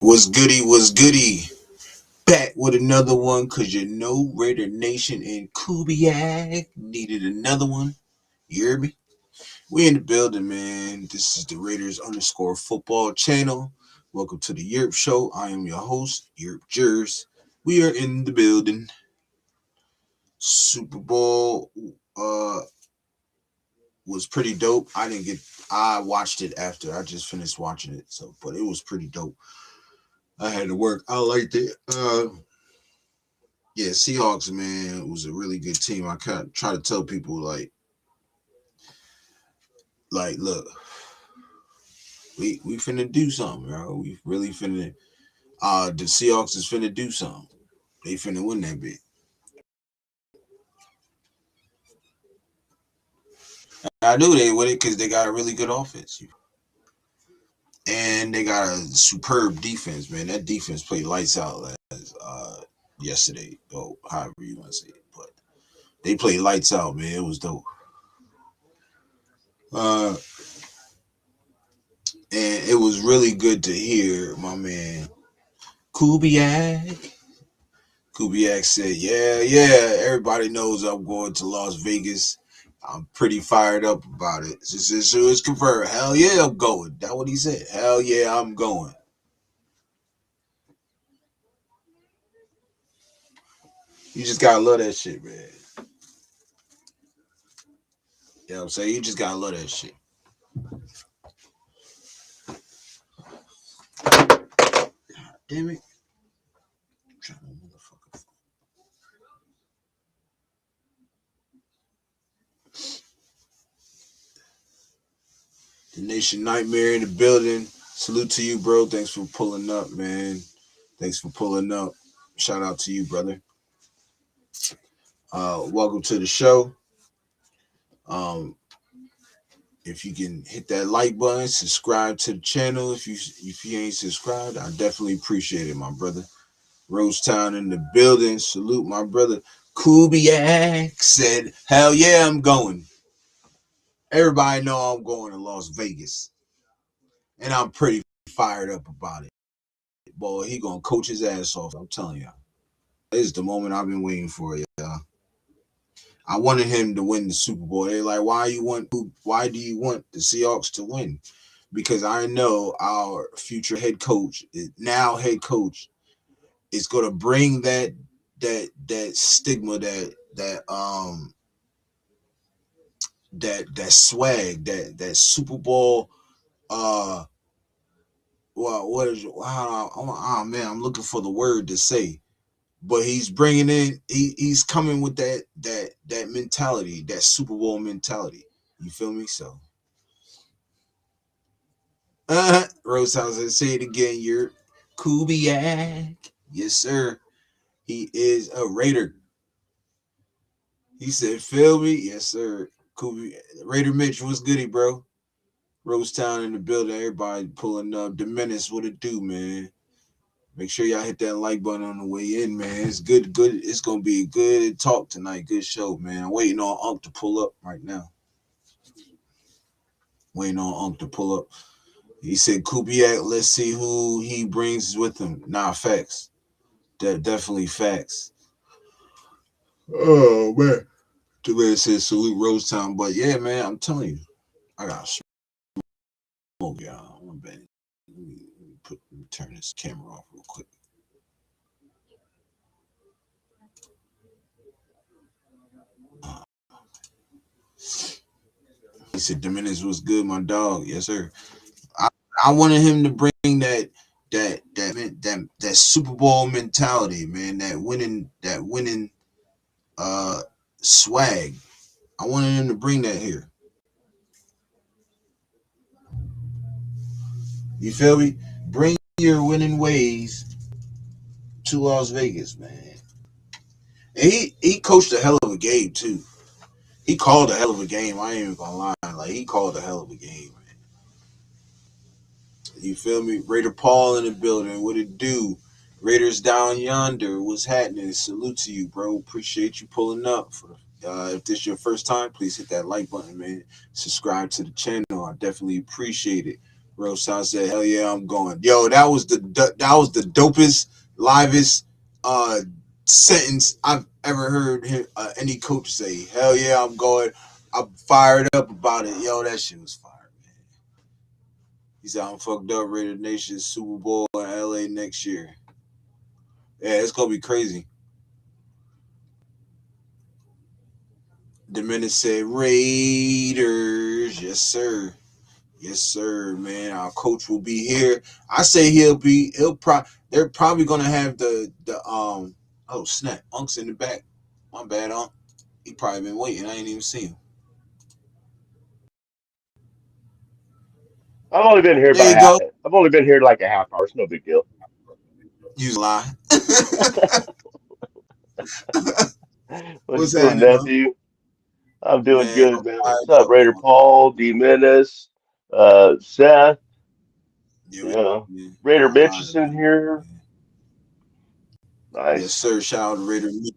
What's goody? What's goody? Back with another one, cause you know Raider Nation and Kubiak needed another one. You hear me? We in the building, man. This is the Raiders underscore football channel. Welcome to the Yurp show. I am your host, Yurp Jers. We are in the building. Super Bowl was pretty dope. I watched it after. I just finished watching it, but it was pretty dope. I had to work. I liked it. Yeah, Seahawks, man, was a really good team. I kind of try to tell people look, we finna do something, bro. We really finna. The Seahawks is finna do something. They finna win that bit. I knew they would it because they got a really good offense, and they got a superb defense, man. That defense played lights out yesterday, or however you want to say it, but they played lights out, man. It was dope. Uh, and it was really good to hear my man Kubiak. Kubiak said, yeah, everybody knows I'm going to Las Vegas. I'm pretty fired up about it. So it's confirmed. Hell yeah, I'm going. That's what he said. Hell yeah, I'm going. You just gotta love that shit, man. You know what I'm saying? You just gotta love that shit. Damn it. I'm trying to motherfucker. The Nation Nightmare in the building. Salute to you, bro. Thanks for pulling up, man. Thanks for pulling up. Shout out to you, brother. Welcome to the show. Um, if you can hit that like button, subscribe to the channel. If you ain't subscribed, I definitely appreciate it, my brother. Rosetown in the building. Salute my brother. Kubiak said, hell yeah, I'm going. Everybody know I'm going to Las Vegas. And I'm pretty fired up about it. Boy, he gonna coach his ass off. I'm telling y'all. This is the moment I've been waiting for, y'all. I wanted him to win the Super Bowl. They're like, why do you want the Seahawks to win? Because I know our future head coach, is going to bring that stigma, that swag, that Super Bowl. Well, what is it? Wow, oh man, I'm looking for the word to say. But he's bringing in, he's coming with that mentality, that Super Bowl mentality. You feel me? So, Rosehouse, say it again. You're Kubiak. Yes, sir. He is a Raider. He said, "Feel me?" Yes, sir. Kubiak. Raider Mitch, what's goody, bro? Rosetown in the building. Everybody pulling up. The Menace, what it do, man? Make sure y'all hit that like button on the way in, man. It's good. It's gonna be a good talk tonight. Good show, man. I'm waiting on Unc to pull up right now. Waiting on Unc to pull up. He said, Kubiak, let's see who he brings with him. Nah, facts. Definitely facts. Oh, man. The way it says salute Rosetown. But yeah, man, I'm telling you, I got smoke, y'all. I'm bad. Let me turn this camera off real quick. He said, Dominus was good, my dog. Yes, sir. I, I wanted him to bring that Super Bowl mentality, man. That winning uh swag. I wanted him to bring that here. You feel me? Bring your winning ways to Las Vegas, man. And he coached a hell of a game too. He called a hell of a game. I ain't even gonna lie. Like he called a hell of a game, man. You feel me? Raider Paul in the building. What it do? Raiders down yonder. What's happening? Salute to you, bro. Appreciate you pulling up. If this is your first time, please hit that like button, man. Subscribe to the channel. I definitely appreciate it. Roshan said, "Hell yeah, I'm going." Yo, that was the dopest, livest sentence I've ever heard any coach say. Hell yeah, I'm going. I'm fired up about it. Yo, that shit was fire, man. He said, "I'm fucked up. Raider Nation Super Bowl in LA next year." Yeah, it's gonna be crazy. The minute said Raiders, yes sir. Yes, sir, man. Our coach will be here. I say they're probably gonna have the. Oh snap, Unk's in the back. My bad, Unk. He probably been waiting. I ain't even see him. I've only been here There about you half. go. I've only been here like a half hour. It's no big deal. You lie. What you What's doing, happening, Unk? nephew? I'm doing Man, good, I'm man. What's fired up, up, Raider man. Paul, D Menace, Seth, Yeah, you we, know, yeah, Raider got a Mitch lot is of in people, here. man. Yes, Nice. sir. Shout out to Raider Mitch.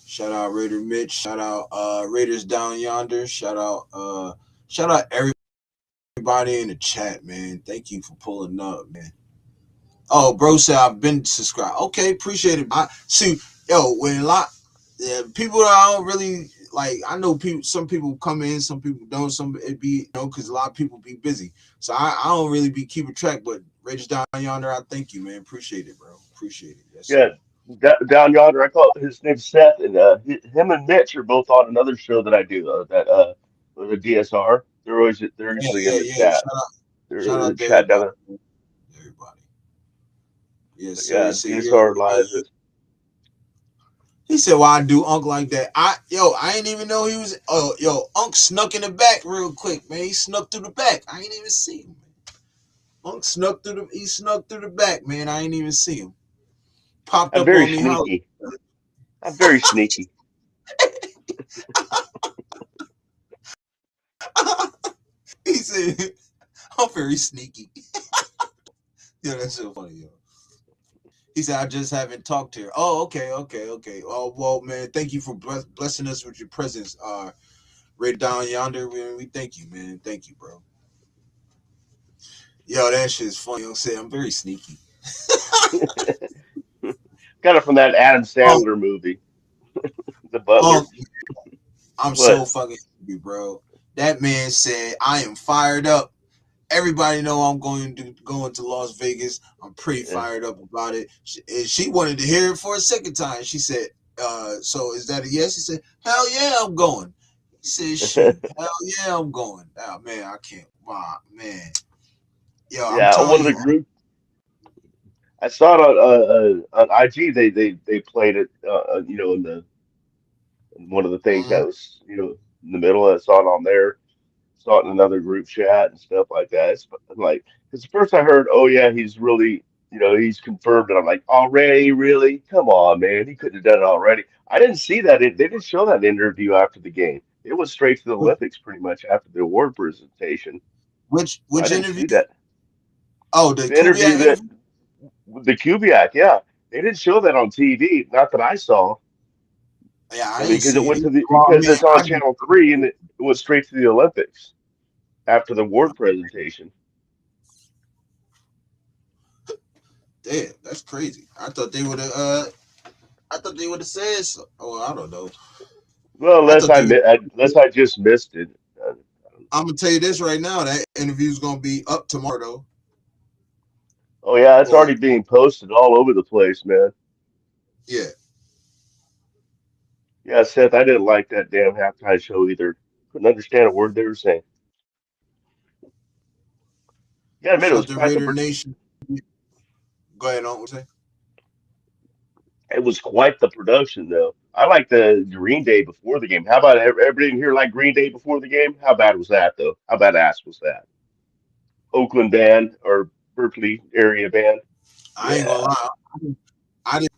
Shout out Raider Mitch. Shout out Raiders down yonder. Shout out everybody in the chat, man. Thank you for pulling up, man. Oh, bro said I've been subscribed. Okay, appreciate it. I see, yo, when a lot, yeah, people that I don't really like. I know people. Some people come in, some people don't. Some it be because a lot of people be busy. So I don't really be keeping track. But Rage down yonder, I thank you, man. Appreciate it, bro. Appreciate it. Yes, Yeah, sir. down yonder, I call his name's Seth, and him and Mitch are both on another show that I do. The DSR. They're Yeah, usually in yeah, the yeah. chat. They're Shout in the out to chat down everybody. there. Everybody. Yes, But sir. He yeah, said you're. DSR live is. He said, "Why I do Unc like that?" I ain't even know he was. Oh, yo, Unc snuck in the back real quick, man. He snuck through the back. I ain't even see him. Unc snuck through the. He snuck through the back, man. I ain't even see him. Popped I'm up very on me. How? sneaky. I'm very sneaky. He said, "I'm very sneaky." Yeah, that's so funny, yo. He said, "I just haven't talked to her." Oh, okay, okay, okay. Oh, well, man. Thank you for blessing us with your presence. Right down yonder, we thank you, man. Thank you, bro. Yo, that shit's funny. You know what I'm saying? I'm very sneaky. Got it from that Adam Unc, Sandler movie, The Butler. Unc, I'm so What? fucking happy, bro. That man said, "I am fired up. Everybody know I'm going to Las Vegas. I'm pretty Yeah. fired up about it." She wanted to hear it for a second time. She said, "So is that a yes?" He said, "Hell yeah, I'm going." He said, "Shoot, hell yeah, I'm going." Oh man, I can't. Wow, man. Yo, I'm Yeah, on one telling of the you, group, I saw it on IG. They played it, in one of the things uh that was, in the middle. I saw it on there. Saw it in another group chat and stuff like that. I'm like, because first I heard, oh yeah, he's really, he's confirmed, and I'm like, already, really? Come on, man, he could have done it already. I didn't see that. They didn't show that interview after the game. It was straight to the Olympics pretty much after the award presentation. So I which didn't interview? see that. Oh, the The interview Kubiak that interview. the Kubiak, yeah, they didn't show that on TV. Not that I saw. Yeah, I I mean, ain't because it see went it. to the Well, I because mean, it's on Channel 3 and it went straight to the Olympics after the award presentation. damn, that's crazy. I thought they would have. I thought they would have said so. Oh, I don't know. Well, I thought they would. unless I just missed it. Uh, I'm gonna tell you this right now. That interview's gonna be up tomorrow, though. oh yeah, it's Or already being posted all over the place, man. yeah, Yeah, Seth, I didn't like that damn halftime show either. Couldn't understand a word they were saying. Yeah, I admit it shout was out to quite the Raider Nation. Go ahead, on. What say? it was quite the production though. I like the Green Day before the game. How about everybody in here like Green Day before the game? How bad was that though? How badass was that? Oakland band or Berkeley area band? I ain't gonna Yeah. lie. I didn't.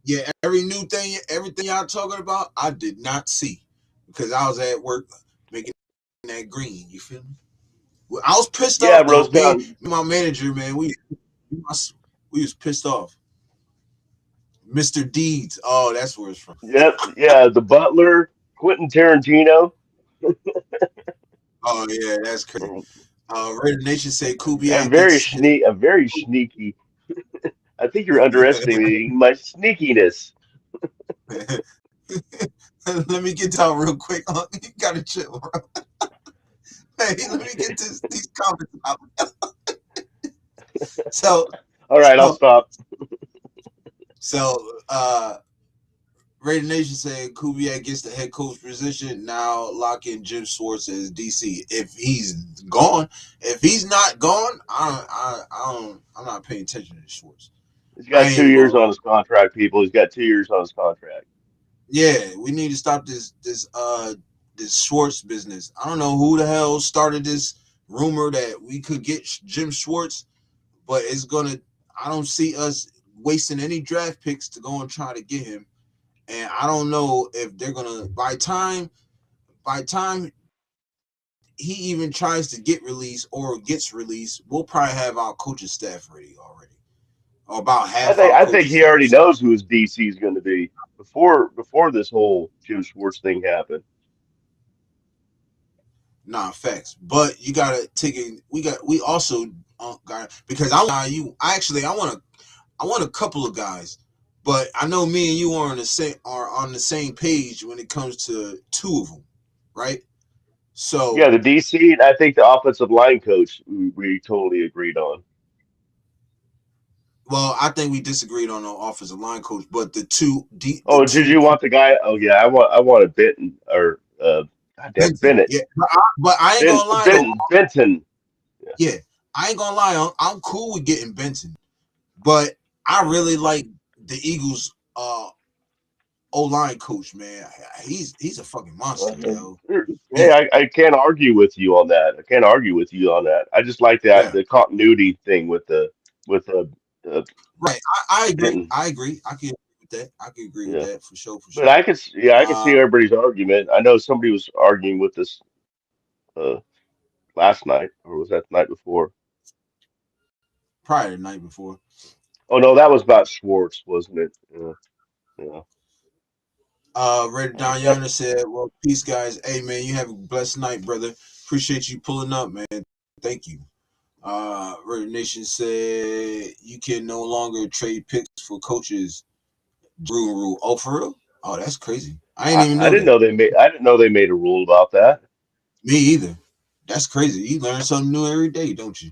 Yeah, every new thing, everything y'all talking about, I did not see because I was at work making that green. You feel me? Well, I was pissed Yeah, off though. Me, Rosetown. and my manager, man, we was pissed off. Mr. Deeds. Oh, that's where it's from. Yep, yeah, the Butler, Quentin Tarantino. Oh yeah, that's crazy. Raider Nation say I'm Kubiak very gets his. sneak. I'm very sneaky. I think you're underestimating my sneakiness. Let me get down real quick. You gotta chill, bro. Hey, let me get these comments out. So, All right, I'll so, stop. so, Raider Nation saying Kubiak gets the head coach position. Now lock in Jim Schwartz as DC. If he's gone, if he's not gone, I'm not paying attention to Schwartz. He's I got ain't two even years going. on his contract, people. He's got 2 years on his contract. Yeah, we need to stop this Schwartz business. I don't know who the hell started this rumor that we could get Jim Schwartz, but it's gonna. I don't see us wasting any draft picks to go and try to get him, and I don't know if they're gonna by time he even tries to get released or gets released, we'll probably have our coaching staff ready already, or about I half think our I think coaching he staff. already So knows who his DC is going to be before this whole Jim Schwartz thing happened. nah, facts. But you gotta take it. We also got because I want a couple of guys, but I know me and you are on the same page when it comes to two of them, right? Yeah, So, the DC, and I think the offensive line coach we totally agreed on. well, I think we disagreed on the offensive line coach, but the Oh, did two you want the guy? Oh yeah, I wanted Benton or goddamn Benton, Bennett, yeah, but I ain't gonna lie though, Benton. Yeah. yeah, I ain't gonna lie, I'm cool with getting Benton, but I really like the Eagles O line coach, man. He's a fucking monster, yo. Hey, He, I can't argue with you on that. I can't argue with you on that. I just like that yeah, the continuity thing with the right. I agree. Benton. I agree. I can agree with that. I can agree with Yeah. that for sure. For But sure. I can see Uh, everybody's argument. I know somebody was arguing with this uh, last night, or was that the night before? Probably the night before. Oh no, that was about Schwartz, wasn't it? Yeah, yeah. Red I Don def Yarner said, "Well, peace, guys. Hey, man, you have a blessed night, brother. Appreciate you pulling up, man. Thank you." Red Nation said, "You can no longer trade picks for coaches." Drew rule. Oh, for real? Oh, that's crazy. I didn't even I know didn't that. know they made a rule about that. Me either. That's crazy. You learn something new every day, don't you?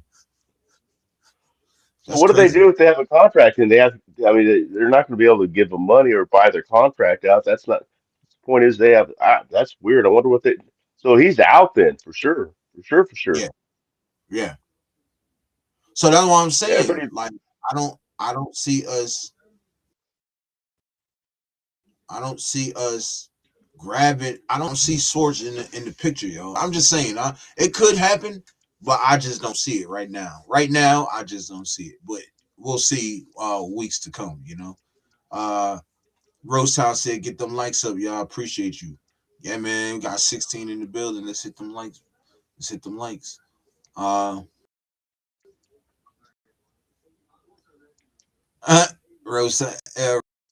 So That's what do they crazy. do if they have a contract and they have? I mean, they're not going to be able to give them money or buy their contract out. That's not. The point is they have. That's weird. I wonder what they. So he's out then for sure, for sure, for sure. Yeah, yeah. So that's what I'm Yeah, saying. everybody. Like, I don't see us. I don't see us grabbing. I don't see swords in the picture, yo. I'm just saying. It could happen, but I just don't see it right now. Right now, I just don't see it. But we'll see weeks to come. Uh, Rose House said, "Get them likes up, y'all. Appreciate you." Yeah, man. We got 16 in the building. Let's hit them likes. Let's hit them likes. Uh, Rose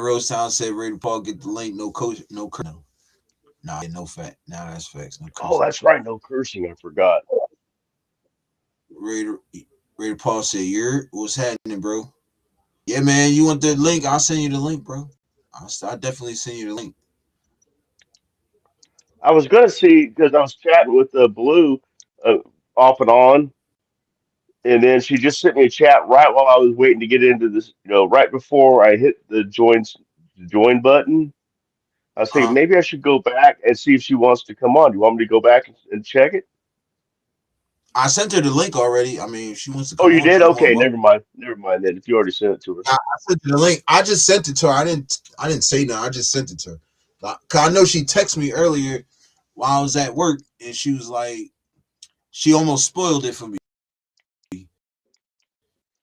Rose Town said, "Ray Paul get the link. No coach, no curse. Nah, no fact. Nah, that's facts. No Oh, cursing." that's right. No cursing. I forgot. Raider Raider Paul said, "You're what's happening, bro? Yeah, man. You want the link? I'll send you the link, bro. I'll definitely send you the link." I was gonna see because I was chatting with the Blue uh, off and on, and then she just sent me a chat right while I was waiting to get into this. Right before I hit the join button. I was thinking Uh-huh. maybe I should go back and see if she wants to come on. Do you want me to go back and check it? I sent her the link already. I mean, if she wants to Oh, come you on, did? she's more Okay, than welcome. never mind. Never mind then. If you already sent it to her. I sent her the link. I just sent it to her. I didn't say no. I just sent it to her. Cause I know she texted me earlier while I was at work, and she was like, she almost spoiled it for me.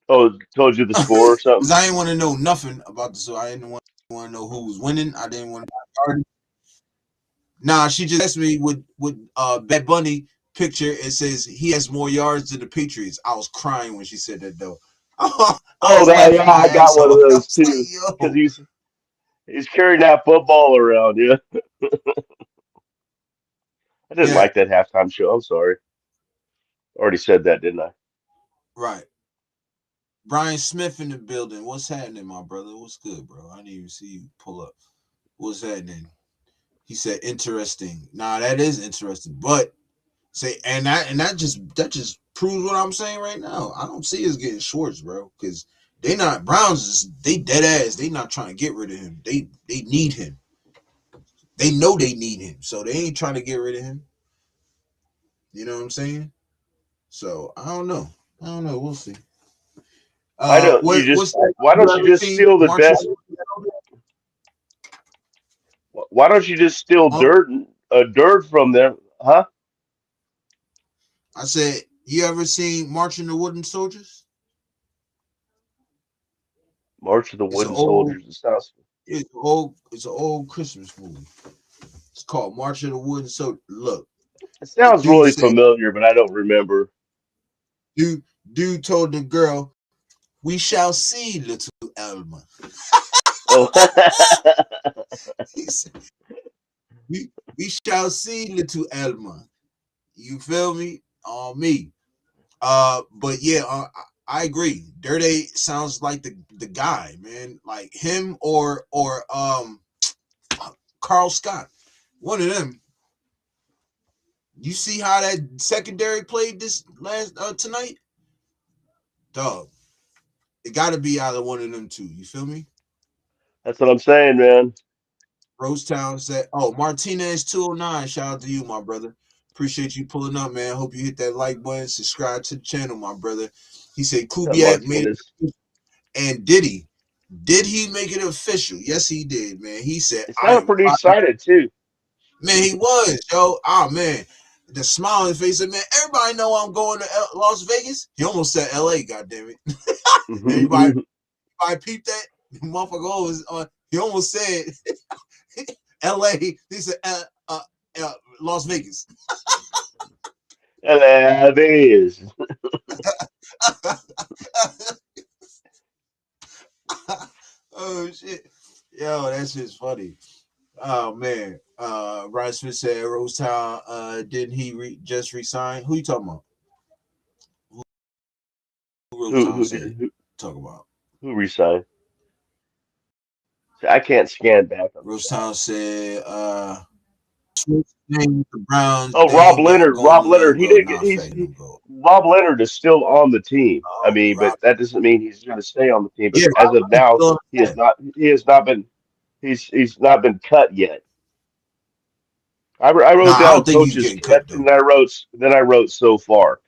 Oh, told you the score or Because something? I didn't want to know nothing about the. So I didn't want to know who was winning. I didn't want to. Nah, she just asked me with Bad Bunny picture. It says he has more yards than the Patriots. I was crying when she said that though. I Oh, was that laughing yeah, my I got ass one of off. I those was like, too. Because yo, he's carrying that football around. Yeah, I didn't yeah. like that halftime show. I'm sorry. Already said that, didn't I? Right. Brian Smith in the building. What's happening, my brother? What's good, bro? I didn't even see you pull up. What's happening? He said interesting. Nah, that is interesting. But say that just proves what I'm saying right now. I don't see us getting Schwartz, bro, because they not Browns. They dead ass. They not trying to get rid of him. They need him. They know they need him, so they ain't trying to get rid of him. You know what I'm saying? So I don't know. I don't know. We'll see. Why don't you What's just that? why You don't you ever just seen steal the Marshall? best? Why don't you just steal Huh? dirt from them, huh? I said, you ever seen Marching the Wooden Soldiers? March of the It's an Wooden old, Soldiers. It sounds. it's an old Christmas movie. It's called March of the Wooden Soldiers. Look, It the sounds dude really said, familiar, but I don't remember. dude told the girl, "We shall see, little Elma." Oh, He said, "We shall see, little Elma." You feel me? On me. But yeah, I agree. Dirty sounds like the guy, man. Like him or Carl Scott. One of them. You see how that secondary played this last tonight? Dog. It got to be either one of them two. You feel me? that's what I'm saying, man. Rosetown said, "Oh, Martinez 209. Shout out to you, my brother. Appreciate you pulling up, man. Hope you hit that like button, subscribe to the channel, my brother." He said Kubiak made Martinez. it, and did he? Did he make it official? Yes, he did, man. He said, It "I sounded am pretty riding." excited too. Man, he was, yo. Oh man, the smile on his face said, "Man, everybody know I'm going to Las Vegas." He almost said L.A. God damn it. Everybody, everybody peeped that. The motherfucker was on. He almost said L.A. He said Las Vegas. There it is. Oh shit, yo, that shit's funny. Oh man, Ryan Smith said Rosetown. Didn't he just resign? Who you talking about? Who Who Rosetown who said? did who, Talk about. who resigned? See, I can't scan back on the chat. Rosetown said switch name with the Browns. Oh, They Rob ain't got Leonard. going Rob to let him Leonard. He go. didn't get. Nah, fact, no go. Rob Leonard is still on the team. I Oh, mean, but Rob. that doesn't mean he's going to stay on the team. But Yeah, as Rob of Leonard's now, still on he the has staff. not. He has not been. He's not been cut yet. I Nah, wrote I down don't think he's coaches getting cut kept, though. and I wrote so far.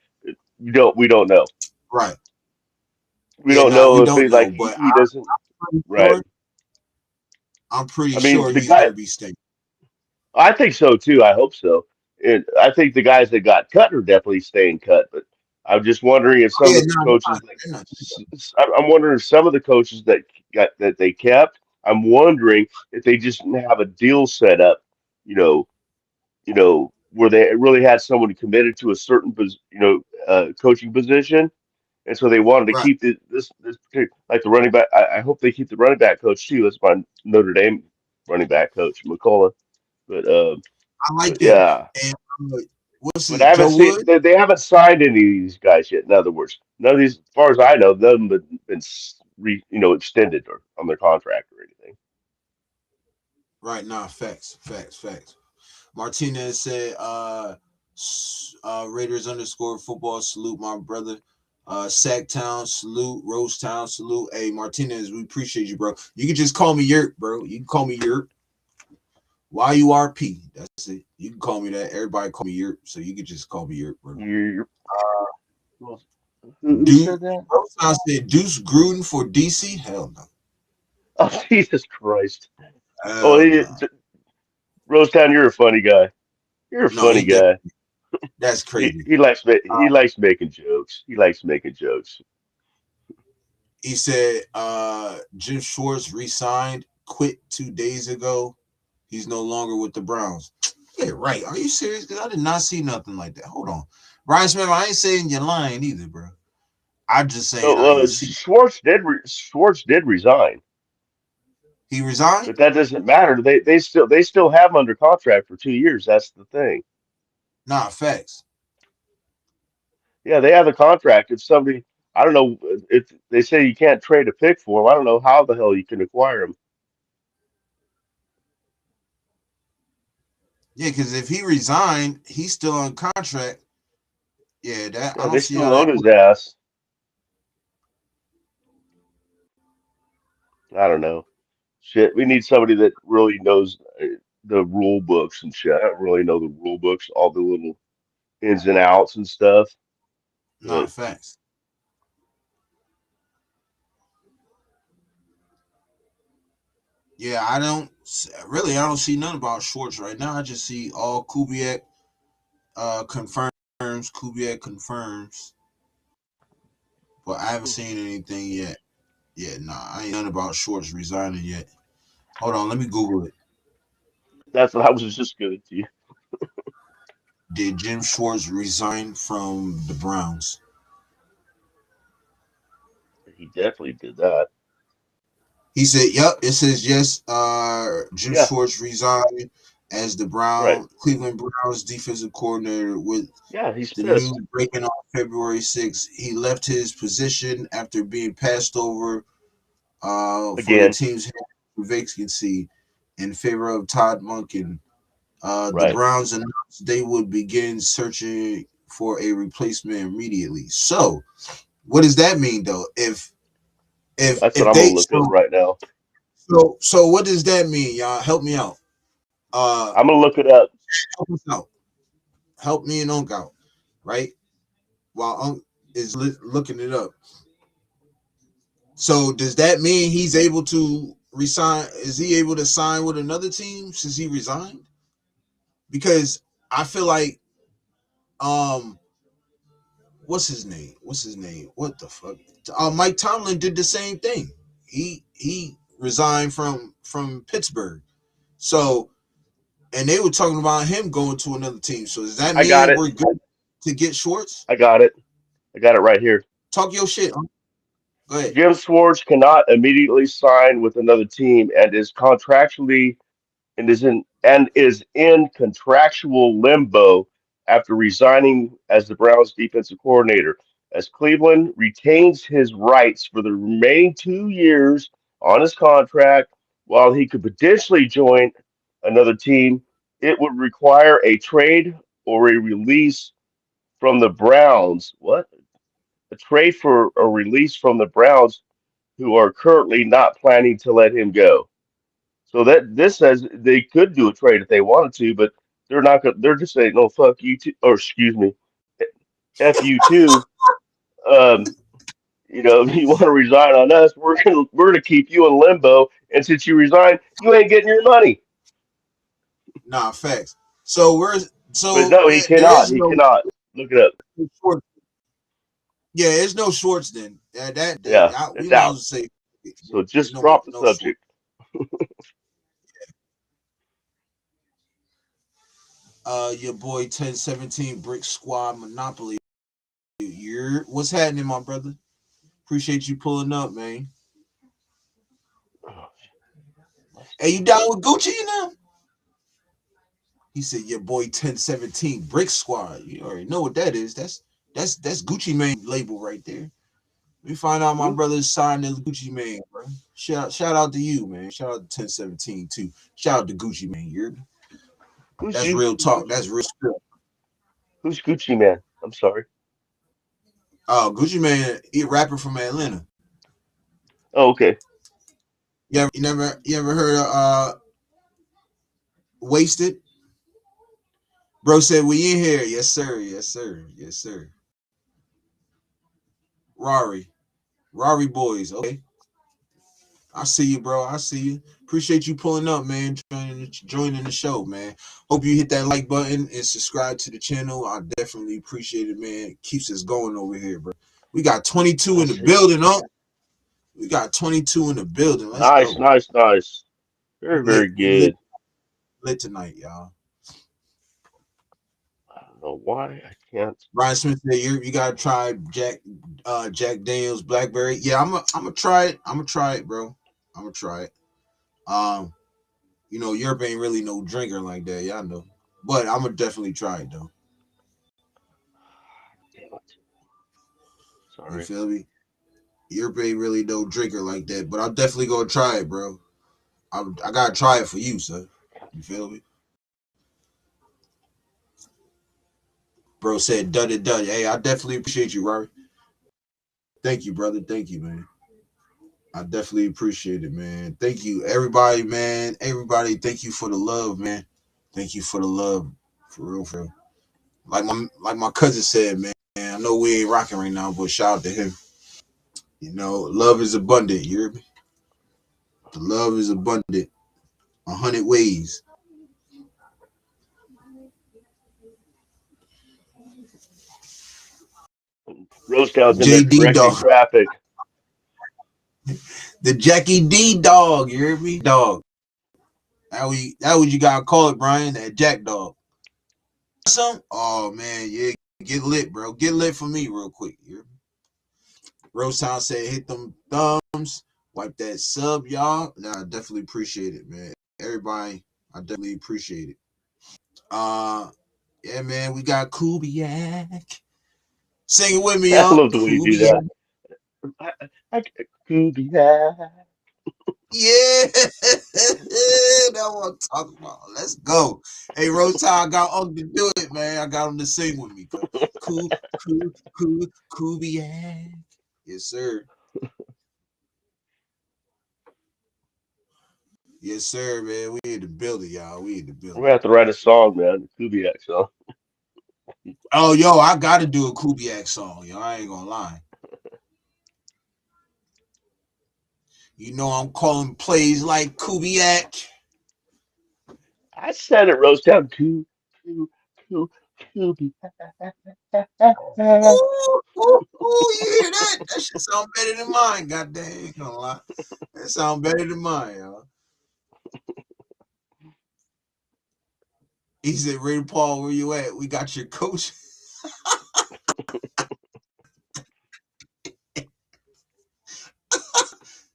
We don't know. Right. We Yeah, don't nah, we know if don't he know, like but he doesn't. pretty Right. sure. I'm pretty I mean, sure the he's guy. gonna be staying. I think so too. I hope so. I think the guys that got cut are definitely staying cut. But I'm just wondering if Oh, some yeah, of the nah, coaches, like, they're not. I'm wondering if some of the coaches that they kept. I'm wondering if they just didn't have a deal set up, you know, where they really had someone committed to a certain, coaching position, and so they wanted to Right. keep this particular, like the running back. I hope they keep the running back coach too. That's my Notre Dame running back coach, McCullough. But I like him. yeah, And what's but his I haven't Joe seen Wood? they haven't signed any of these guys yet. In other words, none of these, as far as I know, none of them have extended or on their contract or anything. Right. Nah, facts. Martinez said, Raiders underscore football salute my brother. Sacktown salute, Rosetown salute. Hey Martinez, we appreciate you, bro. You can just call me Yurt, bro. You can call me Yurt. YURP. That's it. You can call me that. Everybody call me Yurt, so you can just call me Yurt, bro. You who who Dude, said that? Rosetown said Deuce Gruden for DC. Hell no. Oh, Jesus Christ! Oh, Hell no. Rosetown, you're a funny guy. You're a No, funny he guy. that's crazy. He likes making jokes. He likes making jokes. He said Jim Schwartz resigned, quit 2 days ago. He's no longer with the Browns. Yeah, right. Are you serious? Because I did not see nothing like that. Hold on. Ryan Smith, I ain't saying you're lying either, bro. I'm just saying I No, ain't see. Schwartz did resign, He resigned? but that doesn't matter. They still have him under contract for 2 years. That's the thing. Nah, facts. Yeah, they have the contract. If somebody, I don't know, if they say you can't trade a pick for him, I don't know how the hell you can acquire him. Yeah, because if he resigned, he's still on contract. Yeah, that I Yeah, don't they see still how own that his works. ass. I don't know. Shit, we need somebody that really knows the rule books and shit. I don't really know the rule books, all the little ins and outs and stuff. Nah, But facts. Yeah, really. I don't see nothing about Schwartz right now. I just see all Kubiak confirms. Kubiak confirms, but I haven't seen anything yet. Yeah, nah, I ain't nothing about Schwartz resigning yet. Hold on, let me Google it. that's what I was just going to you. Did Jim Schwartz resign from the Browns? He definitely did that. He said, "Yep." It says yes. Jim Yeah, Schwartz resigned as the right. Cleveland Browns defensive coordinator with Yeah, he's the news pissed breaking on February 6th. He left his position after being passed over for the again. team's vacancy in favor of Todd Monken. The Right. Browns announced they would begin searching for a replacement immediately. So, what does that mean, though? That's what If I'm going they to look up right now. so what does that mean, y'all? Help me out. Uh, I'm going to look it up. help us out. Help me and Unc out, right? While Unc is looking it up. So does that mean he's able to resign? Is he able to sign with another team since he resigned? Because I feel like um what's his name? What's his name? What the fuck? Mike Tomlin did the same thing. He resigned from Pittsburgh. So and they were talking about him going to another team. So does that I got mean it. we're good to get Schwartz? I got it. I got it right here. Talk your shit. Huh? Go ahead. Jim Schwartz cannot immediately sign with another team and is contractually and is in contractual limbo after resigning as the Browns defensive coordinator. As Cleveland retains his rights for the remaining 2 years on his contract, while he could potentially join another team, it would require a trade or a release from the Browns. What? A trade for a release from the Browns, who are currently not planning to let him go. So that this says they could do a trade if they wanted to, but they're not. They're just saying, "No, fuck you too," or excuse me, "F you too." Um, if you want to resign on us, we're gonna keep you in limbo, and since you resign, you ain't getting your money. Nah, facts. So But no, he there cannot. is He no cannot. Look it up. Schwartz. Yeah, there's no Schwartz then. Yeah, We it's might as well out. say So there's just drop the no Schwartz. subject. Your boy 1017 Brick Squad Monopoly. What's happening, my brother? Appreciate you pulling up, man. Oh, Hey, you down with Gucci now? He said your boy 1017 Brick Squad. You already know what that is. That's Gucci Mane label right there. We find out my who, brother's signed to Gucci Mane, bro. Shout out to you, man. Shout out to 1017 too. Shout out to Gucci Mane. who's That's you? real talk. That's real spill. Who's Gucci Man? I'm sorry. Oh, Gucci Mane, he a rapper from Atlanta. Oh, okay. You ever heard of Wasted? Bro said we in here. Yes, sir. Yes, sir. Yes, sir. Rari. Rari boys. Okay. I see you, bro. I see you. Appreciate you pulling up, man. Joining the show, man. Hope you hit that like button and subscribe to the channel. I definitely appreciate it, man. Keeps us going over here, bro. We got 22 I in the see. building, huh? We got 22 in the building. Let's Nice, go. nice, nice. We Very, lit. very We lit. good. Lit tonight, y'all. I don't know why I can't. Ryan Smith said you gotta try Jack Daniels Blackberry. Yeah, I'm gonna try it. I'm gonna try it, bro. I'm gonna try it. Um, Europe ain't really no drinker like that, y'all know. But I'm gonna definitely try it though. Damn it. You Sorry. feel me? Yurp ain't really no drinker like that, but I'm definitely gonna try it, bro. I gotta try it for you, son. You feel me? Bro said done it done. Hey, I definitely appreciate you, Rory. Thank you, brother. Thank you, man. I definitely appreciate it, man. Thank you, everybody, man. Everybody, thank you for the love, man. Thank you for the love, for real, for real. Like my cousin said, man. I know we ain't rocking right now, but shout out to him. You know, love is abundant. You hear me? The love is abundant. 100 ways. Rosetown's in there JD correcting dog, traffic. the Jackie D dog. You hear me? Dog. That what you gotta call it, Brian. That Jack dog. Some. Oh man, yeah. Get lit, bro. Get lit for me, real quick. You hear me? Rosetown said, hit them thumbs. Wipe that sub, y'all. Nah, I definitely appreciate it, man. Everybody, I definitely appreciate it. Yeah, man, we got Kubiak. Sing it with me, I y'all. love the way you do Kubiak. that. I, I could be that. Yeah, that's what I'm talking about. Let's go. Hey, Rose I got Uncle to do it, man. I got him to sing with me. Kubiak. Yes, sir. Yes, sir, man. We in the building, y'all. We in the We're gonna building. have to write a song, man. The Kubiak song. Oh, yo, I got to do a Kubiak song, yo. I ain't gonna lie. You know I'm calling plays like Kubiak. I said it, Rosetown. Ku, Ku, Kubiak. Ooh, you hear that? That shit sound better than mine, goddamn. Ain't gonna lie. That sound better than mine, yo. He said, Ray Paul, where you at? We got your coach.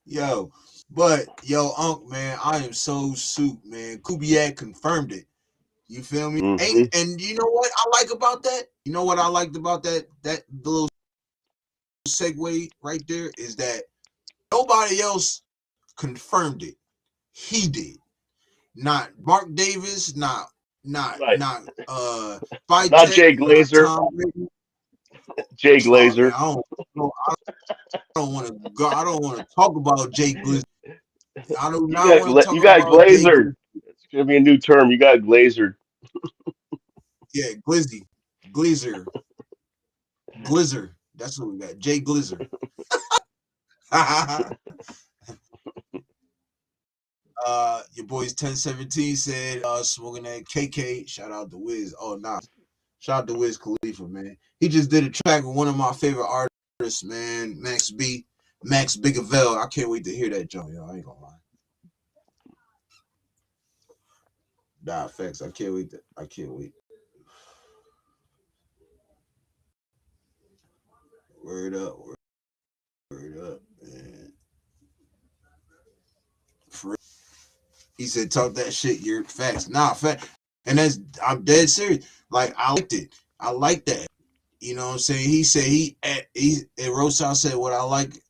Yo, but yo, Unc, man, I am so soup, man. Kubiak confirmed it. You feel me? Hmm. And you know what I like about that? You know what I liked about that? That little segue right there is that nobody else confirmed it. He did. Not Mark Davis, Right. not Not Vitek, Jay not Glazer. Tom Brady. Jay Oh man, Glazer. I don't want to go. I don't want to talk about Jay Glizzy. I do You not got want to talk you got about Jay Glazer. Glizzy. It's gonna be a new term. You got Glazer. Yeah, Glizzy, Glazer, Glizzer. That's what we got. Jay Glizzer. Your boys 1017 said smoking that KK. Shout out to Wiz. Oh nah. Shout out to Wiz Khalifa, man. He just did a track with one of my favorite artists, man. Max Bigavell. I can't wait to hear that joint, yo. I ain't gonna lie. Nah, facts. I can't wait. Word up, word up, man. For real. He said, talk that shit, you're facts. Nah, fact. And I'm dead serious. Like, I liked it. I like that. You know what I'm saying? He said and Rosal said what I like.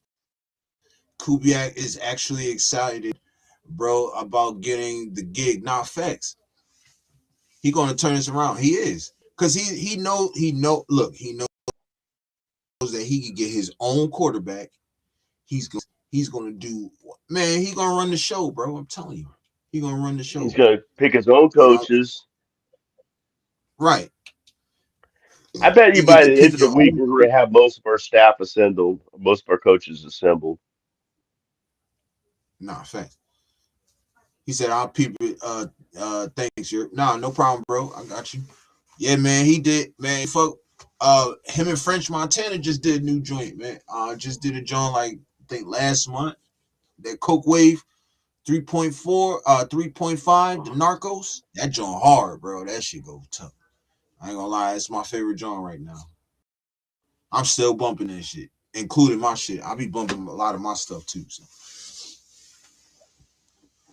Kubiak is actually excited, bro, about getting the gig. Not facts. He gonna turn this around. He is. Cause look, he knows that he can get his own quarterback. He's gonna do man, he gonna run the show, bro. I'm telling you. He gonna run the He's show. gonna pick his own You know, coaches. right. I bet you You get by to the end pick of the your week own. we're gonna have most of our staff assembled, most of our coaches assembled. Nah, facts. He said, I'll peep it. Thanks. Nah, no problem, bro. I got you. Yeah, man, he did, man. Fuck. Him and French Montana just did a new joint, man. Just did a joint like I think last month. That Coke Wave 3.4, 3.5, the Narcos. That joint hard, bro. That shit go tough. I ain't gonna lie, it's my favorite joint right now. I'm still bumping that shit, including my shit. I be bumping a lot of my stuff too. So.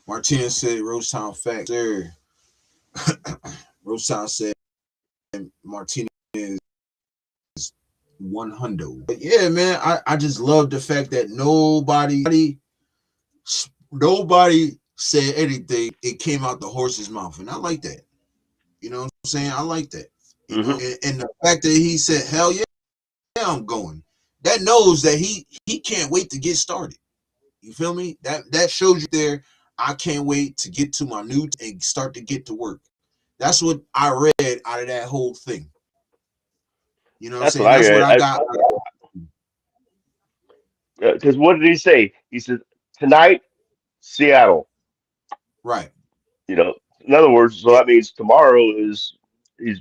Martinez said, Rosetown facts, sir. Rosetown said Martinez one hundo. But yeah, man, I just love the fact that nobody said anything. It came out the horse's mouth, and I like that. You know what I'm saying? I like that. You know, Hmm. and the fact that he said, "Hell yeah, I'm going," that knows that he can't wait to get started. You feel me? That shows you there. I can't wait to get to my new and start to get to work. That's what I read out of that whole thing. You know what I'm That's what saying? I That's what read. I got. Because what did he say? He said tonight, Seattle. Right. You know, in other words, so It, that means tomorrow is he's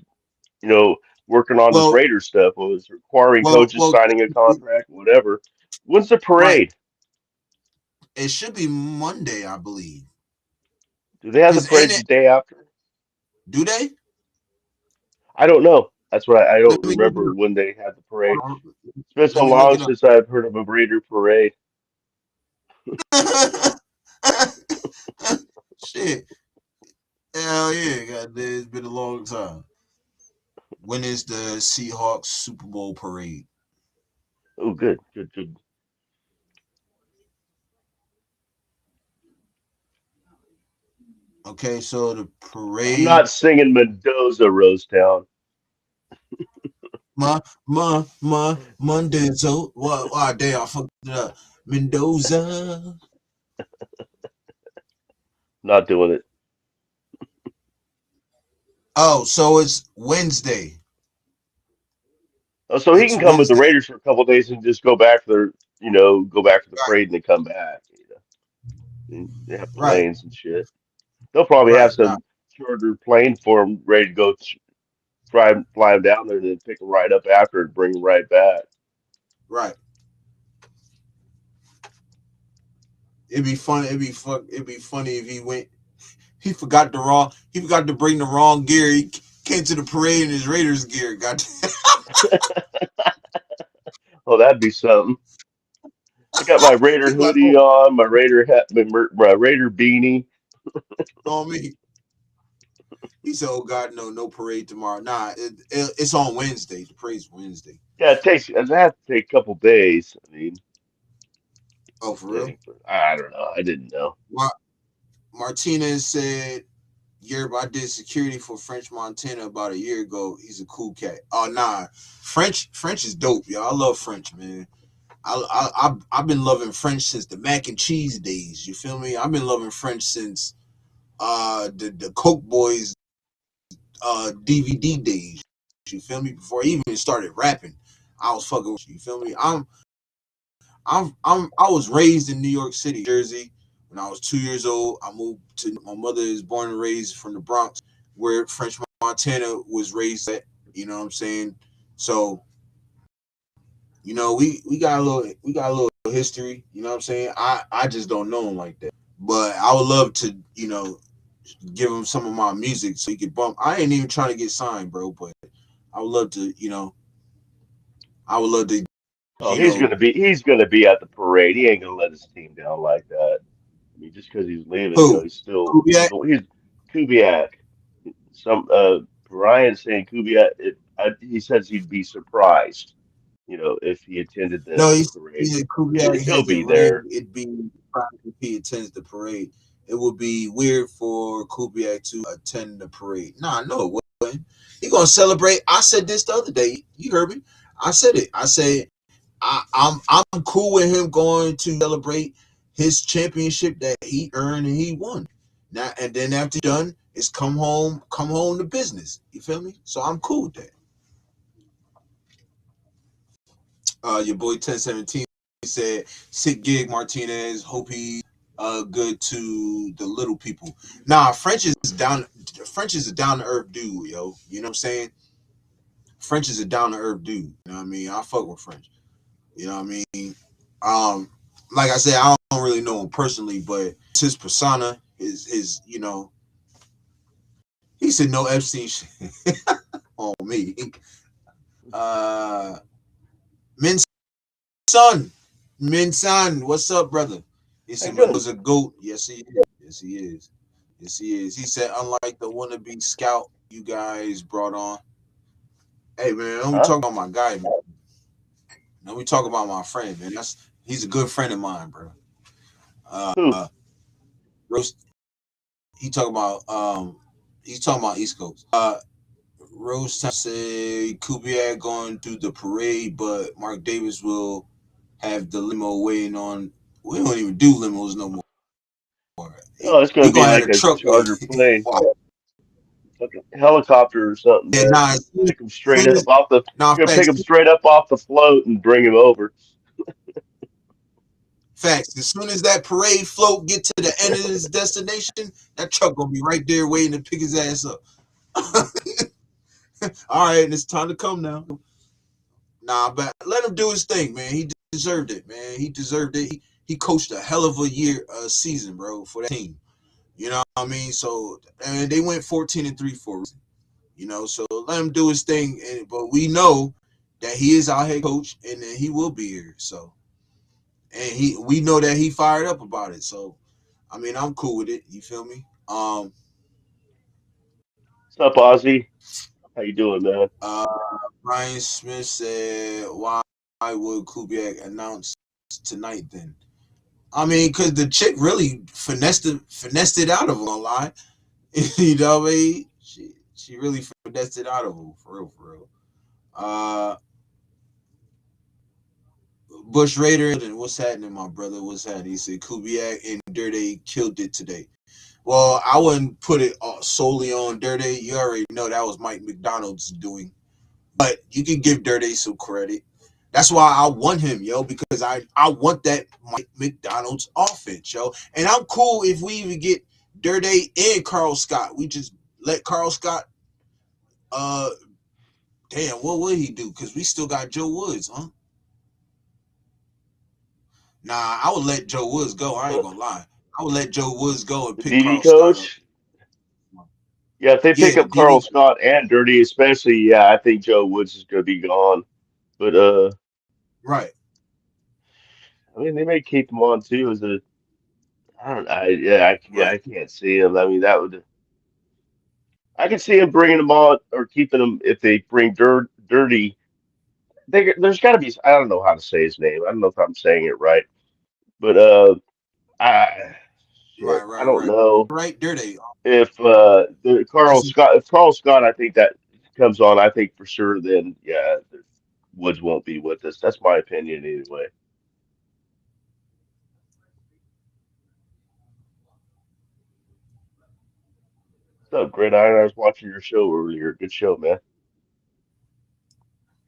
you know working on this well, Raider stuff. Was requiring well, coaches well. signing a contract, whatever. When's the Right. parade? It should be Monday, I believe. Do they have the Cause in parade the it, day after? do they? I don't know. That's what I Let don't me look it remember up. when they had the parade. Hold It's been Let so me look long it up. since I've heard of a Raider parade. Shit. Hell yeah, goddamn, it's been a long time. When is the Seahawks Super Bowl parade? Oh, good, good, good. Okay, so the I'm parade, not singing Mendoza, Rosetown. Mendoza. What? Oh, damn, I fucked it up. Mendoza. Not doing it. Oh, so it's Wednesday. Oh, so he It's can come with the Wednesday. Raiders for a couple days and just go back for go back for the Right, parade and then come back. And they have right, planes and shit. They'll probably have right. Nah, some charter plane for him ready to go fly him down there and then pick him right up after and bring him right back. right. It'd be funny. It'd be funny if he went. He forgot to bring the wrong gear. He came to the parade in his Raiders gear. Got Oh, that'd be something. I got my Raider he like, hoodie oh, on, my Raider hat, my Raider beanie. on me. He said, "Oh God, no, no parade tomorrow. Nah, it's on Wednesday. The parade's Wednesday. Yeah, it has to take a couple days. I mean, Oh, for real? dang, but I don't know. I didn't know. Mar- Martinez said, "Yurp, I did security for French Montana about a year ago. He's a cool cat. Oh nah, French is dope, yo. I love French, man. I've been loving French since the mac and cheese days. You feel me? I've been loving French since the Coke Boys DVD days. You feel me? Before I even started rapping, I was fucking with you. You feel me? I was raised in New York City, Jersey. When I was 2 years old, I moved to my mother is born and raised from the Bronx, where French Montana was raised at. You know what I'm saying? So we got a little history. You know what I'm saying? I just don't know him like that, but I would love to give him some of my music so he could bump. I ain't even trying to get signed, bro, but I would love to. I would love to. Oh, You know he's gonna be at the parade. He ain't gonna let his team down like that. I mean, just because he's leaving, who Kubiak? he's Kubiak. Some Brian saying Kubiak. He says he'd be surprised, if he attended No, the parade. he said He'll Kubiak he'll hasn't be ran. there. It'd be surprised if he attends the parade. It would be weird for Kubiak to attend the parade. Nah, no, it wouldn't. He gonna celebrate. I said this the other day. You heard me. I said it. I said I'm cool with him going to celebrate his championship that he earned and he won. Now and then after done, it's come home to business. You feel me? So I'm cool with that. Your boy 1017 said, "Sick gig, Martinez. Hope he good to the little people." Nah, French is down. French is a down to earth dude, yo. You know what I'm saying? French is a down to earth dude. You know what I mean? I fuck with French. You know what I mean? Um, like I said, I don't really know him personally, but his persona, he said no Epstein shit on me. Uh, Min Son, Min Son, what's up, brother? He How you said doing? Mendoza's a goat. Yes, he is. Yes, he is. Yes, he is. He said, unlike the wannabe scout you guys brought on. Hey man, I'm Huh? talking about my guy, man. Now we talk about my friend, man. He's a good friend of mine, bro. Who? Roast. He talking about he's talking about East Coast. Rose Town say Kubiak going through the parade, but Mark Davis will have the limo waiting on. We don't even do limos no more. Oh, it's We gonna be gonna have a like a truck wait. charter plane, Wow. like a helicopter or something, Yeah, man. nah. Pick him straight Soon up as off the. nah, You're gonna pick facts, him straight up off the float and bring him over. facts. As soon as that parade float get to the end of his destination, that truck gonna be right there waiting to pick his ass up. All right, and it's time to come now. Nah, but let him do his thing, man. He deserved it, man. He deserved it. He coached a hell of a season, bro, for that team. You know what I mean? So, and they went 14-3 for a reason. You know, so let him do his thing. But we know that he is our head coach, and that he will be here. So, and we know that he fired up about it. So, I mean, I'm cool with it. You feel me? What's up, Ozzy? How you doing, man? Uh, Brian Smith said, "Why would Kubiak announce tonight then?" I mean, because the chick really finessed it out of him online. You know what I mean? She really finessed it out of him, for real, for real. Uh, Bush Raider, and what's happening, my brother? What's happening? He said Kubiak and Dirty killed it today. Well, I wouldn't put it solely on Dirty. You already know that was Mike McDonald's doing, but you can give Dirty some credit. That's why I want him, yo, because I want that Mike McDonald's offense, yo. And I'm cool if we even get Dirty and Carl Scott. We just let Carl Scott. Uh, damn, what would he do? Because we still got Joe Woods, huh? Nah, I would let Joe Woods go. I ain't Uh, gonna lie. I would let Joe Woods go and The pick DB Carl Scott up. coach. Yeah, if they Yeah, pick the up Carl DB. Scott and Dirty, especially, yeah, I think Joe Woods is gonna be gone. But Right, I mean, they may keep him on too as a. I don't. Yeah, right. I can't see him. I mean, that would. I can see him bringing him on or keeping him if they bring Dirty. There's got to be. I don't know how to say his name. I don't know if I'm saying it right, but I Right, shit. I right, don't right. know Right there they if the Carl that's Scott. If Carl Scott, I think that comes on. I think for sure. Then yeah, Woods won't be with us. That's my opinion anyway. What's up, Gridiron? I was watching your show earlier. Good show, man.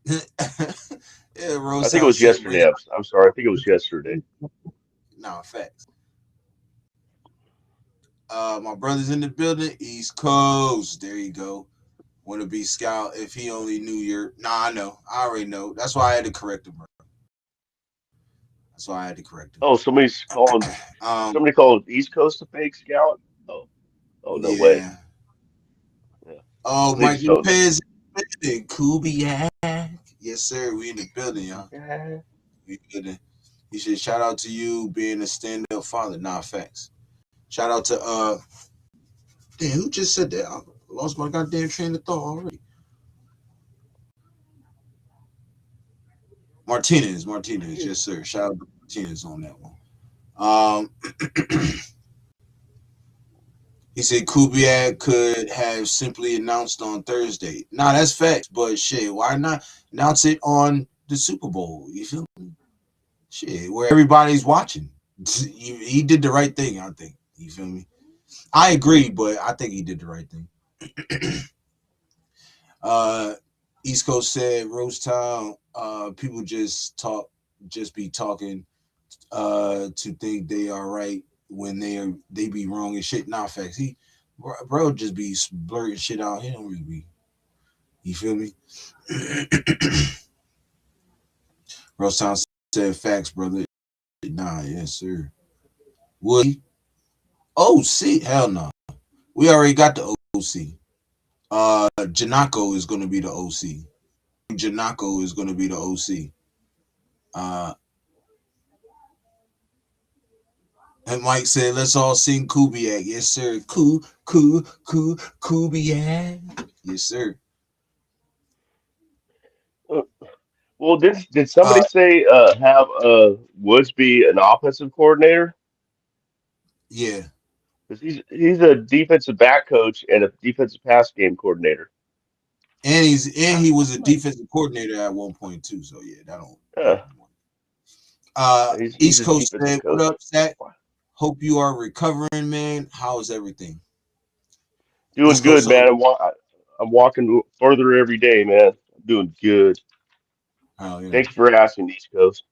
yeah, I Rose think it Town was said bring yesterday. it I'm sorry. I think it was yesterday. nah facts. My brother's in the building, East Coast. There you go. Wanna be scout if he only knew your nah, I know. I already know. That's why I had to correct him, bro. That's why I had to correct him. Oh, somebody's calling. um, Somebody called East Coast a fake scout. Oh, oh no way. yeah. Yeah, Oh, at Mike least so. Lopez and Kubiak. Yes, sir. We in the building, y'all. Yeah. We good. He said, shout out to you being a stand up father. Nah, facts. Shout out to damn, who just said that? I lost my goddamn train of thought already. Martinez, yes, sir. Shout out to Martinez on that one. Um he said Kubiak could have simply announced on Thursday. Nah, that's facts, but shit, why not announce it on the Super Bowl? You feel me? Shit, where everybody's watching. He did the right thing, I think. You feel me? I agree, but I think he did the right thing. uh, East Coast said Rose Town. People just be talking to think they are right when they be wrong and shit. Not facts. Bro just be blurting shit out. He don't really be. You feel me? Rose Town said facts, brother. Nah, yes sir. Would he? OC? Hell no. We already got the OC. Janako is going to be the OC. Janako is going to be the OC. Uh, and Mike said, "Let's all sing Kubiak." Yes, sir. Kubiak. Yes, sir. Uh, Well, did somebody Uh, say have Woods be an offensive coordinator? yeah, Because he's a defensive back coach and a defensive pass game coordinator. and he was a defensive coordinator at one point too. So yeah, that don't. Yeah, he's East a Coast defensive said, "What coach. up, Zach? Hope you are recovering, man. How is everything?" Doing East Coast good, on. man. I'm walking further every day, man. I'm doing good. Oh yeah. Thanks for asking, East Coast.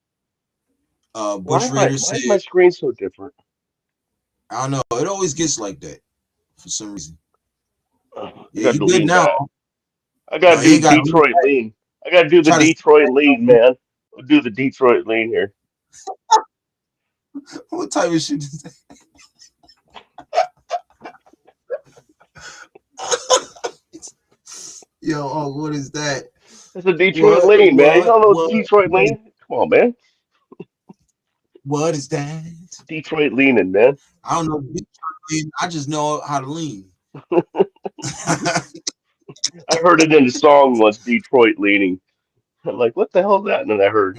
Bush Raider Why said, is my screen so different? "I don't know. It always gets like that for some reason." I Yeah, got you to good lean now? back. I got No, to you do ain't got to Detroit lean. I got to do the try to. Detroit lean, man. I'll do the Detroit lean here. What type of shit is that? Yo, oh, what is that? It's a Detroit What? lean, man. You What? don't know What? Detroit lean? Come on, man. What is that? Detroit leaning, man. I don't know. I just know how to lean. I heard it in the song once, Detroit leaning. I'm like, what the hell is that? And then I heard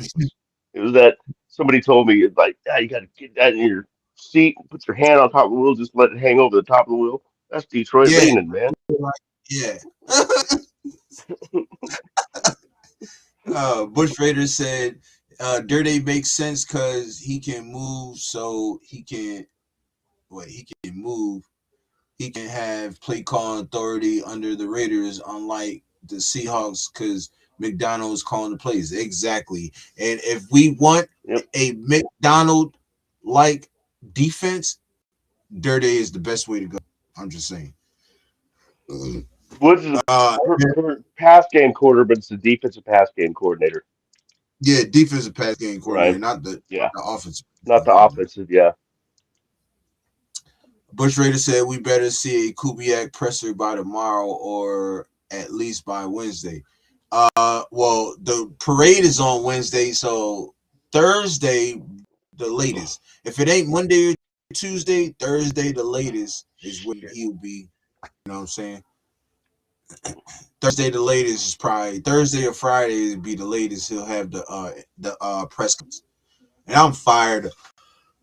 it was that somebody told me, it's like, yeah, you got to get that in your seat, put your hand on top of the wheel, just let it hang over the top of the wheel. That's Detroit Yeah, leaning, man. yeah. Bush Raider said, Dirty makes sense because he can move, so he can. Wait, he can move. He can have play calling authority under the Raiders, unlike the Seahawks, because McDonald's calling the plays. Exactly. And if we want Yep. a McDonald like defense, Dirty is the best way to go. I'm just saying. Woods is Uh, her pass game quarter, but it's the defensive pass game coordinator. yeah, defensive pass game coordinator, Right. not the Yeah. offensive pass Not game the coordinator. offensive, yeah. Bush Raider said we better see a Kubiak presser by tomorrow or at least by Wednesday. Well, the parade is on Wednesday, so Thursday the latest. If it ain't Monday or Tuesday, Thursday the latest is when Shit. he'll be. You know what I'm saying? Thursday the latest is probably Thursday or Friday would be the latest. He'll have the press conference, and I'm fired.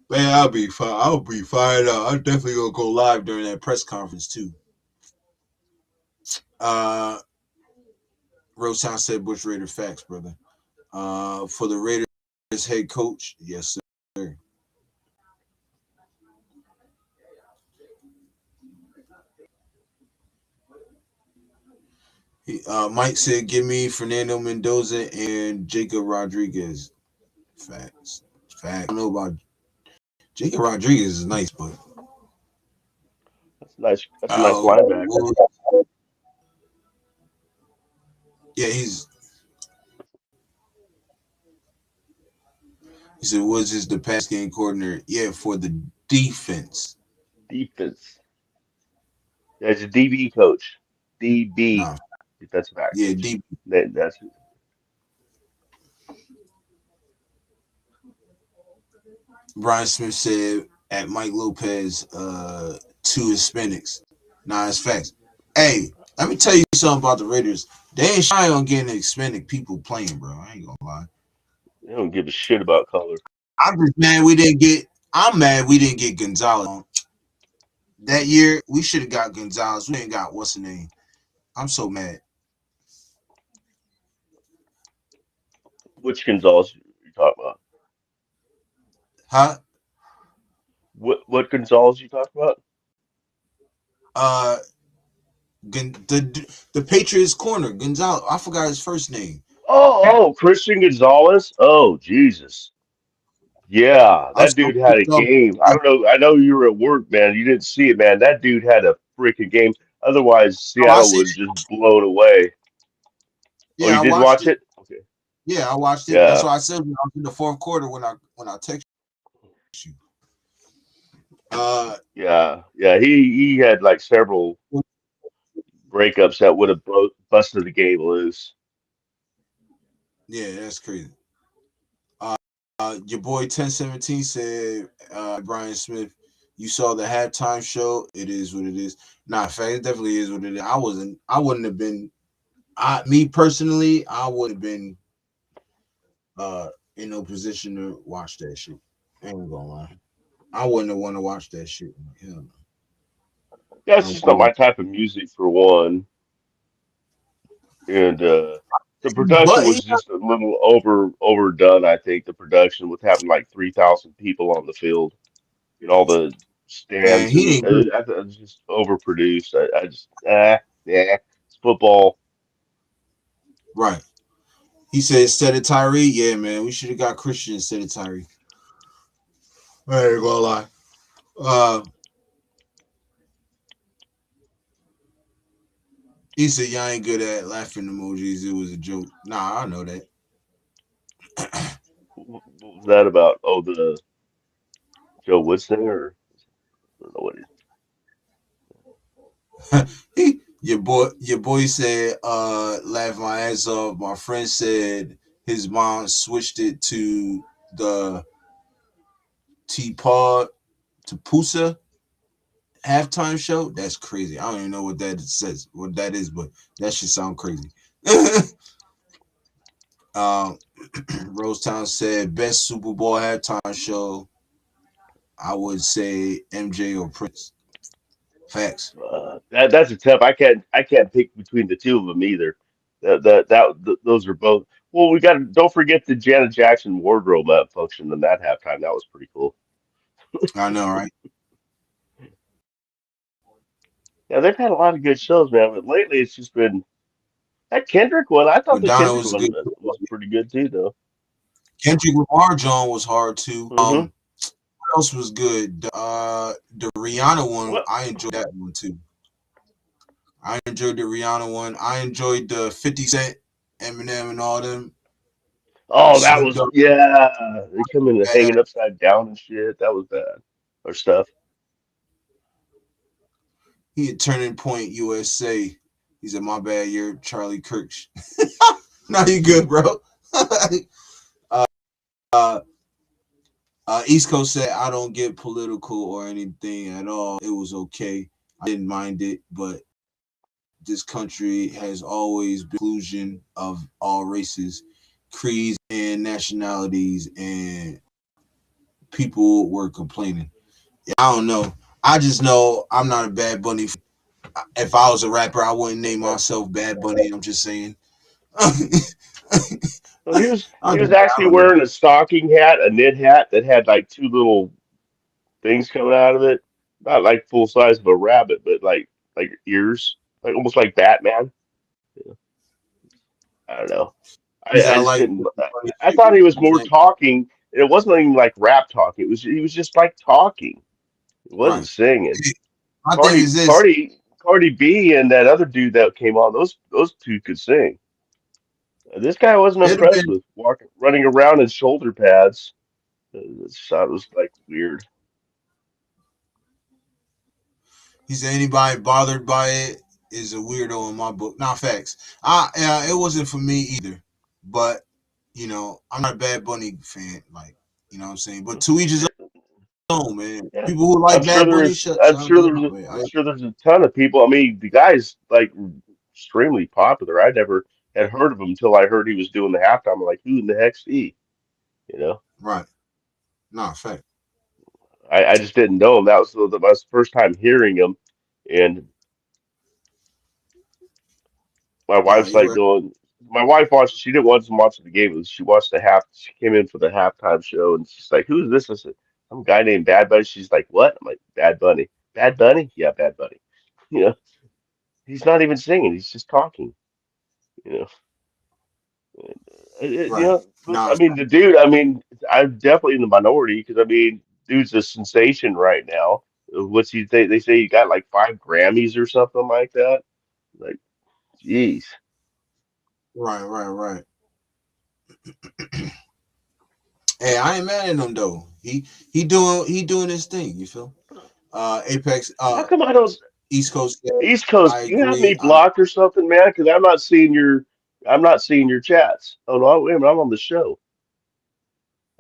Man, I'll be fired up. I'm definitely gonna go live during that press conference too. Uh, Rosehound said Bush Raider facts, brother. For the Raiders head coach, yes sir. Mike said, "Give me Fernando Mendoza and Jacob Rodriguez." Facts, facts. I don't know about Jacob Rodriguez is nice, but That's a nice. That's a nice uh, linebacker. yeah, he said Woods is the pass game coordinator. Yeah, for the defense. Defense. Yeah, he's a DB coach. DB, Nah, defensive back yeah, coach. deep. That's Brian Smith said at Mike Lopez, two Hispanics. Nah, it's facts. Hey, let me tell you something about the Raiders. They ain't shy on getting Hispanic people playing, bro. I ain't gonna lie. they don't give a shit about color. I'm just mad we didn't get. I'm mad we didn't get Gonzalez that year. We should have got Gonzalez. We ain't got what's the name. I'm so mad. Which Gonzalez you talking about? Huh? What Gonzalez you talking about? Uh, the Patriots corner Gonzalez. I forgot his first name. Christian Gonzalez. Oh, Jesus. Yeah, I'm that so dude had a pissed off. game. I don't know. I know you were at work, man. You didn't see it, man. That dude had a freaking game. Otherwise, Oh, I Seattle see. would just blown away. Oh, Yeah, you I did watched watch it. it? Okay. Yeah, I watched it. That's Yeah. why I said when I was in the fourth quarter when I text you. Uh, Yeah. Yeah. He had like several breakups that would have busted the game loose. yeah, that's crazy. Uh, your boy 1017 said, Brian Smith, you saw the halftime show. It is what it is. Nah, in fact, it definitely is what it is. I wouldn't have been. Me personally, I would have been. in no position to watch that shit. I ain't gonna lie. I wouldn't want to watch that shit. Hell no. Yeah, it's I'm just not cool. my type of music for one, and the production But he was just a little overdone. I think the production with having like 3,000 people on the field and all the man, stands he and didn't get I thought it was just overproduced. I just yeah, it's football. right. He said instead of Tyree, yeah, man, we should have got Christian instead of Tyree. I ain't gonna lie. Uh, he said y'all ain't good at laughing emojis. It was a joke. Nah, I know that. What was that about? Oh, the Joe Woodson or I don't know what it Your boy said, laugh my ass off. My friend said his mom switched it to the T Pod to Pusa halftime show. That's crazy. I don't even know what that says, what that is, but that should sound crazy. um, Rosetown said best Super Bowl halftime show. I would say MJ or Prince. Facts. that's a tough. I can't pick between the two of them either. Those are both. Well, we got to don't forget the Janet Jackson wardrobe function in that halftime. That was pretty cool. I know, right? Yeah, they've had a lot of good shows, man. But lately, it's just been that Kendrick one. I thought the Madonna Kendrick was good. one was pretty good too, though. Kendrick Lamar John was hard too. Hmm. What else was good? The Rihanna one, What? I enjoyed that one too. I enjoyed the Rihanna one. I enjoyed the 50 Cent, Eminem, and all them. Oh, that Snoop was Dogg yeah. They come in had that. hanging upside down and shit. That was bad. Or stuff. He had Turning Point USA. He said, "My bad, you're Charlie Kirk." No, you good, bro. uh, uh, East Coast said, "I don't get political or anything at all. It was okay. I didn't mind it, but this country has always been inclusion of all races, creeds, and nationalities, and people were complaining. I don't know. I just know I'm not a Bad Bunny. If I was a rapper, I wouldn't name Yeah. myself Bad Bunny. I'm just saying. So I he was actually don't know. wearing a stocking hat, a knit hat that had like two little things coming out of it. Not like full size of a rabbit, but like ears, like almost like Batman. Yeah, I don't know. He said, I I just like didn't. funny I shit thought he with was his more neck. talking, and it wasn't even like rap talk. He was just like talking. It wasn't Right. singing. My thing is this. Cardi B and that other dude that came on, those two could sing. This guy I wasn't It'd have impressed been. with running around in shoulder pads. This shot was like weird. He said anybody bothered by it is a weirdo in my book. Not facts. It wasn't for me either. But I'm not a Bad Bunny fan. Like, you know what I'm saying. But to each his own, man. Yeah, People who like Bad Bunny, shout out to y'all, man. I'm sure there's a ton of people. I mean, the guy's like extremely popular. I never had heard of him until I heard he was doing the halftime. I'm like, who in the heck's he? You know, Right. Nah, fact. I just didn't know him. That was my first time hearing him, and my Nah, wife's you're like right. going. My wife watched. She didn't watch much of the game. She watched the half. She came in for the halftime show, and she's like, "Who's this?" I said, "Some guy named Bad Bunny." She's like, "What?" I'm like, "Bad Bunny." Bad Bunny? Yeah, Bad Bunny. You know, he's not even singing. He's just talking. You know, you Right. know. Nah, I mean, the dude. I mean, I'm definitely in the minority because I mean, dude's a sensation right now. What's he? They say he got like 5 Grammys or something like that. Like, jeez. right, right, right. Hey, I ain't mad at him though. He doing his thing. You feel? Apex. How come I don't? East Coast. Said, East Coast, I do you have me agree. blocked or something, man? Because I'm not seeing your chats. Oh no, wait a minute, I'm on the show.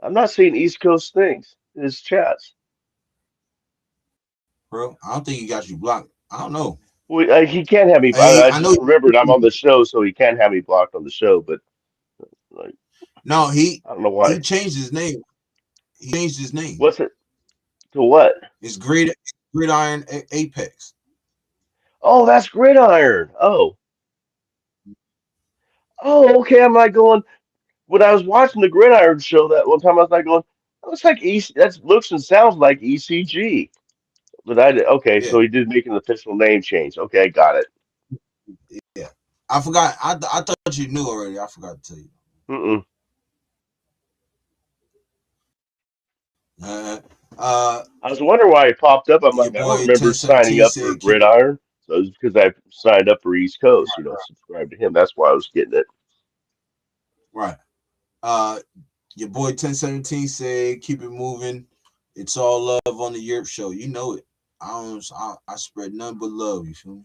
I'm not seeing East Coast things. His chats. bro. I don't think he got you blocked. I don't know. Well, he can't have me. Hey, I I know. just remembered I'm on the show, so he can't have me blocked on the show. But like, No, I don't know he why. changed his name. He changed his name. What's it to what? It's Gridiron Apex. Oh, that's Gridiron. Okay. I'm like going when I was watching the Gridiron show that one time. I was like going, that looks like that looks and sounds like ECG. But okay, Yeah, so he did make an official name change. Okay, got it. yeah. I forgot. I thought you knew already. I forgot to tell you. Mm-mm. Uh, uh, I was wondering why he popped up. I'm your like, I don't boy remember signing 1017 up for said keep it Gridiron. So it's because I signed up for East Coast, subscribed to him. That's why I was getting it. right. Uh, your boy 1017 said keep it moving. It's all love on the Yurp show. You know it. I spread none but love. You feel me?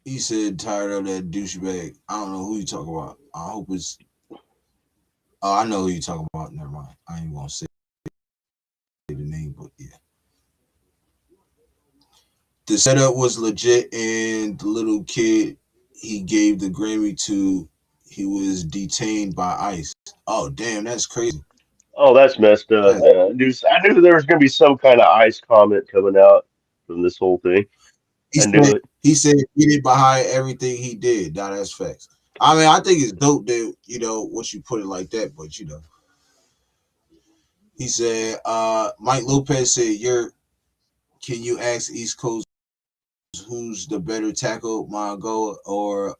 He said tired of that douchebag. I don't know who you talking about. I hope it's. Oh, I know who you talking about. Never mind. I ain't gonna say the name, but yeah. The setup was legit, and the little kid he gave the Grammy to, he was detained by ICE. Oh, damn, that's crazy. Oh, that's messed up, That, man. I knew there was going to be some kind of ice comment coming out from this whole thing. he I knew said it. he said he did behind everything he did. Now that's facts. I mean, I think it's dope that once you put it like that, but he said Mike Lopez said you're can you ask East Coast who's the better tackle, Margot or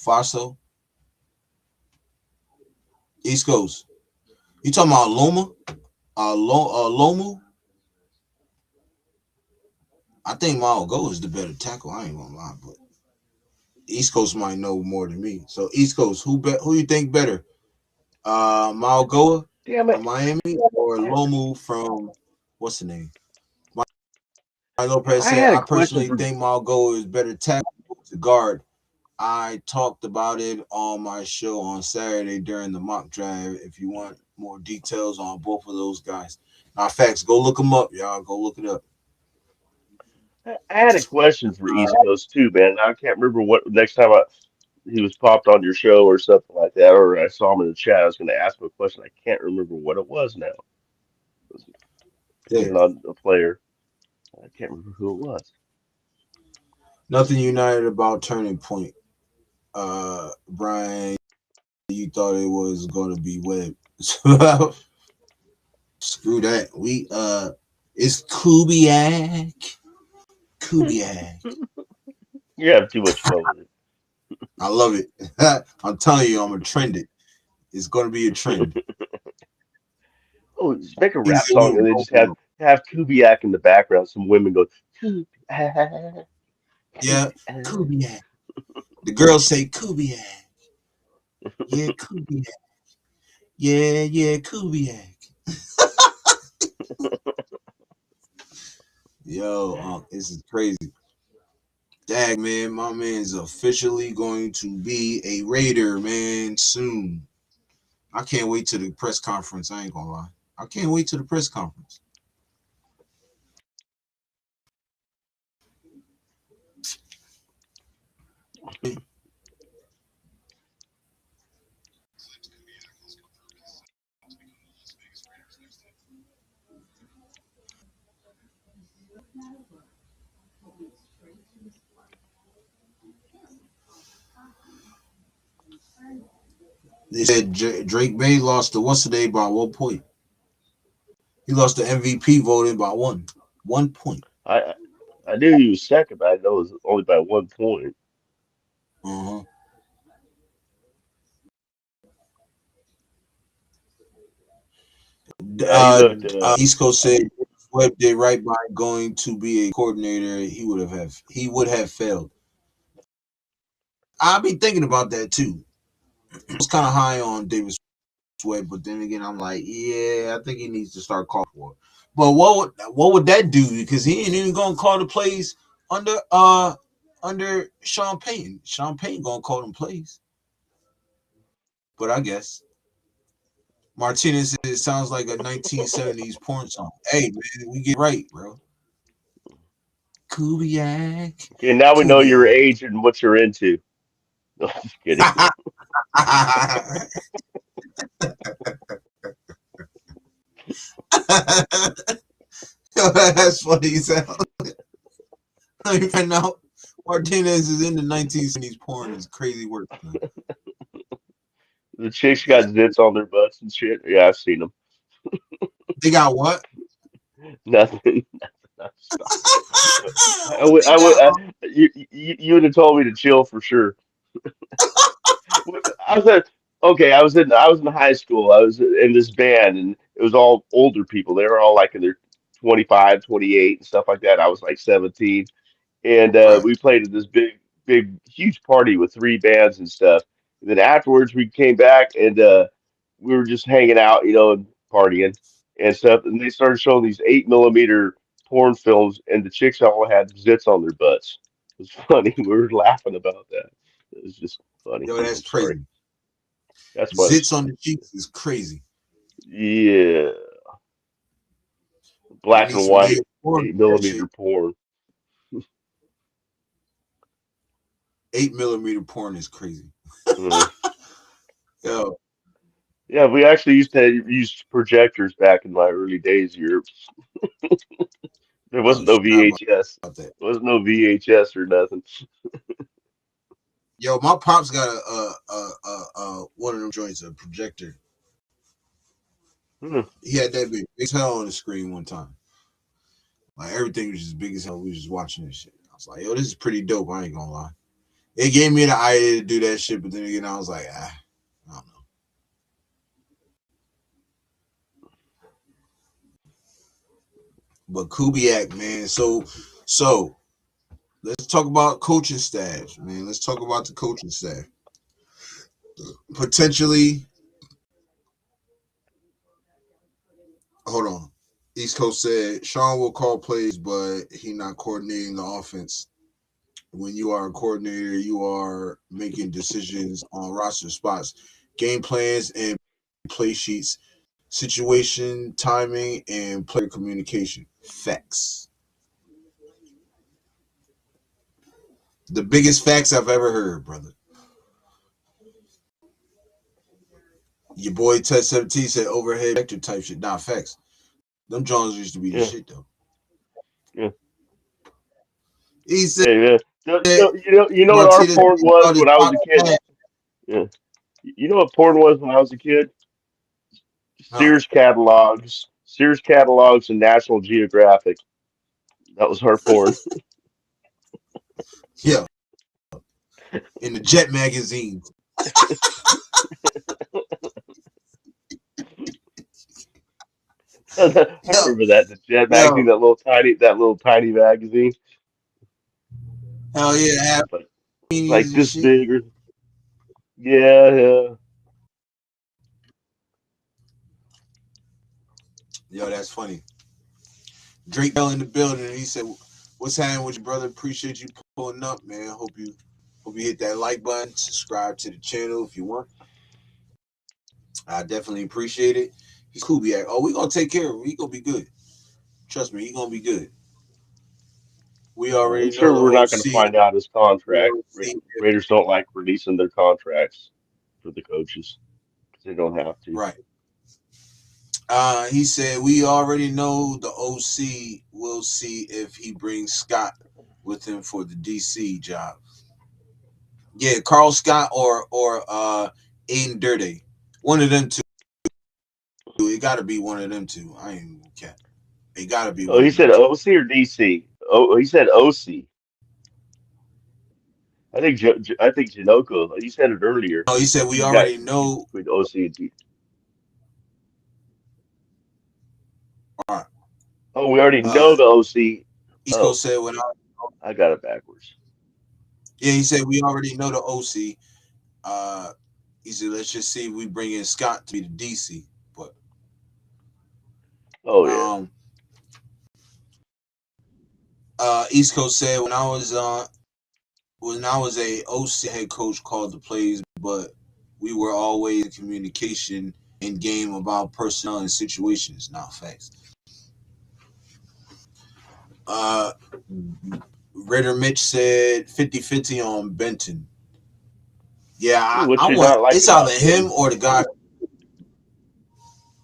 Faso? East Coast. You talking about Loma? Lomu? I think Margot is the better tackle. I ain't gonna lie, but East Coast might know more than me. So East Coast, who you think better? Malgoa Damn from it. Miami or I, Lomu from what's the name? Mike Lopez I said, had a I question personally for. think Malgoa is better tackle to guard. I talked about it on my show on Saturday during the mock drive. If you want more details on both of those guys, now facts, go look them up, y'all. Go look it up. I had a question for East Coast too, man. I can't remember what next time he was popped on your show or something like that, or I saw him in the chat. I was going to ask him a question. I can't remember what it was now. It was Yeah, concerning on a player. I can't remember who it was. nothing united about Turning Point. Brian, you thought it was going to be Webb. Screw that. It's Kubiak. Kubiak. You have too much fun with I love it. I'm telling you, I'm gonna trend it. It's gonna be a trend. Oh, just make a rap Easy song win. and then just have Kubiak in the background. Some women go Kubiak, Yeah, Kubiak. Kubiak. The girls say Kubiak. Yeah, Kubiak. Yeah, yeah, Kubiak. Yo, this is crazy. Dag, man, my man's officially going to be a Raider, man, soon. I can't wait to the press conference. I ain't gonna lie. I can't wait to the press conference. They said Drake May lost the what's the day by 1 point. He lost the MVP voting by 1 point. I I knew he was second, but I know it was only by 1 point. Uh-huh. Yeah, he looked. East Coast said Webb did right by going to be a coordinator. He would have failed. I've been thinking about that too. I was kind of high on Davis Webb, but then again, I'm like, yeah, I think he needs to start calling for it. But what would that do? Because he ain't even gonna call the plays under Sean Payton. Sean Payton gonna call them plays. But I guess Martinez said it sounds like a 1970s porn song. Hey man, we get right, bro. Kubiak, Okay, now we know your Kubiak. age and what you're into. No, just kidding. That's funny. Let me find out. Martinez is in the 1970s porn is crazy work. Man. The chicks got That's, zits on their butts and shit. Yeah, I've seen them. they got what? Nothing. Stop. They got You would have told me to chill for sure. I was at okay. I was in high school. I was in this band, and it was all older people. They were all like in their 25, 28, and stuff like that. I was like 17, and right, we played at this big, huge party with three bands and stuff. And then afterwards, we came back and we were just hanging out, and partying and stuff. And they started showing these 8 millimeter porn films, and the chicks all had zits on their butts. It was funny. We were laughing about that. It was just funny. yo, that's I'm sorry. crazy. That's funny. Zits on the cheeks is crazy. Yeah, I black need and some gay white porn eight for that millimeter shit. porn. 8 millimeter porn is crazy. Mhm. Yo, Yeah, we actually used to use projectors back in my early days here. There oh wasn't no shit, I forgot VHS. about that. There wasn't no VHS or nothing. Yo, my pops got one of them joints, a projector. Hmm. He had that big as hell on the screen one time. Like everything was just big as hell. We was just watching this shit. I was like, yo, this is pretty dope. I ain't gonna lie. It gave me the idea to do that shit, but then again, I was like, I don't know. But Kubiak, man. So let's talk about coaching staffs, man. Let's talk about the coaching staff. Potentially, hold on. East Coast said Sean will call plays, but he not coordinating the offense. When you are a coordinator, you are making decisions on roster spots, game plans, and play sheets, situation, timing, and player communication. Facts. The biggest facts I've ever heard, brother. Your boy Ted 17 said overhead vector type shit. Nah, facts. Them Jones used to be the Yeah, shit though. yeah. He said Hey, man. You know what our Martinez porn was about his when I was top a kid? hat. Yeah. You know what porn was when I was a kid? Huh. Sears catalogs, and National Geographic. That was our porn. Yeah. In the Jet magazines. I Yo, remember that the Jet magazine, yo. that little tiny magazine. Hell yeah, have It's like it's like meanies and this shit. big. Yeah, yeah. Yo, that's funny. Drake Bell in the building. And he said, "What's happening with your brother? Appreciate you pulling up, man. Hope you hit that like button. Subscribe to the channel if you want. I definitely appreciate it. He's Kubiak. Oh, we gonna take care of him. He gonna be good. Trust me, he gonna be good. We I'm already know sure the we're not going to OC. find out his The contract. OC. Raiders don't like releasing their contracts for the coaches because they don't have to. Right. He said we already know the OC. Will see if he brings Scott with him for the DC job. Yeah, Carl Scott or Aiden Dirty. One of them two. It got to be one of them two. I ain't cat. It got to be Oh, one he of them said two. OC or DC? Oh, he said OC. I think Janoko. You said it earlier. No, he said we He's got already know. between OC and D. All right. Oh, we already know Uh, the OC. East Oh, Coast said when I got it backwards. yeah, he said we already know the OC. Uh, he said let's just see if we bring in Scott to be the DC. But Oh yeah. um, East Coast said when I was a OC head coach called the plays, but we were always in communication in game about personnel and situations. Not facts. Uh, Raider Mitch said 50-50 on Benton. Yeah, What I you want. not like It's either about him Philly? or the guy.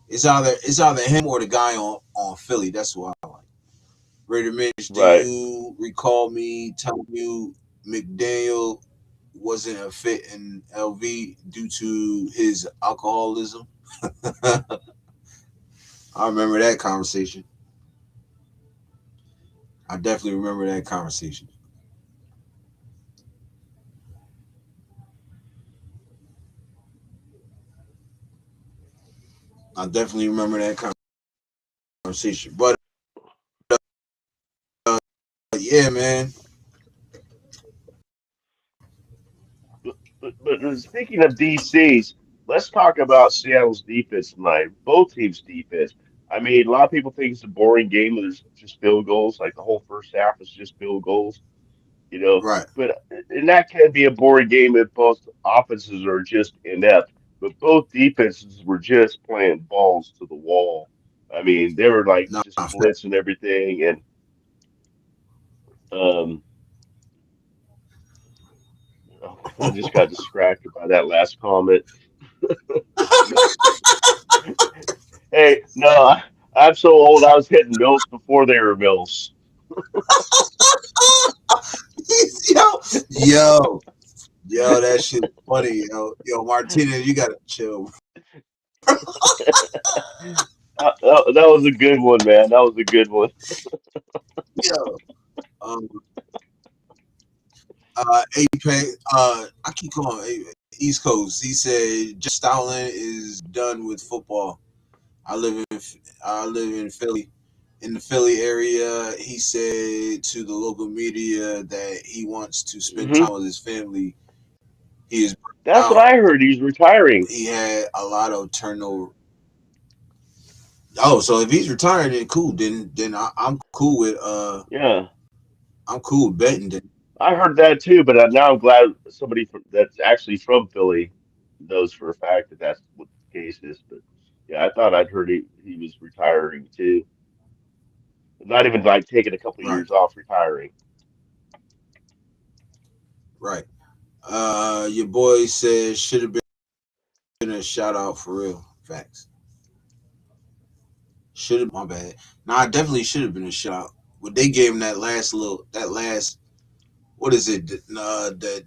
It's either him or the guy on Philly. That's who I like. Raider Mitch, do Right. you recall me telling you McDaniel wasn't a fit in LV due to his alcoholism? I remember that conversation. I definitely remember that conversation. I definitely remember that conversation. But yeah, man. But speaking of DCs, let's talk about Seattle's defense tonight. Both teams' defense. I mean, a lot of people think it's a boring game. There's just field goals. Like the whole first half is just field goals, you know. Right. But and that can be a boring game if both offenses are just inept. But both defenses were just playing balls to the wall. I mean, they were like Nah, just blitzing everything, and um, oh, I just got distracted by that last comment. Hey, no, I'm so old. I was hitting mills before they were mills. yo, yo, yo, that shit funny, yo, Martinez, you gotta chill. That was a good one, man. That was a good one. Yo, um, Apex, I keep calling East Coast. He said Jeff Stoutland is done with football. I live in I live in Philly. In the Philly area, he said to the local media that he wants to spend Hmm. time with his family. He is burnt That's what out. I heard. He's retiring. He had a lot of turnover. Oh, so if he's retired, then cool. Then I'm cool with Yeah, I'm cool with betting. Then. I heard that too. But now I'm glad somebody that's actually from Philly knows for a fact that that's what the case is. But yeah, I thought I'd heard he was retiring too. Not even like taking a couple Right, years off, retiring. right. Your boy said should have been a shout out for real. Facts. Should have. My bad. Nah, I definitely should have been a shout out. But they gave him that last. What is it? That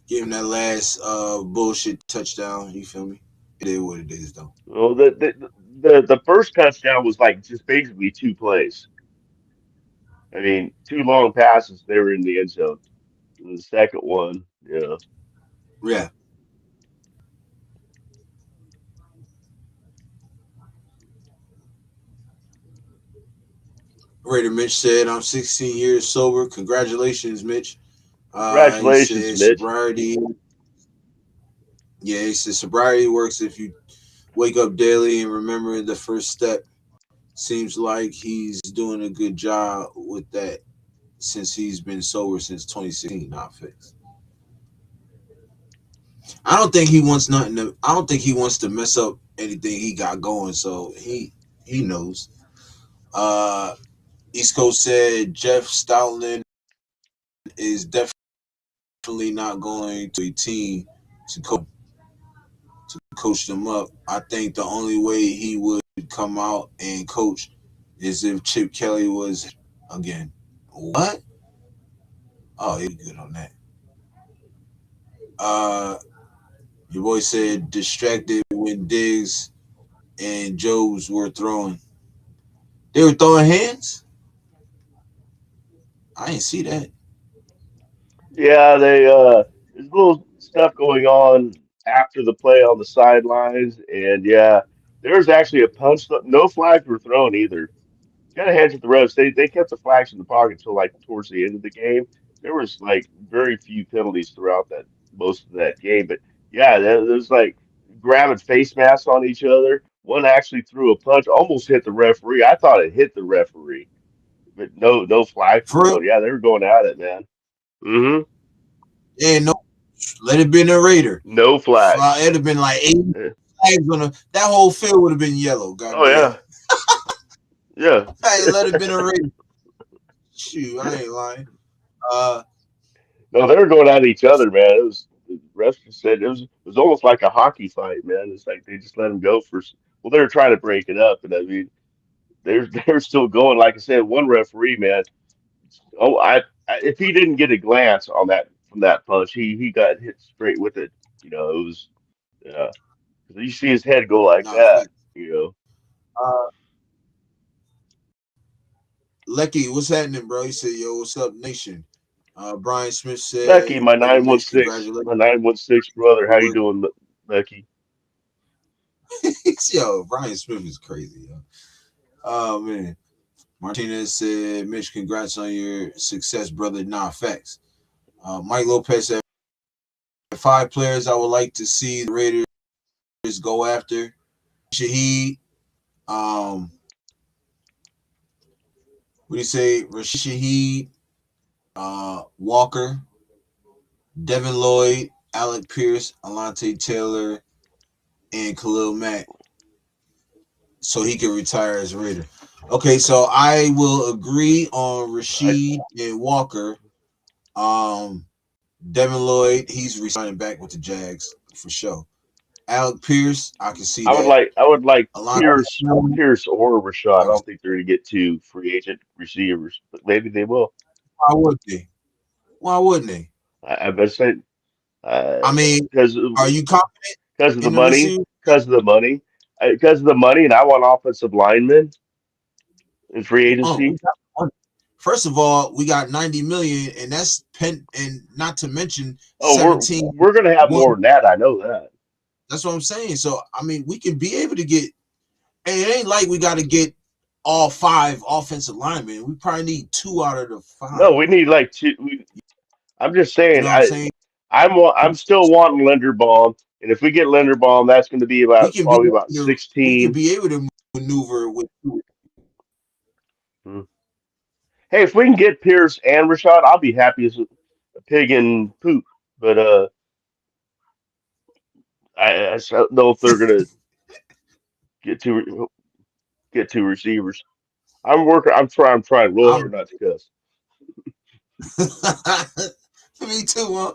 gave him that last bullshit touchdown. You feel me? It is what it is, though. Well, the first touchdown was like just basically two plays. I mean, two long passes, they were in the end zone. And the second one, yeah. Yeah. Raider Mitch said, "I'm 16 years sober. Congratulations, Mitch." He Congratulations, said Mitch. sobriety. Yeah, he said sobriety works if you wake up daily and remember the first step. Seems like he's doing a good job with that since he's been sober since 2016. Not fixed. I don't think he wants nothing. I don't think he wants to mess up anything he got going. So he knows. Uh, East Coast said Jeff Stoutland is definitely not going to a team to coach them up. I think the only way he would come out and coach is if Chip Kelly was again. What? Oh, he's good on that. Uh, your boy said distracted when Diggs and Jones were throwing. They were throwing hands. I didn't see that. Yeah, there's little stuff going on after the play on the sidelines, and yeah, there was actually a punch. No flags were thrown either. Got to hand it to the refs. They kept the flags in the pocket until like towards the end of the game. There was like very few penalties throughout that most of that game, but yeah, there's like grabbing face masks on each other. One actually threw a punch, almost hit the referee. I thought it hit the referee, but no flags were For real? thrown. Yeah, they were going at it, man. Hmm. Yeah, no. Let it been a Raider. No flags. It'd have been like 80 Eh, flags on the. That whole field would have been yellow. Oh Goddamn. yeah, yeah. Hey, let it been a Raider. Shoot, I ain't lying. Uh, No, they were going at each other, man. It was the rest just said it was almost like a hockey fight, man. It's like they just let him go for. Well, they were trying to break it up, and I mean they're still going. Like I said, one referee, man. Oh, if he didn't get a glance on that from that punch, he got hit straight with it. It was yeah. 'Cause you see his head go like Nah, that. fact. You know, Uh, Lecky, what's happening, bro? He said, "Yo, what's up, nation?" Brian Smith Becky, said, my "Brother nine one Nick, six, congratulations my 916 brother. on How your you work." doing, Becky? Yo, Brian Smith is crazy. Yo. Oh man. Martinez said, "Mitch, congrats on your success, brother." Nah, facts. Mike Lopez said, "Five players I would like to see the Raiders go after: Shaheed, um, what do you say? Rashid Shaheed, Walker, Devin Lloyd, Alec Pierce, Alante Taylor, and Khalil Mack, so he can retire as a Raider." Okay, so I will agree on I Rashid and Walker. Um, Devin Lloyd, he's resigning back with the Jags for sure. Alec Pierce, I can see that. I would like Alante Taylor, Pierce or Rashad. I I can, don't think they're going to get two free agent receivers, but maybe they will. why would they? Why wouldn't they? I bet say I mean, because are you confident because of the in the money, receiver? because of the money, and I want offensive linemen in free Oh, we agency. got one. First of all, we got 90 million, and that's pen, and not to mention Oh, 17 we're going to have one. more than that. I know that. That's what I'm saying. So I mean, we can be able to get. And it ain't like we got to get all five offensive linemen. We probably need two out of the No, five. we need like two. I'm just You saying. know what I'm saying? I'm still wanting Linderbaum, and if we get Linderbaum, that's going to be We about can be probably able about to, we can 16. be able to maneuver with. Hmm. Hey, if we can get Pierce and Rashad, I'll be happy as a pig in poop. But I don't know if they're gonna get two get two receivers. I'm working. I'm trying real I'm hard not to cuss. me too, huh?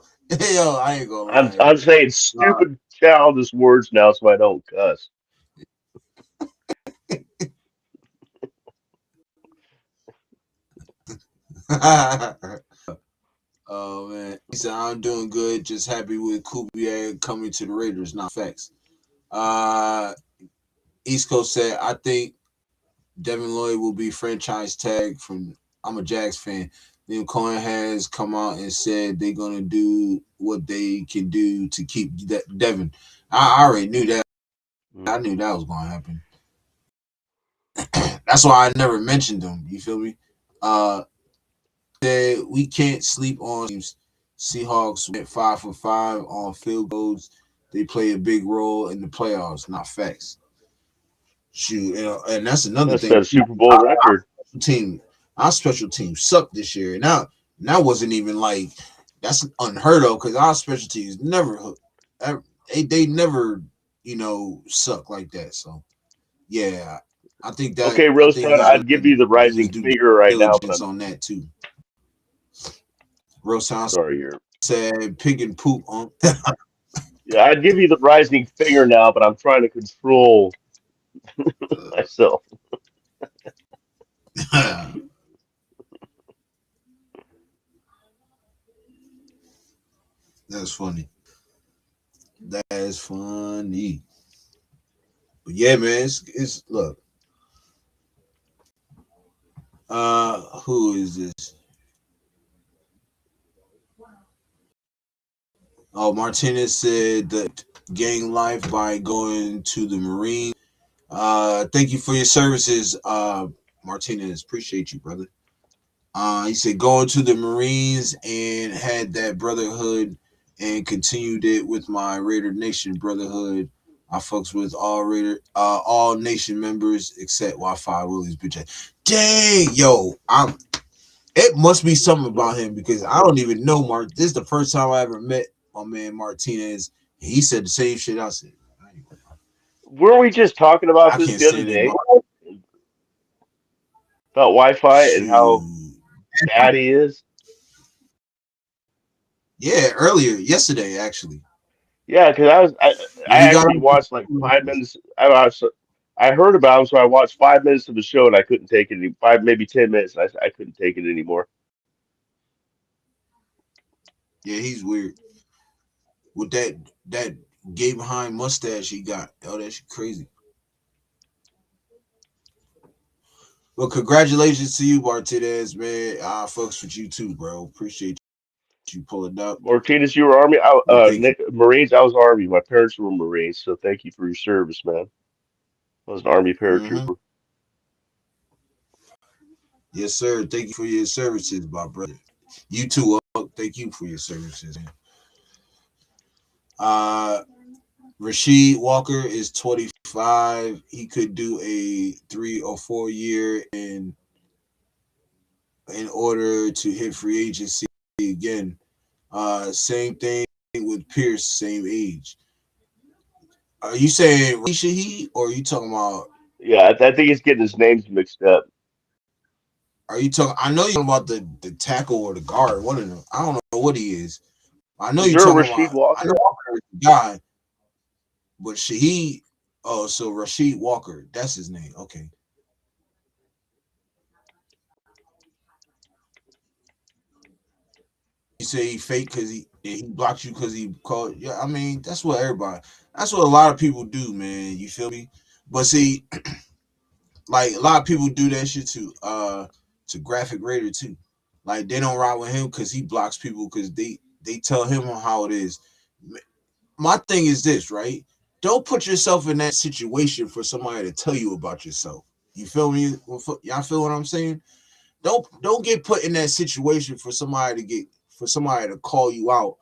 Yo, I ain't gonna I'm lie, I'm yo. saying stupid childish words now, so I don't cuss. Oh man, he said I'm doing good. Just happy with Kubiak coming to the Raiders. Not facts. Uh, East Coast said I think Devin Lloyd will be franchise tag from. I'm a Jags fan. Liam Cohen has come out and said they're gonna do what they can do to keep Devin. I already knew that. I Mm. knew that was gonna happen. That's why I never mentioned them. You feel me? Uh, said we can't sleep on teams. Seahawks went 5 for 5 on field goals. They play a big role in the playoffs. Not facts. Shoot, and that's another That's thing. a Super Bowl record. Team, our special team sucked this year. And that wasn't even like that's unheard of because our special teams ever they never suck like that. So yeah, Okay, I think Roasted, he's I'd give you looking the he was rising doing finger right now, but diligence I'm on that too. Roast House sorry here. said pig and poop on. Yeah, I'd give you the rising finger now, but I'm trying to control myself. That's funny. That is funny. But yeah, man, it's look. Who is this? Oh, Martinez said that gang life by going to the Marines. Thank you for your services, Martinez. Appreciate you, brother. He said going to the Marines and had that brotherhood and continued it with my Raider Nation brotherhood. I fucks with all nation members except Wi-Fi Willie's bitch. Dang, yo, it must be something about him because I don't even know Mark. This is the first time I ever met my man Martinez. He said the same shit I said. Were we just talking about I this can't the other stand his mom. day about Wi-Fi and how Shoot. bad he is? Yeah, earlier yesterday actually. Yeah, because I When he got actually watched like on. 5 minutes. I heard about him, so I watched 5 minutes of the show, and I couldn't take it any 5 maybe 10 minutes. And I couldn't take it anymore. Yeah, he's weird with that gay behind mustache he got. Oh, that's crazy. Well, congratulations to you, Martinez, man. I fucks with you too, bro. Appreciate you pulling up. Martinez, you were Army. But thank you. Nick, Marines. I was Army. My parents were Marines, so thank you for your service, man. I was an Army Mm-hmm. paratrooper. Yes, sir. Thank you for your services, my brother. You too. Thank you for your services. Uh, Rasheed Walker is 25. He could do a 3 or 4 year in order to hit free agency again. Same thing with Pierce, same age. Are you saying Shaheed or are you talking about? Yeah, I think he's getting his names mixed up. Are you talking? I know you're talking about the tackle or the guard. One of them. I don't know what he is. I know Is you're there a talking Rasheed about. I know Walker? Walker is the guy, but Shaheed. Oh, so Rasheed Walker. That's his name. Okay. You say he fake because he blocked you because he called. Yeah, I mean that's what everybody. That's what a lot of people do, man. You feel me? But see, like a lot of people do that shit to Graphic Raider too. Like they don't ride with him because he blocks people because they tell him how it is. My thing is this, right? Don't put yourself in that situation for somebody to tell you about yourself. You feel me? Y'all feel what I'm saying? Don't get put in that situation for somebody to call you out.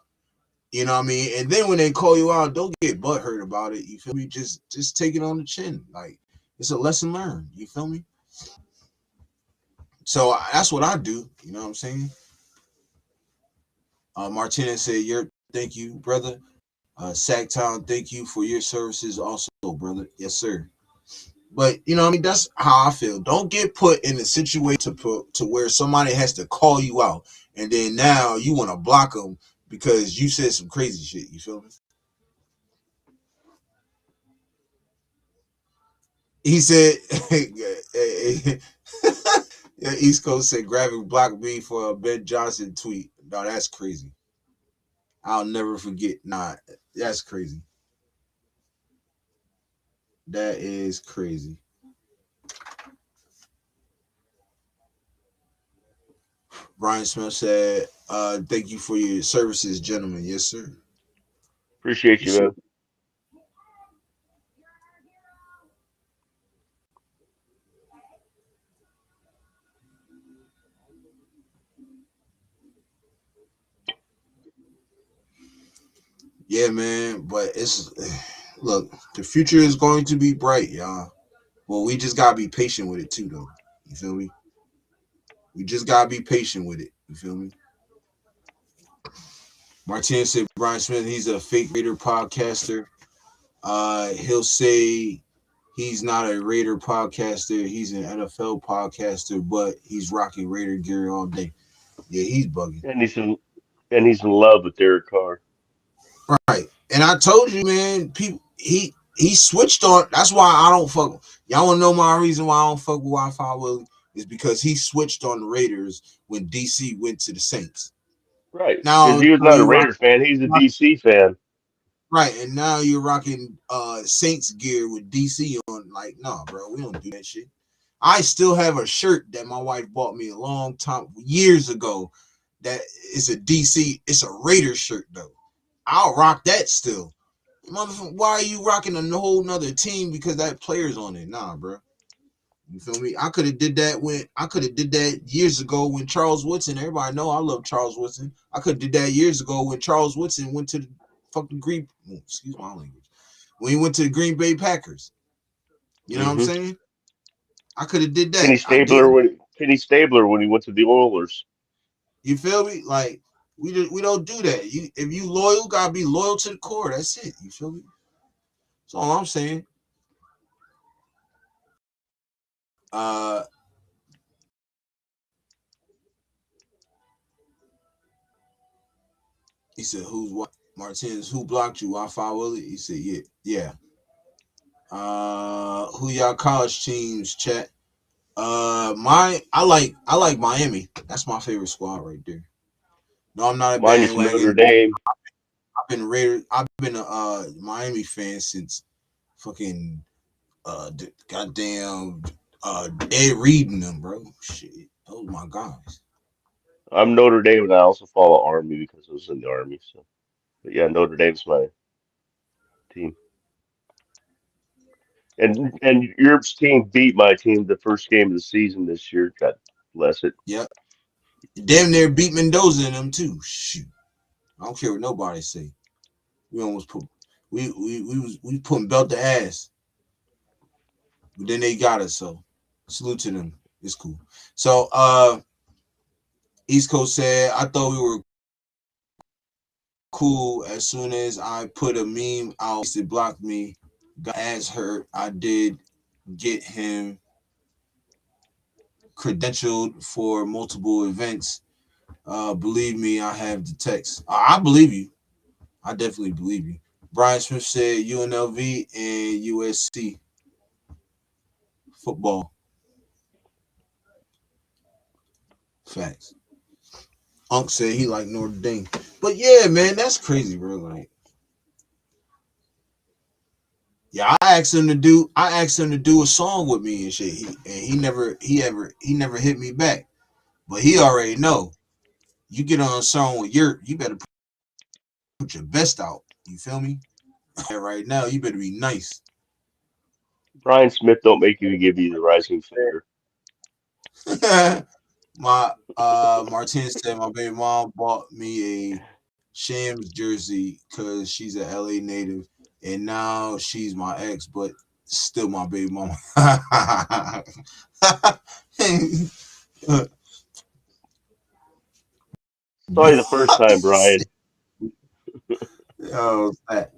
You know what I mean? And then when they call you out, don't get butthurt about it. You feel me? Just take it on the chin. Like it's a lesson learned. You feel me? So that's what I do. You know what I'm saying? Martinez said, "Yurp, thank you, brother. Sacktown, thank you for your services, also, brother. Yes, sir. But you know, what I mean, that's how I feel. Don't get put in a situation to where somebody has to call you out, and then now you want to block them because you said some crazy shit. You feel me? He said, yeah, East Coast said, graphic blocked me for a Ben Johnson tweet. No, that's crazy. I'll never forget. Nah, that's crazy. That is crazy. Brian Smith said, thank you for your services, gentlemen. Yes, sir. Appreciate you, Yes, sir. man. Yeah, man. But it's look, the future is going to be bright, y'all. Well, we just gotta be patient with it too, though. You feel me? We just gotta be patient with it. You feel me? Martinez said Brian Smith, he's a fake Raider podcaster. He'll say he's not a Raider podcaster, he's an NFL podcaster, but he's rocking Raider gear all day. Yeah, he's bugging. And he's in love with Derek Carr. Right. And I told you, man, people he switched on. That's why I don't fuck. Y'all wanna know my reason why I don't fuck with Wi-Fi Willie? Is because he switched on the Raiders when DC went to the Saints. Right. Because Now, he was now not a you rock Raider fan. He's a DC fan. right, and now you're rocking Saints gear with DC on. Like, nah, bro, we don't do that shit. I still have a shirt that my wife bought me a long time years ago. That is a DC. It's a Raider shirt though. I'll rock that still. Motherfucker, why are you rocking a whole nother team because that player's on it? Nah, bro. You feel me? I could have did that years ago when Charles Woodson. Everybody know I love Charles Woodson. I could have did that years ago when Charles Woodson went to the fucking Green. Excuse my language. When he went to the Green Bay Packers. You know what I'm Hmm saying? I could have did that. I Kenny Stabler when he went to the Oilers. You feel me? Like we don't do that. You if you loyal, gotta be loyal to the core. That's it. You feel me? That's all I'm saying. Uh He said, "Who's what?" Martinez, who blocked you? Wi-Fi Willie. He said, "Yeah, yeah." Who y'all college teams? Chat. I like Miami. That's my favorite squad right there. No, I'm not a Mine is Notre bandwagon. Dame. I've been a Miami fan since fucking goddamn Ed Reed and them, bro. Shit, those my guys. I'm Notre Dame, and I also follow Army because I was in the Army. So, but yeah, Notre Dame's my team. And Yurp's team beat my team the first game of the season this year. God bless it. Yep, damn near beat Mendoza in them too. Shoot, I don't care what nobody say. We almost put we putting belt to ass, but then they got us. So salute to them. It's cool. So East Coast said I thought we were cool as soon as I put a meme out. It blocked me. Got ass hurt. I did get him credentialed for multiple events. Believe me, I have the text. I believe you. I definitely believe you. Brian Smith said UNLV and USC football. Facts. Unc said he like Notre Dame. But yeah, man, that's crazy, bro. Like, yeah, I asked him to do a song with me and shit. He never hit me back. But he already know. You get on a song with Yurt, you better put your best out. You feel me? Right now, you better be nice. Brian Smith don't make you give you the rising finger. My Martin said my baby mom bought me a Shams jersey because she's a LA native, and now she's my ex, but still my baby mama. Sorry the first time, Brian. Oh, fat.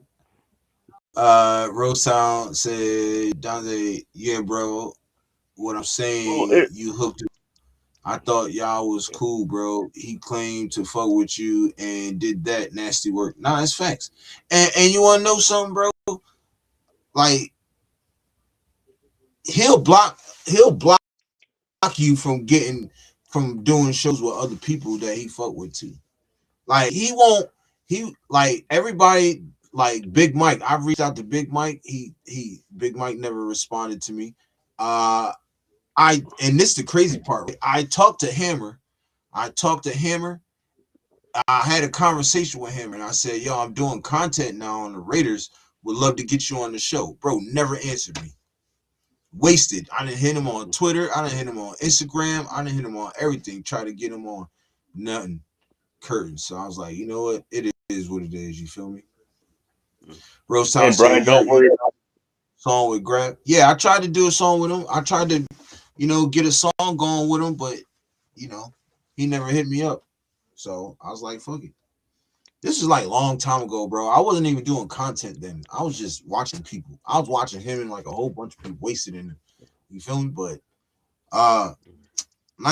Rose Town said, Dante, yeah, bro. What I'm Well, saying, you hooked. I thought y'all was cool, bro. He claimed to fuck with you and did that nasty work. Nah, it's facts. And you wanna know something, bro? Like he'll block he'll block you from getting from doing shows with other people that he fuck with too. Like he won't he like everybody like Big Mike. I've reached out to Big Mike. He Big Mike never responded to me. And this is the crazy part. I talked to Hammer. I talked to Hammer. I had a conversation with him and I said, yo, I'm doing content now on the Raiders. Would love to get you on the show. Bro, never answered me. Wasted. I didn't hit him on Twitter. I didn't hit him on Instagram. I didn't hit him on everything. Try to get him on nothing. Curtain. So I was like, you know what? It is what it is. You feel me? Rose Town and said, Brian, don't you worry. song with Grab. Yeah, I tried to do a song with him. I tried to, get a song going with him, but he never hit me up. So I was like, fuck it. This is like a long time ago, bro. I wasn't even doing content then. I was just watching people. I was watching him and like a whole bunch of people wasted in it. You feel me? But like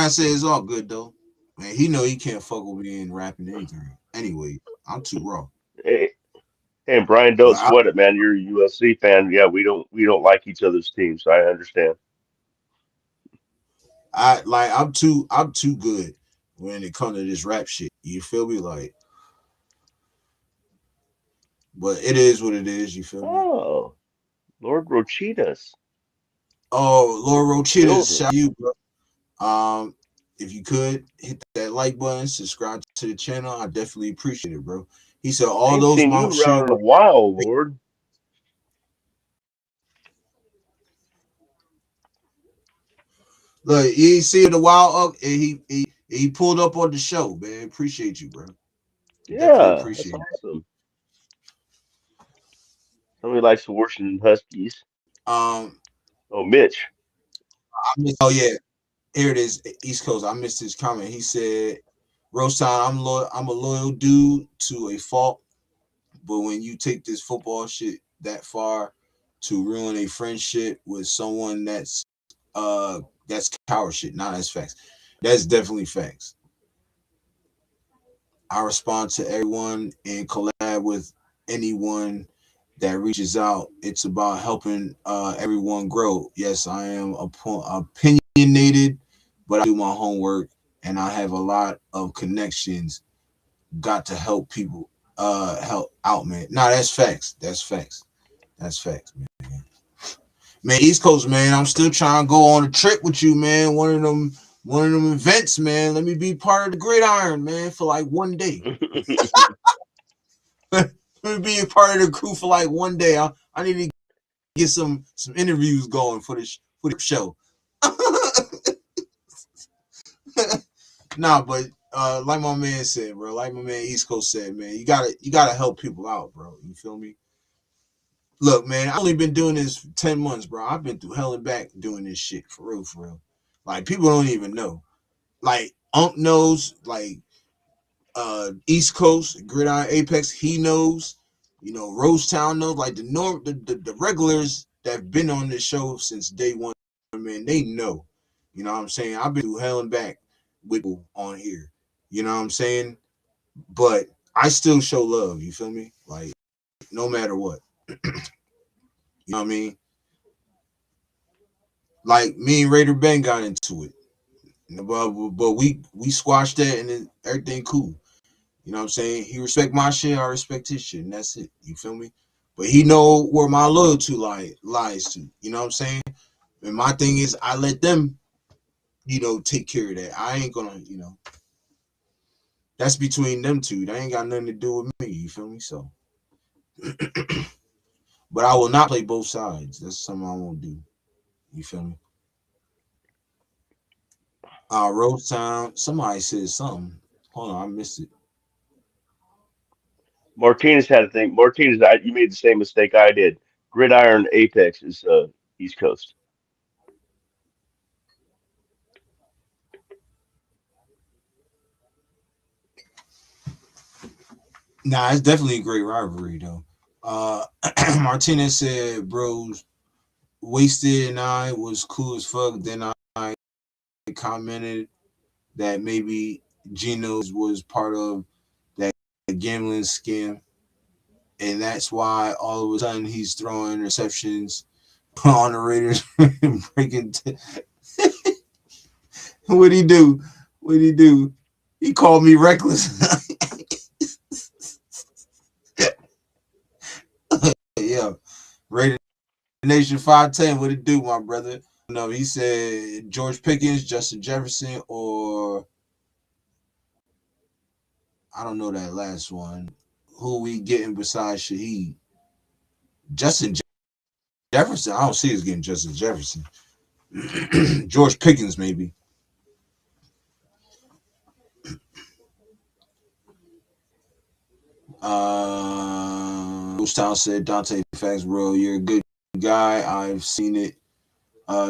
I said, it's all good though. Man, he know he can't fuck with me in rapping anything. Anyway, I'm too raw. Hey, and Brian, don't But sweat it, man. You're a USC fan. Yeah, we don't like each other's teams. So I understand. I'm too good when it comes to this rap shit. You feel me? Like, but it is what it is. You feel me? Oh, Lord Rochitas Oh, Laura in the Rochitas, building. shout you, bro. If you could hit that like button, subscribe to the channel, I definitely appreciate it, bro. He said I all ain't those seen you mount shoes. around in a while, Lord. Look, you ain't see it a while up, and he pulled up on the show, man. Appreciate you, bro. Definitely Yeah, that's appreciate it. awesome. Somebody likes the Washington Huskies. Um, Oh, Mitch. oh yeah, here it is, East Coast. I missed his comment. He said, "Roast time. I'm loyal. I'm a loyal dude to a fault, but when you take this football shit that far to ruin a friendship with someone that's coward shit. Nah, that's facts. That's definitely facts. I respond to everyone and collab with anyone that reaches out. It's about helping everyone grow. Yes, I am opinionated, but I do my homework and I have a lot of connections. Got to help people help out, man. Nah, that's facts. That's facts. That's facts, man. Man, East Coast, man. I'm still trying to go on a trip with you, man. One of them events, man. Let me be part of the gridiron, man, for like one day. Let me be a part of the crew for like one day. I need to get some interviews going for the show. Nah, but like my man said, bro, like my man East Coast said, man, you gotta help people out, bro. You feel me? Look, man, I've only been doing this for 10 months, bro. I've been through hell and back doing this shit for real, for real. Like people don't even know. Like Unc knows, like East Coast, Gridiron Apex, he knows. You know, Rosetown knows. Like the regulars that've been on this show since day one, man, they know. You know what I'm saying? I've been through hell and back with people on here. You know what I'm saying? But I still show love. You feel me? Like no matter what. You know what I mean? Like me and Raider Ben got into it, but we squashed that and then everything cool. You know what I'm saying? He respect my shit, I respect his shit, and that's it. You feel me? But he know where my loyalty lies to. You know what I'm saying? And my thing is, I let them, take care of that. I ain't gonna, that's between them two. That ain't got nothing to do with me. You feel me? So, but I will not play both sides. That's something I won't do. You feel me? Rose Town. Somebody said something. Hold on, I missed it. Martinez had a thing. Martinez, you made the same mistake I did. Gridiron Apex is East Coast. Nah, it's definitely a great rivalry though. Uh, Martinez said, "Bros, Wasted and I was cool as fuck." Then I commented that maybe Geno's was part of that gambling scam, and that's why all of a sudden he's throwing receptions on the Raiders. breaking. What'd he do? What'd he do? He called me reckless. Yeah, Raider Nation 510. What it do, my brother? No, he said George Pickens, Justin Jefferson, or I don't know that last one. Who we getting besides Shaheed? Justin Jefferson. I don't see us getting Justin Jefferson. George Pickens, maybe. Town said, Dante Facts, bro, you're a good guy. I've seen it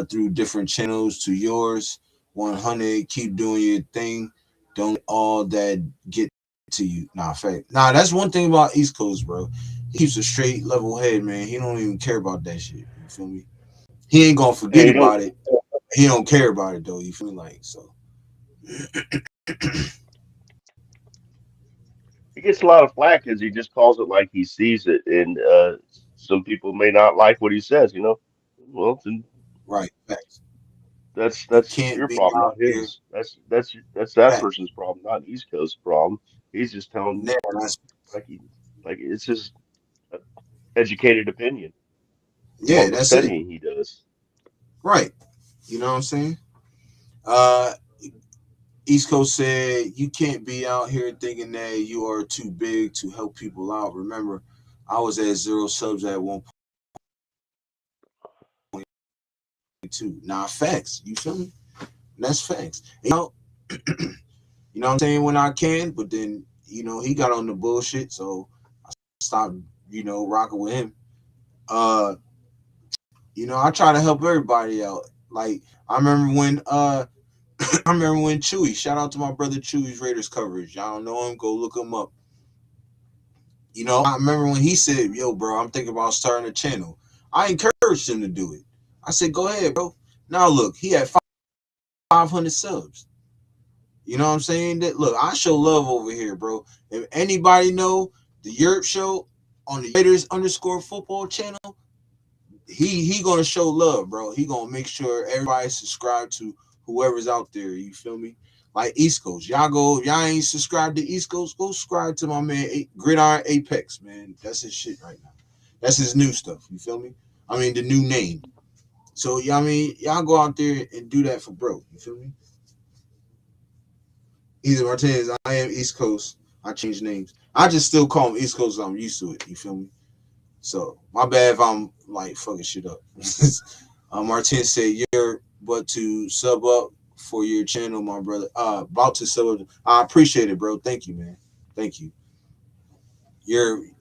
through different channels to yours. 100, keep doing your thing. Don't let all that get to you. Nah, fact. Nah, that's one thing about East Coast, bro. He keeps a straight, level head, man. He don't even care about that shit. You feel me? He ain't gonna forget Hey, you know, about it. He don't care about it though. You feel me? Like so. he gets a lot of flack because he just calls it like he sees it, and some people may not like what he says. Well, then Right. Facts. You that's can't your be problem, out not here. his. That's that Fact. person's problem, not East Coast problem. He's just telling Yeah, that's, like he like it's his educated opinion from yeah, all the that's it. studying he does. Right. You know what I'm saying? Uh East Coast said you can't be out here thinking that you are too big to help people out. Remember, I was at 0 subs at 1.2. Nah, facts. You feel me? That's facts. You know what I'm saying, when I can, but then, he got on the bullshit, so I stopped, rocking with him. Uh, I try to help everybody out. Like I remember when I remember when Chewy, shout out to my brother Chewy's Raiders coverage. Y'all don't know him, go look him up. I remember when he said, "Yo, bro, I'm thinking about starting a channel." I encouraged him to do it. I said, "Go ahead, bro." Now look, he had 500 subs. You know what I'm saying? That look, I show love over here, bro. If anybody know the Yurp show on the Raiders underscore football channel, he gonna show love, bro. He gonna make sure everybody subscribe to whoever's out there. You feel me? Like East Coast, y'all go. If y'all ain't subscribed to East Coast, go subscribe to my man Gridiron Apex, man. That's his shit right now. That's his new stuff. You feel me? I mean the new name. So yeah, I mean y'all go out there and do that for bro. You feel me? Easy Martinez. I am East Coast. I change names. I just still call him East Coast. I'm used to it. You feel me? So my bad if I'm like fucking shit up. Martin said you're but to sub up for your channel, my brother. About to sub up. I appreciate it, bro. Thank you, man. Thank you.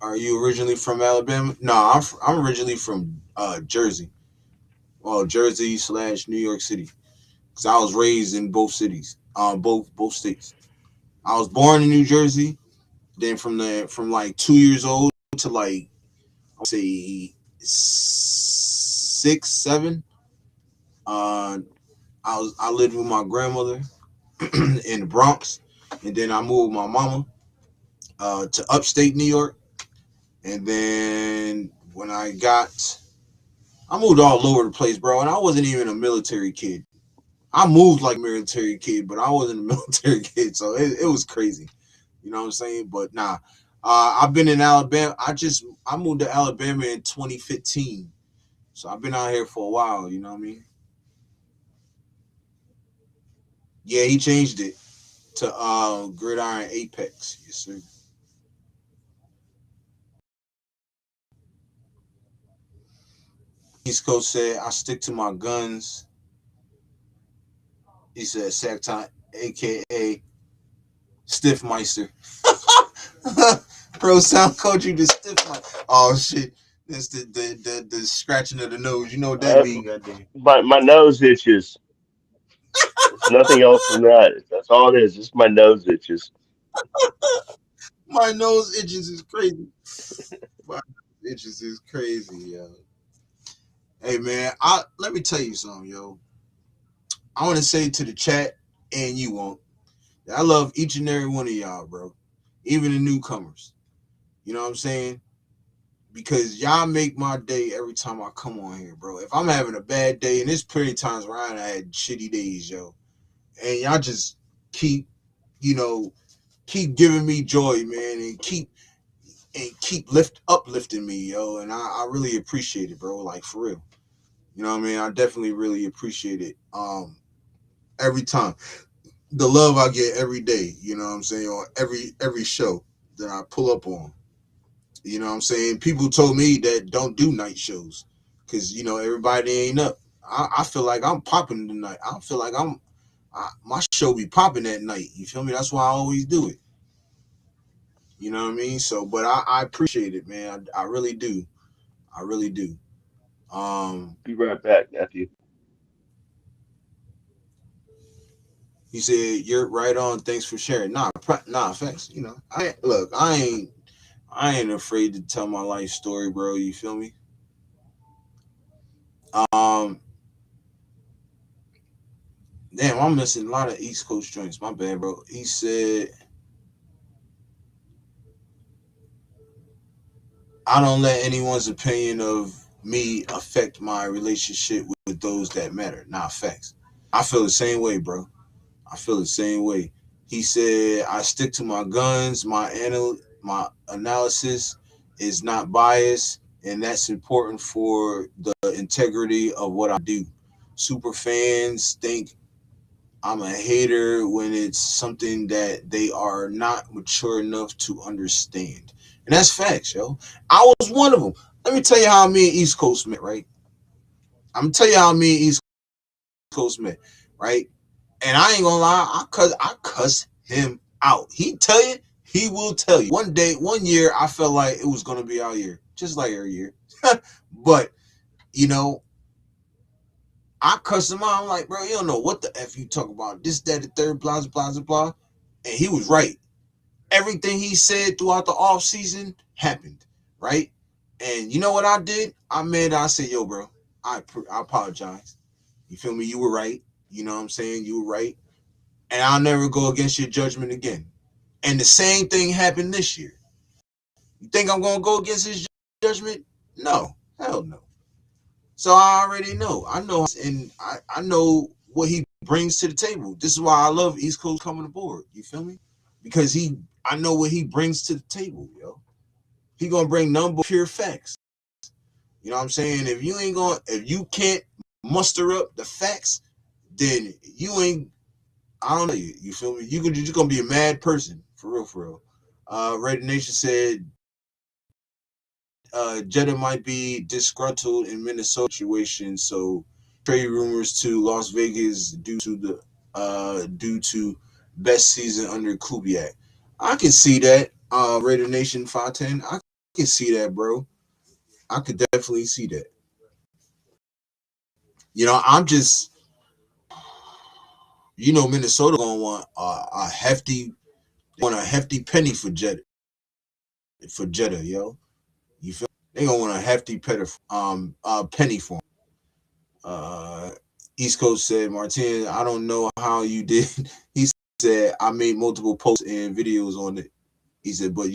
Are you originally from Alabama? No, I'm originally from Jersey. Well, Jersey slash New York City. Cause I was raised in both cities. Both states. I was born in New Jersey. Then from like 2 years old to like I would say 6, 7. Uh, I lived with my grandmother in the Bronx, and then I moved with my mama to upstate New York, and then when I moved all over the place, bro, and I wasn't even a military kid. I moved like a military kid, but I wasn't a military kid, so it was crazy. You know what I'm saying? But nah, I've been in Alabama. I moved to Alabama in 2015, so I've been out here for a while. You know what I mean? Yeah, he changed it to Gridiron Apex. Yes, sir. East Coast said, I stick to my guns. He said, Sacktown, aka Stiffmeister. Pro sound coach, you the Stiffmeister. Oh, shit. That's the scratching of the nose. You know what that Uh, mean, goddamn. my nose itches. It's nothing else than that. That's all it is. Just my nose itches. My nose itches is crazy. My nose itches is crazy, yo. Hey, man, let me tell you something, yo. I want to say to the chat, and you won't. I love each and every one of y'all, bro. Even the newcomers. You know what I'm saying? Because y'all make my day every time I come on here, bro. If I'm having a bad day, and there's plenty of times where I had shitty days, yo, and y'all just keep, you know, keep giving me joy, man, and keep uplifting me, yo, and I really appreciate it, bro. Like for real, you know what I mean? I definitely really appreciate it. Every time the love I get every day, you know what I'm saying, or every show that I pull up on. You know what I'm saying? People told me that don't do night shows because everybody ain't up. I feel like I'm popping tonight. I feel like my show be popping at night. You feel me? That's why I always do it. You know what I mean? So, but I appreciate it, man. I really do. I really do. Um, Be right back, nephew. he said you're right on. Thanks for sharing. Nah, thanks. I ain't afraid to tell my life story, bro. You feel me? Um, Damn, I'm missing a lot of East Coast joints. My bad, bro. He said, I don't let anyone's opinion of me affect my relationship with those that matter. Nah, facts. I feel the same way, bro. I feel the same way. He said, I stick to my guns. My analysis is not biased, and that's important for the integrity of what I do. Super fans think I'm a hater when it's something that they are not mature enough to understand. And that's facts, yo. I was one of them. Let me tell you how me and East Coast met, right? I'm gonna tell you how me and East Coast met, right? And I ain't gonna lie, I cuss him out. He will tell you. One year, I felt like it was gonna be our year, just like every year. But you know, I cussed him out. I'm like, bro, you don't know what the f you talk about. This, that, the third, blah, blah, blah, blah. And he was right. Everything he said throughout the off season happened, right? And you know what I did? I said, yo, bro, I apologize. You feel me? You were right. You know what I'm saying? You were right. and I'll never go against your judgment again. And the same thing happened this year. You think I'm gonna go against his judgment? No, hell no. So I already know. I know, and I know what he brings to the table. This is why I love East Coast coming aboard. You feel me? Because I know what he brings to the table, yo. He gonna bring number pure facts. You know what I'm saying? If you can't muster up the facts, then you ain't. I don't know you. You feel me? You're just gonna be a mad person for real, for real. Raider Nation said Jeddah might be disgruntled in Minnesota situation, so trade rumors to Las Vegas due to best season under Kubiak. I can see that. Raider Nation 510. I can see that, bro. I could definitely see that. I'm just Minnesota gonna want a hefty penny for Jeddah, yo. You feel? They gonna want a hefty penny for him. Uh, East Coast said, Martin, I don't know how you did. He said, I made multiple posts and videos on it. He said, but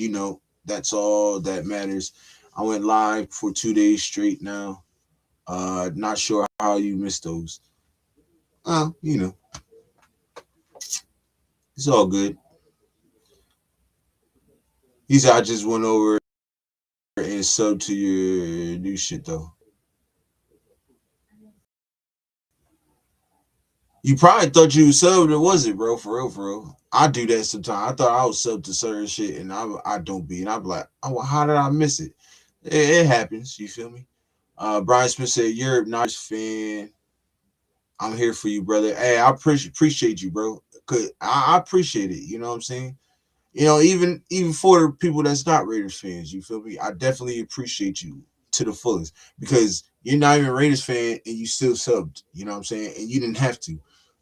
that's all that matters. I went live for 2 days straight now. Not sure how you missed those. It's all good. He said, I just went over and sub to your new shit though. You probably thought you was subbed, or was it, bro? For real, for real. I do that sometimes. I thought I was subbed to certain shit, and I don't be, and I'm like, oh, how did I miss it? It happens. You feel me? Brian Smith said, "You're not a fan. I'm here for you, brother. Hey, I appreciate you, bro. Cause I appreciate it. You know what I'm saying? Even for the people that's not Raiders fans, you feel me? I definitely appreciate you to the fullest because you're not even a Raiders fan and you still subbed. You know what I'm saying? And you didn't have to,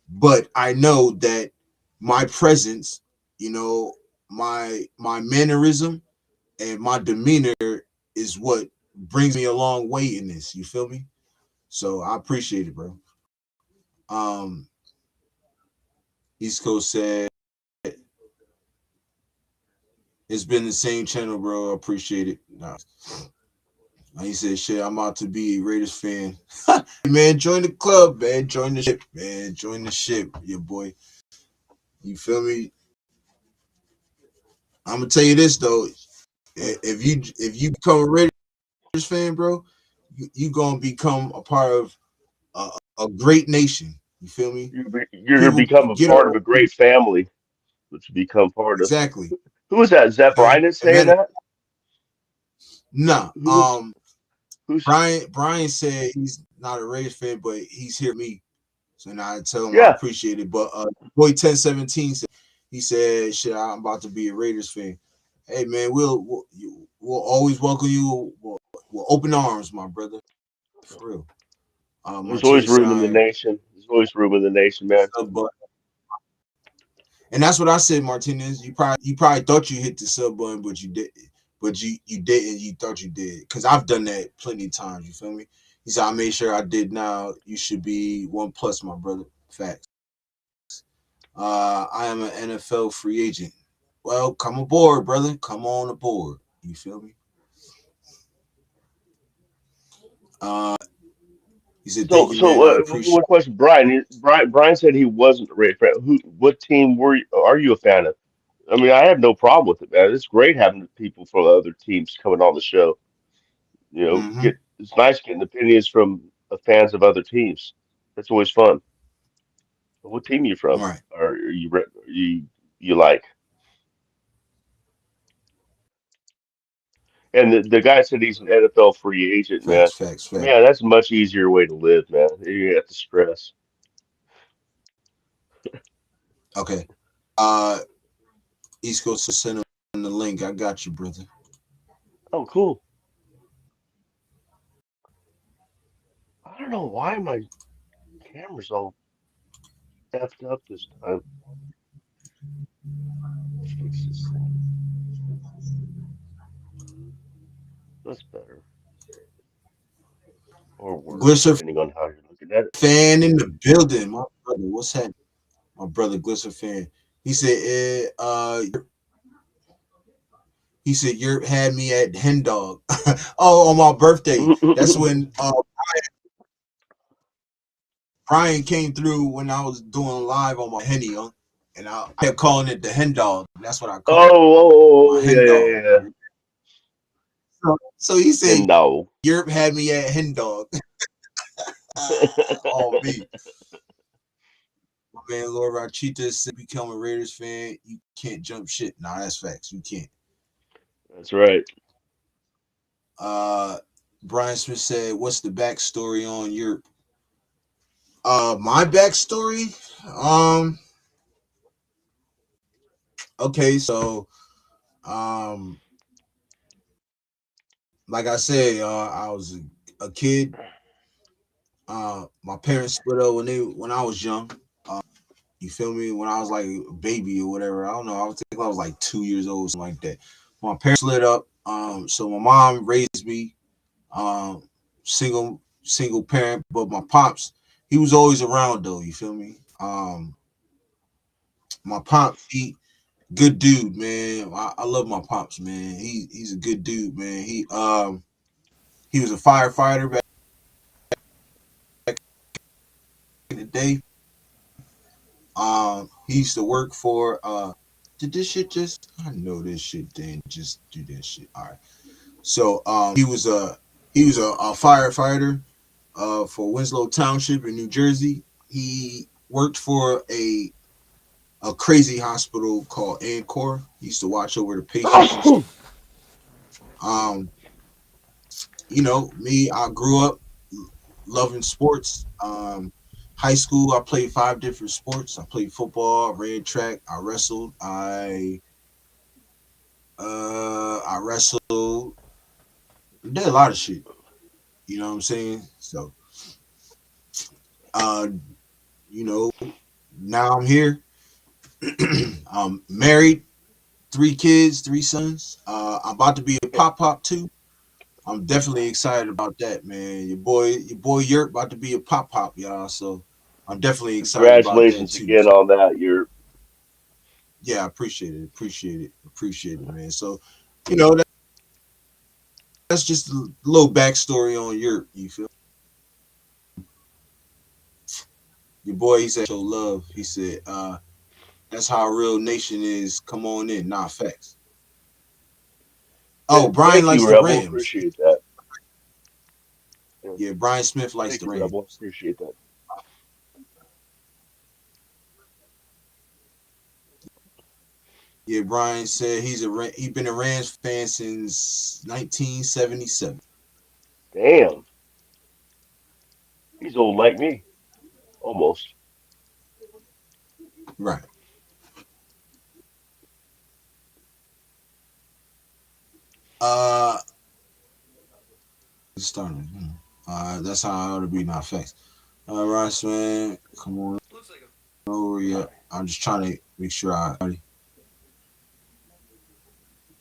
but I know that my presence, my mannerism and my demeanor is what brings me a long way in this. You feel me? So I appreciate it, bro. Um, East Coast said it's been the same channel, bro. I appreciate it. Nah. He said, "Shit, I'm about to be a Raiders fan." Man, join the club, man. Join the ship, man. Join the ship, your boy. You feel me? I'm gonna tell you this though. If you become a Raiders fan, bro, you gonna become a part of a great nation. You feel me? You're going to People become a get part of a on great family, which you become part of. exactly. Who was that? Is that Brian that's saying Matter, that? nah. Who was who's? Brian said he's not a Raiders fan, but he's here with me. So now I tell him I Yeah, appreciate it. But boy 1017 said he said, "Shit, I'm about to be a Raiders fan." Hey man, we'll always welcome you. We'll open arms, my brother. For real. there's always Martinez said room in the I nation. There's always room in the nation, man. sub button. And that's what I said, Martinez. You probably thought you hit the sub button, but you did, but you didn't. You thought you did, because I've done that plenty of times. You feel me? He said I made sure I did. Now you should be 1+, my brother. Facts. I am an NFL free agent. Well, come aboard, brother. Come on aboard. You feel me? Uh, he said, "Thank So, you, man. I appreciate." one question, Brian. Brian said he wasn't a Raiders fan. What team are you a fan of? I mean, I have no problem with it, man. It's great having people from other teams coming on the show. Mm-hmm. It's nice getting opinions from fans of other teams. That's always fun. What team are you from? Right. Or you like? And the guy said he's an NFL free agent, man. Facts. Facts. Facts. Man, that's a much easier way to live, man. You have to stress. Okay. Uh, East Coast to send him the link. I got you, brother. Oh, cool. I don't know why my camera's all effed up this time. Let's fix this thing. That's better. Or worse, Glisser depending on how you're looking at it. fan in the building, my brother. What's happening? my brother Glisser fan. He said, he said, Yurp had me at Hen Dog. Oh, on my birthday. That's when Brian came through when I was doing live on my Henny, and I kept calling it the Hen Dog. That's what I called it, my Oh, Hen yeah, Dog. yeah, yeah. So he said, And no. Yurp had me at Hen Dog. Oh, me. My man Lord Rachita said, become a Raiders fan, you can't jump shit. Nah, that's facts. You can't. That's right. Uh, Brian Smith said, what's the backstory on Yurp? My backstory? Um, okay, so, um, like I said, I was a kid. My parents split up when I was young. You feel me? When I was like a baby or whatever. I don't know. I would think I was like 2 years old, something like that. My parents split up. So my mom raised me, um, single parent, but my pops, he was always around though. You feel me? My pops, he good dude, man. I love my pops, man. He's a good dude, man. He was a firefighter back in the day. He used to work for did this shit just I know this shit didn't just do that shit. All right. So he was a firefighter for Winslow Township in New Jersey. He worked for a crazy hospital called Encore. He used to watch over the patients and shit. Um, me, I grew up loving sports. High school, I played 5 different sports. I played football, I ran track, I wrestled, I wrestled, did a lot of shit. You know what I'm saying? So, uh, you know, now I'm here. I'm married, 3 kids, 3 sons. I'm about to be a pop too. I'm definitely excited about that, man. Your boy Yurt about to be a pop, y'all. So I'm definitely excited about that Congratulations too. again So on that. You're yeah, I appreciate it, man. So, you know, that's just a little backstory on Yurt. You feel your boy? He said show love. He said, that's how a real nation is. Come on in, not facts. Oh, Brian Thank likes you, the Rebel. Rams. Appreciate that. Yeah, Yeah, Brian Smith likes thank the you, Rams. Rebel. Appreciate that. Yeah, Brian said he been a Rams fan since 1977. Damn, he's old like me, almost. Right. Uh, starting. That's how I ought to be, not facts. Ross, man, come on over here. I'm just trying to make sure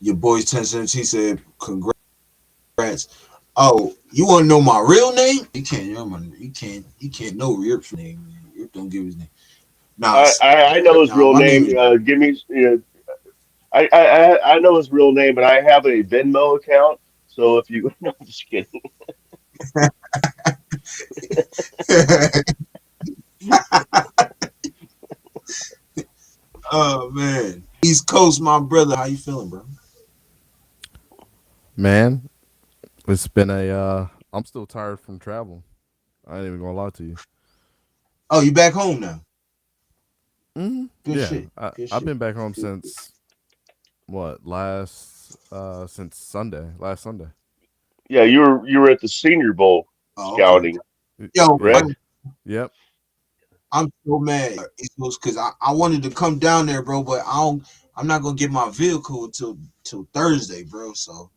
your boy's 1017 said congrats. Oh, you want to know my real name? You can't know Rip's name. Man. Rip don't give his name. Nah, I know his real my name name. is Give me. I know his real name, and I have a Venmo account. So if you, no, I'm just kidding. Oh man, East Coast, my brother. How you feeling, bro? Man, it's been a. I'm still tired from travel. I ain't even gonna lie to you. Oh, you back home now? Good Yeah, shit. Good I've shit. been back home since what last since Sunday, last Sunday. Yeah, you were at the Senior Bowl Oh, okay. scouting, Yo, Yeah, correct? yep. I'm so mad. Because I wanted to come down there, bro, but I'm not gonna get my vehicle until Thursday, bro. So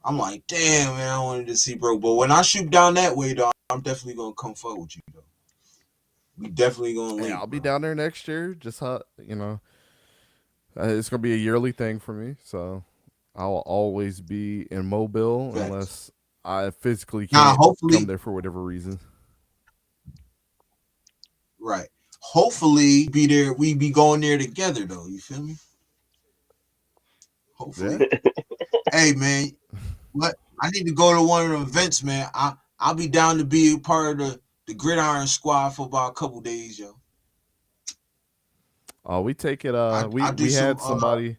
I'm like, damn, man, I wanted to see, bro. But when I shoot down that way, though, I'm definitely gonna come fuck with you, though. We definitely gonna Hey, link, I'll be bro. down there next year. Just how it's gonna be a yearly thing for me. So I'll always be in Mobile Facts. unless I physically Now, can't come hopefully, there for whatever reason. right. hopefully be there. We be going there together though. You feel me? Yeah. Hopefully. Hey man, what? I need to go to one of the events, man. I'll be down to be a part of the Gridiron Squad for about a couple days, yo. We take it. I do We some.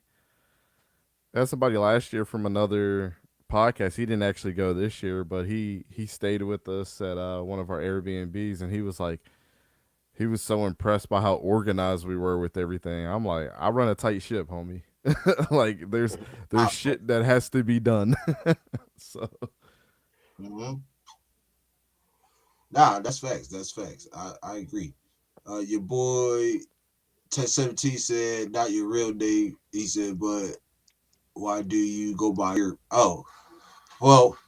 had somebody last year from another podcast. He didn't actually go this year, but he stayed with us at one of our Airbnbs, and he was like, he was so impressed by how organized we were with everything. I'm like, I run a tight ship, homie. Like there's I, shit that has to be done. So mhm. Nah, that's facts. That's facts. I agree. Your boy 1017 said, not your real name. He said, but why do you go by your? Oh, well,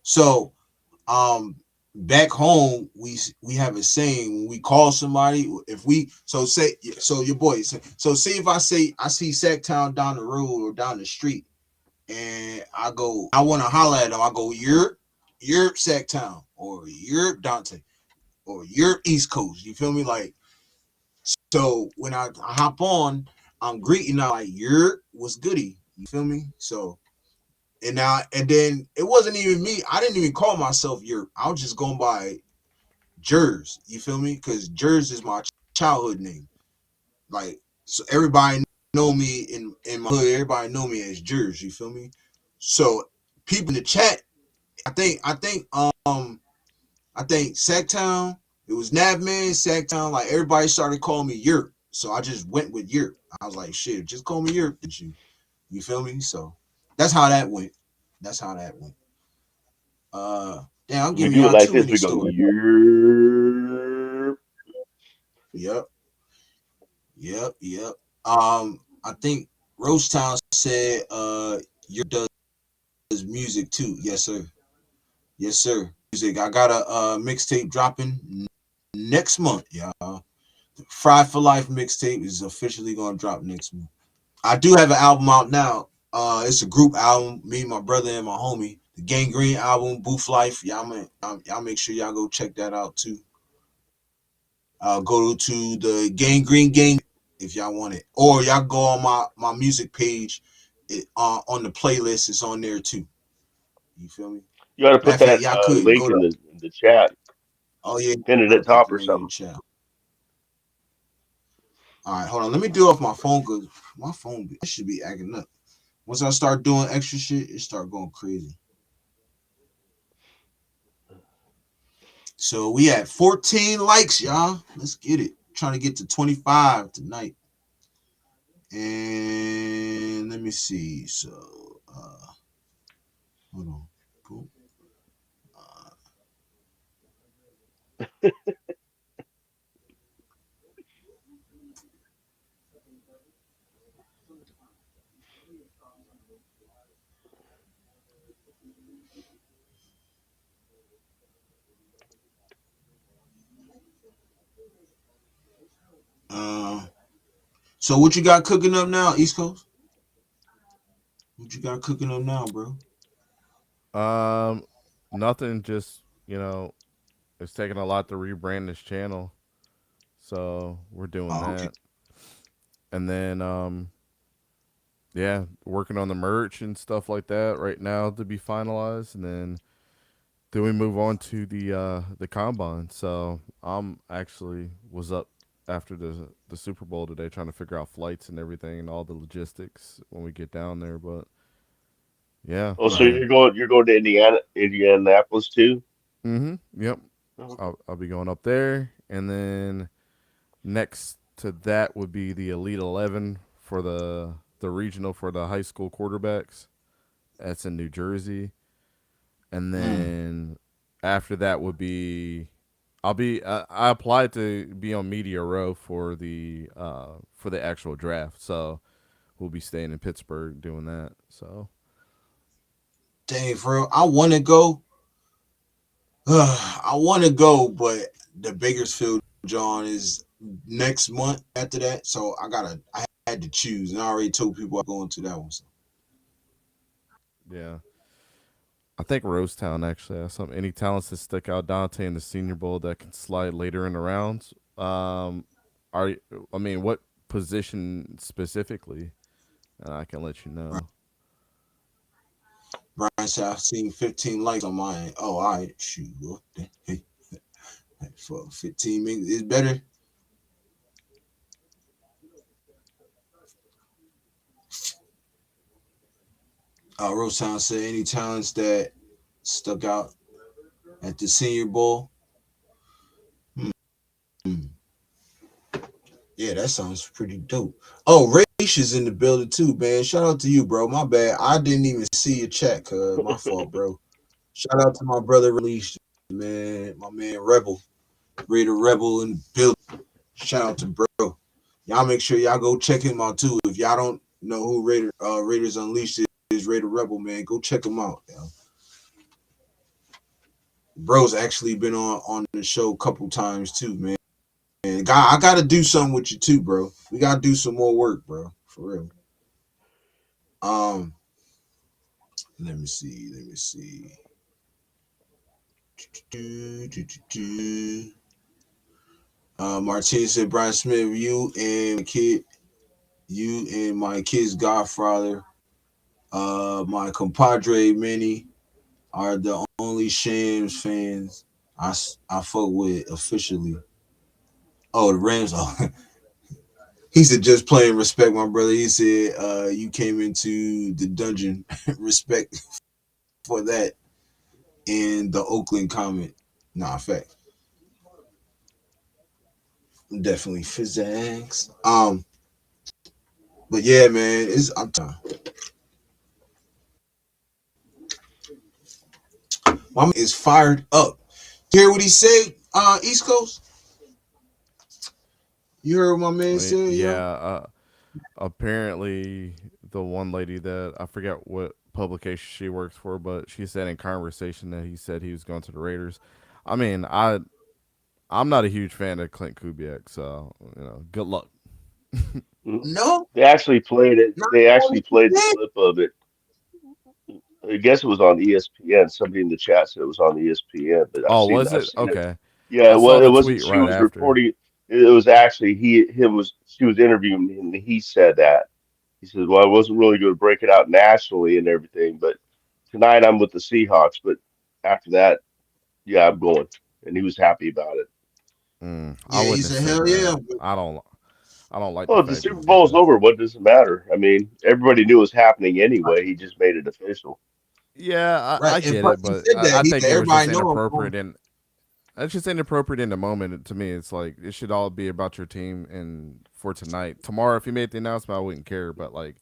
so back home we have a saying when we call somebody, if we say, so your boy, so see, if I say I see Sacktown down the road or down the street, and I want to holler at him, I go, you're Sacktown, or you're Dante, or you're East Coast. You feel me? Like, so when I hop on, I'm greeting out like, you're what's goody. You feel me? So and then it wasn't even me. I didn't even call myself Yurp. I was just going by Jers. You feel me? Because Jers is my childhood name. Like, so everybody know me in my hood. Everybody know me as Jers. You feel me? So people in the chat, I think Sacktown. It was Navman, Sacktown. Like, everybody started calling me Yurp. So I just went with Yurp. I was like, shit, just call me Yurp. Did you? You feel me? So that's how that went. That's how that went. Damn, I'm We giving do it y'all like too this. many We go, stories. you're. Yep, yep. I think Roach Town said your does music too. Yes, sir. Yes, sir. Music. I got a mixtape dropping next month, y'all. Fry for Life mixtape is officially gonna drop next month. I do have an album out now. It's a group album. Me, my brother, and my homie. The Gangrene album, Booth Life. Y'all make sure y'all go check that out too. Go to the Gangrene Gang if y'all want it, or y'all go on my music page. On the playlist, it's on there too. You feel me? You got to Matter put of fact, that y'all could link go to. in the chat, Oh yeah, pin it I'll at put top the or link in the something. chat. All right, hold on. Let me do it off my phone because my phone it should be acting up. Once I start doing extra shit, it start going crazy. So we at 14 likes, y'all. Let's get it. Trying to get to 25 tonight. And let me see. So hold on. Cool. Uh, so what you got cooking up now, East Coast? What you got cooking up now, bro? um, nothing. Just it's taking a lot to rebrand this channel, so we're doing Oh, okay. that. And then yeah, working on the merch and stuff like that right now to be finalized, and then we move on to the combine. So I'm actually was up after the Super Bowl today trying to figure out flights and everything and all the logistics when we get down there. But yeah, Oh, so Right. you're going to Indianapolis too? yep. Oh, okay. I'll be going up there, and then next to that would be the Elite 11 for the regional for the high school quarterbacks. That's in New Jersey, and Mm. then after that would be I applied to be on Media Row for the actual draft, so we'll be staying in Pittsburgh doing that. So Dang, for real. I want to go. I want to go, but the Bakersfield John is next month after that. So I had to choose. And I already told people I'm going to that one. So. yeah, I think Rosetown actually has some any talents that stick out. Dante in the Senior Bowl that can slide later in the rounds. Um, are I mean, what position specifically? And I can let you know. Brian said I've seen 15 likes on mine. Oh, all right, shoot. Hey, for 15 minutes, it's better. Rosehound said any talents that stuck out at the Senior Bowl. Hmm. Yeah, that sounds pretty dope. Oh, Raish is in the building too, man. Shout out to you, bro. My bad. I didn't even see your chat, cuz my fault, bro. Shout out to my brother Release, man. My man Rebel. Raider Rebel in the building. Shout out to bro. Y'all make sure y'all go check him out too. If y'all don't know who Raiders Unleashed is, Raider Rebel, man, go check him out. Yo. Bro's actually been on the show a couple times too, man. And I gotta do something with you too, bro. We gotta do some more work, bro. For real. Um, let me see. Let me see. Martinez said, Brian Smith, you and my kid's godfather, my compadre Manny, are the only Shams fans I fuck with officially. Oh, the Rams. Oh, he said just playing respect, my brother. He said you came into the dungeon. Respect for that in the Oakland comment. Nah, fact. Definitely physics. But yeah, man, I'm my man is fired up. You hear what he said? East Coast. You heard what my man said, Yeah, yo? apparently the one lady that I forget what publication she works for, but she said in conversation that he said he was going to the Raiders. I mean, I'm not a huge fan of Clint Kubiak, so good luck. Mhm. No, They actually played it. not They all actually he played the said. clip of it. I guess it was on ESPN. Somebody in the chat said it was on ESPN, but Oh, was I've it? seen it. Okay, Yeah, I saw it the wasn't. tweet She right was after. reporting. It was actually she was interviewing him, and he said that. He said, "Well, I wasn't really going to break it out nationally and everything, but tonight I'm with the Seahawks. But after that, yeah, I'm going." And he was happy about it. I Yeah, he wouldn't have said, said hell yeah. that. I don't like the Well, the fact that Super he did Bowl's that. over. What does it matter? I mean, everybody knew it was happening anyway. He just made it official. Yeah, Right. I And get plus it, he but said that. I He think said it was just everybody know him. inappropriate and it's just inappropriate in the moment. To me, it's like it should all be about your team and for tonight. Tomorrow, if you made the announcement, I wouldn't care. But like,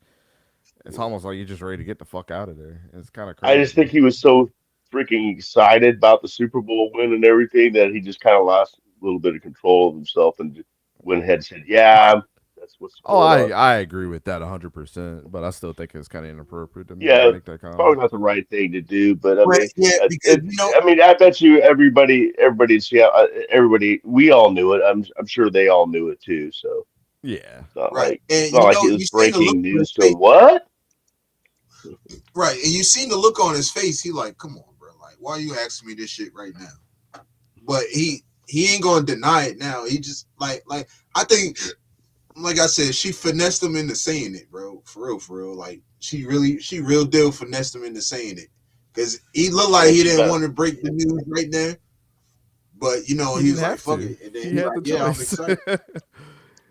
it's almost like you're just ready to get the fuck out of there. It's kind of I just crazy. think he was so freaking excited about the Super Bowl win and everything that he just kind of lost a little bit of control of himself and just went ahead and said, "Yeah, that's what's Oh, going on." I agree with that 100%. But I still think it's kind of inappropriate to Yeah, make that probably comment. not the right thing to do, but I But mean, yeah, because you know, I mean, I bet you everybody, we all knew it. I'm sure they all knew it too. So Yeah, right. it's And not you like know, it was you seen the look breaking on his news to face. him. What? Right. And you seen the look on his face. He like, come on, bro. Like, why are you asking me this shit right now? But he ain't gonna deny it now. He just like I think like I said, she finessed him into saying it, bro. For real, for real. Like she real deal finessed him into saying it. Cause he looked like Yeah, he she didn't got. want to break the news right there. But you know, he he didn't was like, have fuck to. it. And then He he had like, the yeah, I'm choice. excited.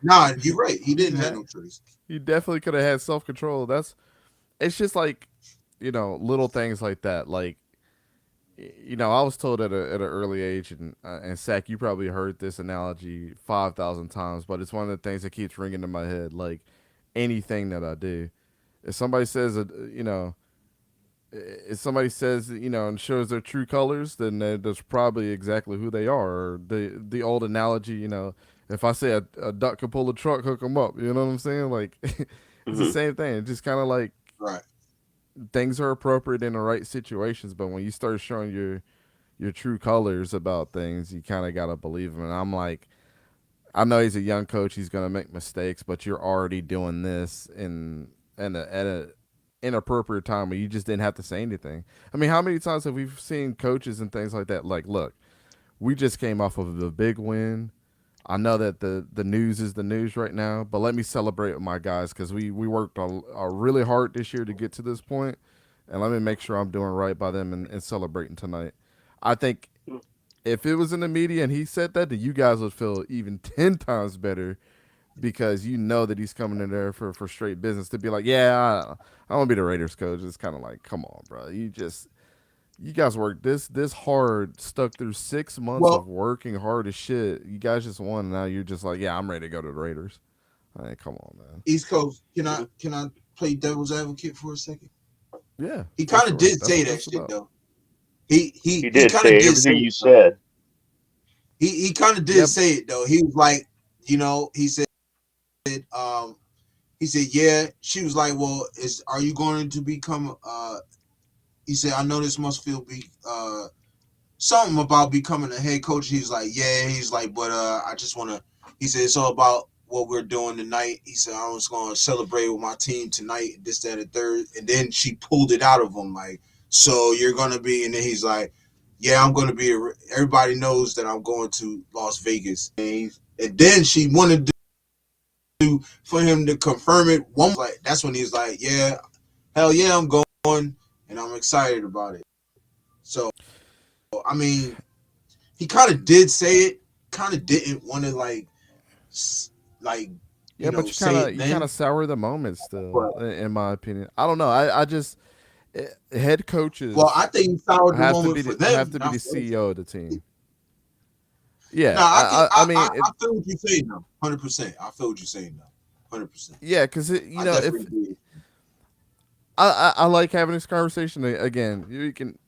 Nah, you're right. He he didn't have had. no choice. He definitely could have had self control. That's. It's just like, little things like that. Like, I was told at an early age, and Zach, you probably heard this analogy 5,000 times, but it's one of the things that keeps ringing in my head. Like anything that I do, if somebody says, if somebody says, and shows their true colors, then that's probably exactly who they are. Or the old analogy, if I say a duck can pull a truck, hook them up. You know what I'm saying? Like, it's the Hmm. same thing. It's just kind of like Right. things are appropriate in the right situations, but when you start showing your true colors about things, you kind of gotta believe him. And I'm like, I know he's a young coach; he's gonna make mistakes, but you're already doing this at a inappropriate time where you just didn't have to say anything. I mean, how many times have we seen coaches and things like that? Like, look, we just came off of a big win. I know that the news is the news right now, but let me celebrate with my guys because we worked really hard this year to get to this point, and let me make sure I'm doing right by them and celebrating tonight. I think if it was in the media and he said that, then you guys would feel even 10 times better because you know that he's coming in there for straight business to be like, yeah, I want to be the Raiders coach. It's kind of like, come on, bro. You guys worked this hard, stuck through 6 months of Well, working hard as shit. You guys just won. And now you're just like, yeah, I'm ready to go to the Raiders. I mean, come on, man. East Coast, can I play devil's advocate for a second? Yeah, He for kind of sure. did That's say what that that's shit about. though. He he He he did kind of say did say everything it you though. said. He kind of did Yep. say it though. He was like, he said, um, he said, yeah. She was like, well, are you going to become? He said, I know this must feel something about becoming a head coach. He's like, yeah. He's like, but I just want to. He said it's all about what we're doing tonight. He said I was going to celebrate with my team tonight. This, that, and third. And then she pulled it out of him like, so you're gonna be. And then he's like, yeah, I'm going to be. Everybody knows that I'm going to Las Vegas. And then she wanted to for him to confirm it. One like that's when he's like, yeah, hell yeah, I'm going, and I'm excited about it. So I mean, he kind of did say it, kind of didn't want to like Yeah, but say it you kind then. of sour the moment still, But in my opinion. I don't know. I just head well, I coaches think he soured the moment for have them, to be not the for us. CEO of the team. No, Yeah, I think I mean, I feel what you're saying though, 100%. I feel what you're saying though, 100%. yeah, because you I know, if definitely agree. I like having this conversation again, you can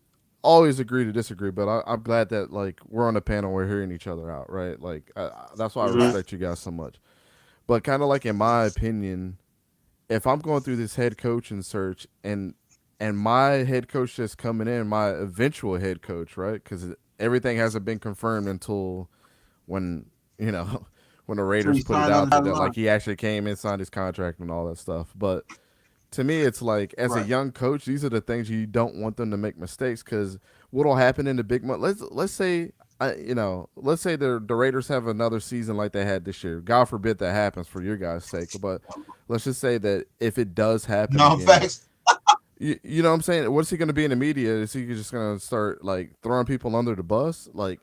always agree to disagree, but I'm glad that like we're on the panel, we're hearing each other out, right? Like that's why I Hmm. Right, respect you guys so much. But kind of like in my opinion, if I'm going through this head coaching search and my head coach that's coming in, my eventual head coach, right? Because everything hasn't been confirmed until when you know when the so Raiders he put it signed on out the there dotted that line. like he actually came and signed his contract and all that stuff. But to me, it's like as a Right. young coach, these are the things you don't want them to make mistakes because what'll happen in the big month. Let's say. Let's say the Raiders have another season like they had this year. God forbid that happens for your guys' sake, but let's just say that if it does happen No again, facts. you know what I'm saying? What's he going to be in the media? Is he just going to start like throwing people under the bus? Like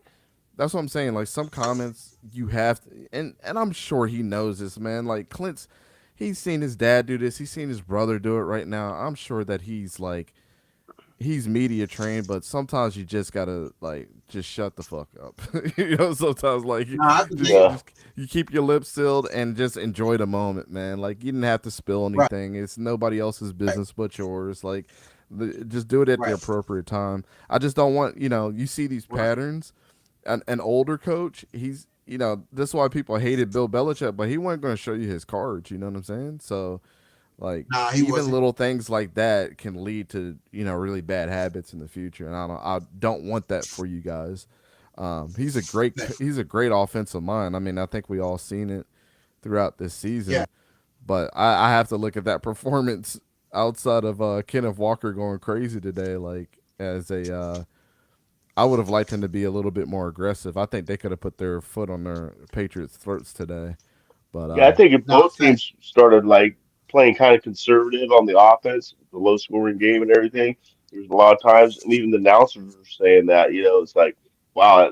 that's what I'm saying. Like some comments you have to, and I'm sure he knows this, man. Like Clint's he's seen his dad do this. He's seen his brother do it right now. I'm sure that he's media trained, but sometimes you just gotta like just shut the fuck up. Sometimes like No, I can dig it. Yeah. just you keep your lips sealed and just enjoy the moment, man. Like you didn't have to spill Right, anything. It's nobody else's right, business but yours. Like just do it at the right, appropriate time. I just don't want you see these right. patterns. An older coach, he's this is why people hated Bill Belichick, but he wasn't going to show you his cards. You know what I'm saying? So like Nah, he even wasn't. little things like that can lead to really bad habits in the future, and I don't want that for you guys. He's a great offensive mind. I mean, I think we all seen it throughout this Yeah. season, but I have to look at that performance outside of Kenneth Walker going crazy today. Like as a I would have liked him to be a little bit more aggressive. I think they could have put their foot on their Patriots' throats today, but Yeah, I think if Nah, both facts. teams started like playing kind of conservative on the offense, the low scoring game and everything, there's a lot of times, and even the announcers are saying that, it's like, wow,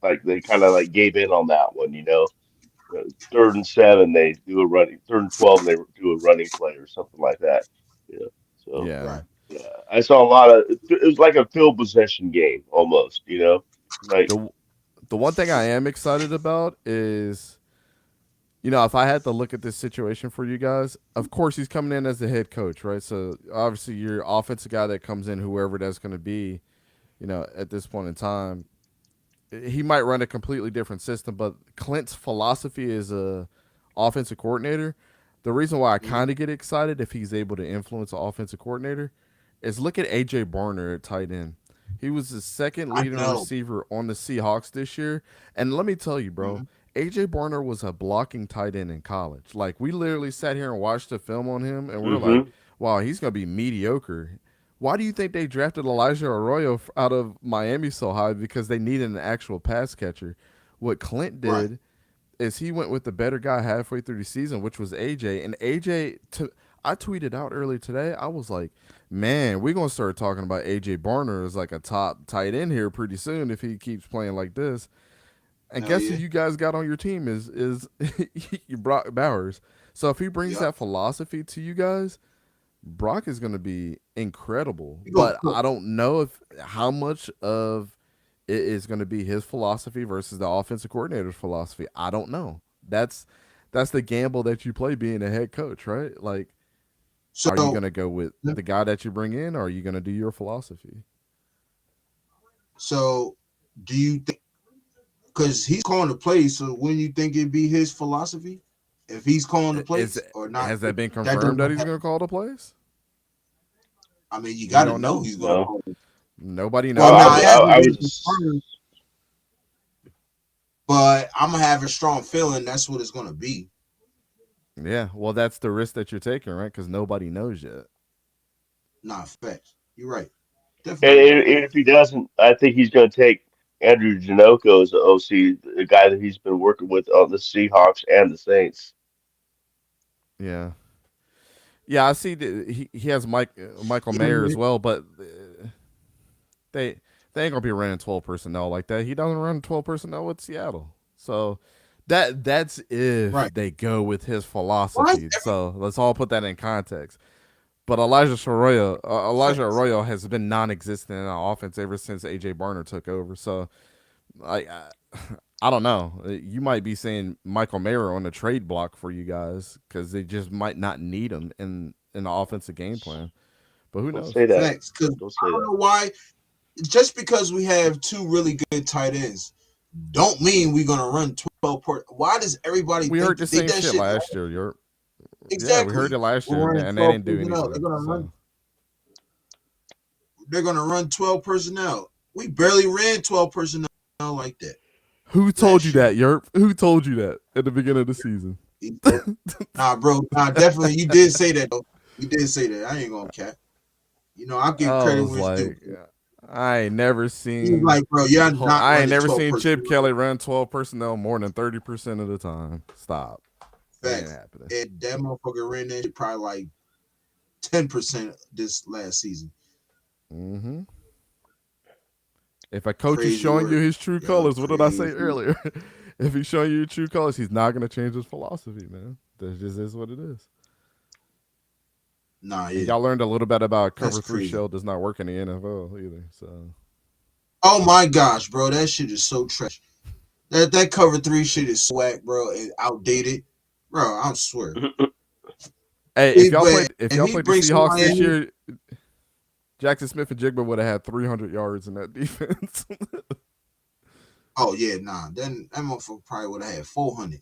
like they kind of like gave in on that one. 3rd and 7, they do a running, 3rd and 12, and they do a running play or something like that. So yeah. Right. yeah, I saw a lot of it was like a field possession game almost. Like, the the one thing I am excited about is if I had to look at this situation for you guys, of course he's coming in as the head coach, right? So obviously your offensive guy that comes in, whoever that's going to be, at this point in time, he might run a completely different system. But Clint's philosophy as a offensive coordinator, the reason why I Mhm. kind of get excited if he's able to influence the offensive coordinator is look at AJ Barner at tight end. He was the second I leading know. receiver on the Seahawks this year. And let me tell you, bro, Mhm. AJ Barner was a blocking tight end in college. Like we literally sat here and watched the film on him and we're like, hmm wow, he's gonna be mediocre. Why do you think they drafted Elijah Arroyo out of Miami so high? Because they needed an actual pass catcher. What Clint Right. did is he went with the better guy halfway through the season, which was AJ. And AJ, I tweeted out earlier today. I was like, man, we're gonna start talking about AJ Barner as like a top tight end here pretty soon if he keeps playing like this. And Hell guess who yeah. you guys got on your team is Brock Bowers. So if he brings Yep. that philosophy to you guys, Brock is going to be incredible. We gonna But cook. I don't know if how much of it is going to be his philosophy versus the offensive coordinator's philosophy. I don't know. That's the gamble that you play being a head coach, right? Like, are you going So, to go with the guy that you bring in, or are you going to do your philosophy? so do you think? Because he's calling the plays, so wouldn't you think it'd be his philosophy if he's calling the Is plays or not? has that been That confirmed doesn't that he's happen. going to call the plays? I mean, you We got to don't know know. he's going to No. call it. Nobody No, Well, knows now I, it yet. I, hasn't I been was. confirmed, but I'm gonna have a strong feeling that's what it's gonna be. Yeah, well, that's the risk that you're taking, right? Because nobody knows yet. Not facts. You're right. And, Definitely and right. and if he doesn't, I think he's going to take Andrew Janoko as the OC, the guy that he's been working with on the Seahawks and the Saints. Yeah, yeah. I see. He has Michael Yeah, Mayer as man. well, but they they ain't gonna be running 12 personnel like that. He doesn't run 12 personnel with Seattle, so that's Right. if they go with his Why is philosophy. every So let's all put that in context. But Elijah facts? Arroyo has been non-existent in our offense ever since AJ Barner took over. So like I don't know. You might be saying Michael Mayer on the trade block for you guys because they just might not need him in the offensive game plan. But who Don't knows? say that. Facts. Because Don't I say don't that. know why. Just because we have two really good tight ends, don't mean we're gonna run 12 per. Why does everybody We heard think the they same that shit shit? last year. Europe. Yeah, we heard Exactly. it last We're year, running and they 12 didn't do personnel. They're anything. gonna run. So They're gonna run 12 personnel. We barely ran 12 personnel like that who told you last year. that, Yerp? Who told you that at the beginning of the season? Nah, bro. Nah, definitely. You did say that though. You did say that. I ain't gonna cap. I'll give I credit was when it's due. like, I ain't never He was seen. like, bro, you're not I ain't running never 12 seen Chip personnel. Kelly run 12 personnel more than 30% of the time. Stop. It ain't Facts. happening. And that motherfucker ran that shit probably like 10% this last season. Mm-hmm. If a coach is Crazy showing you work. his true Yo, colors, what did I say crazy. earlier? If he's showing you your true colors, he's not going to change his philosophy, man. That just is what it is. Nah, And yeah. y'all learned a little bit about That's cover three crazy. shell does not work in the NFL either. So Oh my gosh, bro. That shit is so trash. That cover three shit is swag, bro, and outdated. Bro, I swear. hey, But if if y'all he played the brings Seahawks somebody this in, year, Jackson Smith and Jigba would have had 300 yards in that defense. oh yeah, nah. Then that motherfucker probably would have had 400.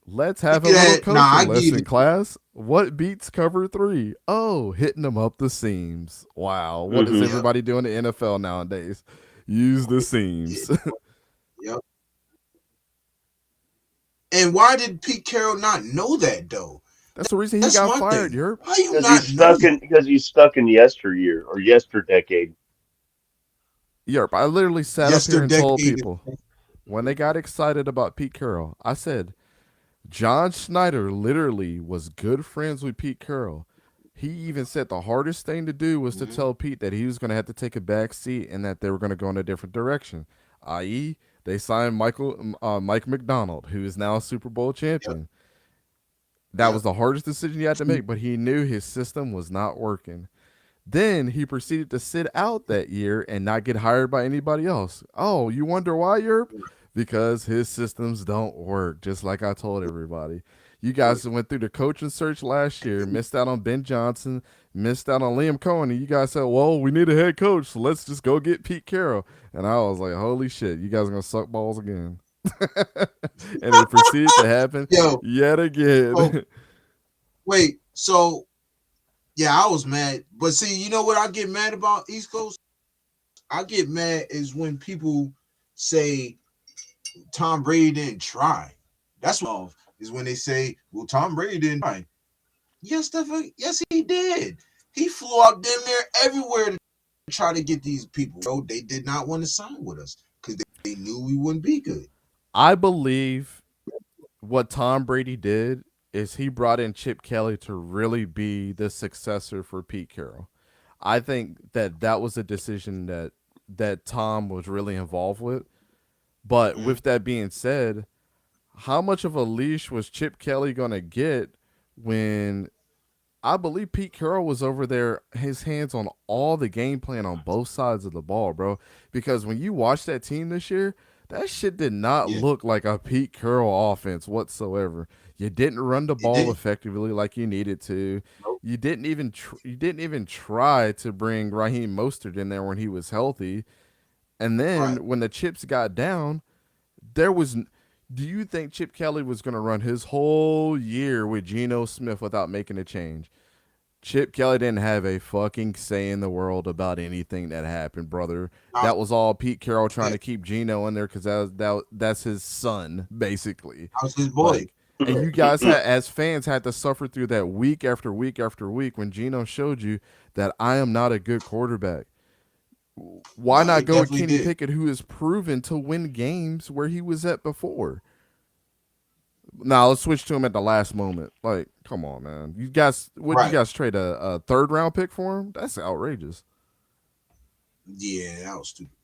Let's He have a little had, nah, coaching I give lesson, it. class. What beats cover three? Oh, hitting them up the seams. Wow. What does Hmm. Yep, everybody do in the NFL nowadays? Use the yeah, seams. yep. And why did Pete Carroll not know that though? That's the reason he That's got my fired, thing. Yerp. Why you Because not know that? he's stuck in yesteryear or yesterdecade. Yerp, I literally sat up here and told Yesterday. people when they got excited about Pete Carroll, I said, John Schneider literally was good friends with Pete Carroll. He even said the hardest thing to do was to Mm-hmm. tell Pete that he was going to have to take a back seat and that they were going to go in a different direction. I.e., they signed Mike McDonald, who is now a Super Bowl Yep, champion. That yep. was the hardest decision he had to make, but he knew his system was not working. Then he proceeded to sit out that year and not get hired by anybody else. Oh, you wonder why, Europe? Because his systems don't work, just like I told everybody. You guys went through the coaching search last year, missed out on Ben Johnson, missed out on Liam Cohen, and you guys said, well, we need a head coach, so let's just go get Pete Carroll. And I was like, holy shit, you guys are going to suck balls again. And it proceeded to happen Yo, yet oh again. wait, so yeah, I was mad. But see, you know what I get mad about East Coast? I get mad is when people say Tom Brady didn't try. That's what is when they say, well, Tom Brady didn't try. Yes, he did. He flew out damn near everywhere to try to get these people. Bro, they did not want to sign with us because they knew we wouldn't be good. I believe what Tom Brady did is he brought in Chip Kelly to really be the successor for Pete Carroll. I think that that was a decision that Tom was really involved with. But Mhm. with that being said, how much of a leash was Chip Kelly going to get when I believe Pete Carroll was over there, his hands on all the game plan on both sides of the ball, bro? Because when you watch that team this year, that shit did not Yeah, look like a Pete Carroll offense whatsoever. You didn't run the it ball did. effectively like you needed to. Nope. You didn't even try to bring Raheem Mostert in there when he was healthy. And Right. then when the chips got down, there was. Do you think Chip Kelly was going to run his whole year with Geno Smith without making a change? Chip Kelly didn't have a fucking say in the world about anything that happened, brother. Now, That was all Pete Carroll trying yeah, to keep Geno in there because that's his son, basically. I was his boy. Like, and you guys had, as fans, had to suffer through that week after week after week when Geno showed you that I am not a good quarterback. Why No, not he go with definitely Kenny did. Pickett, who is proven to win games where he was at before? Now let's switch to him at the last moment. Like, come on, man. You guys, would you Right. guys trade a third round pick for him? That's outrageous. Yeah, that was stupid.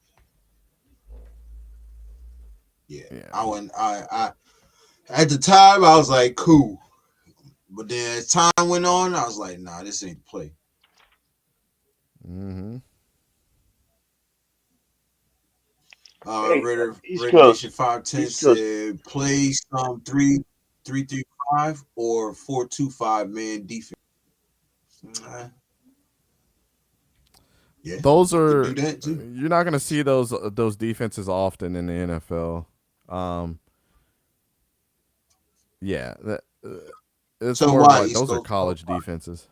Yeah, Yeah. I went. I at the time I was like, cool, but then as time went on, I was like, nah, this ain't the play. Mm-hmm. Hey, East Raider Nation Coast, 510 East Coast. said play some 3-3-5 or 4-2-5 man defense. Uh, yeah, Those you could do are that too. you're not going to see those defenses often in the NFL. Um, yeah, it's So more of why like East those are Coast? Oh, college defenses.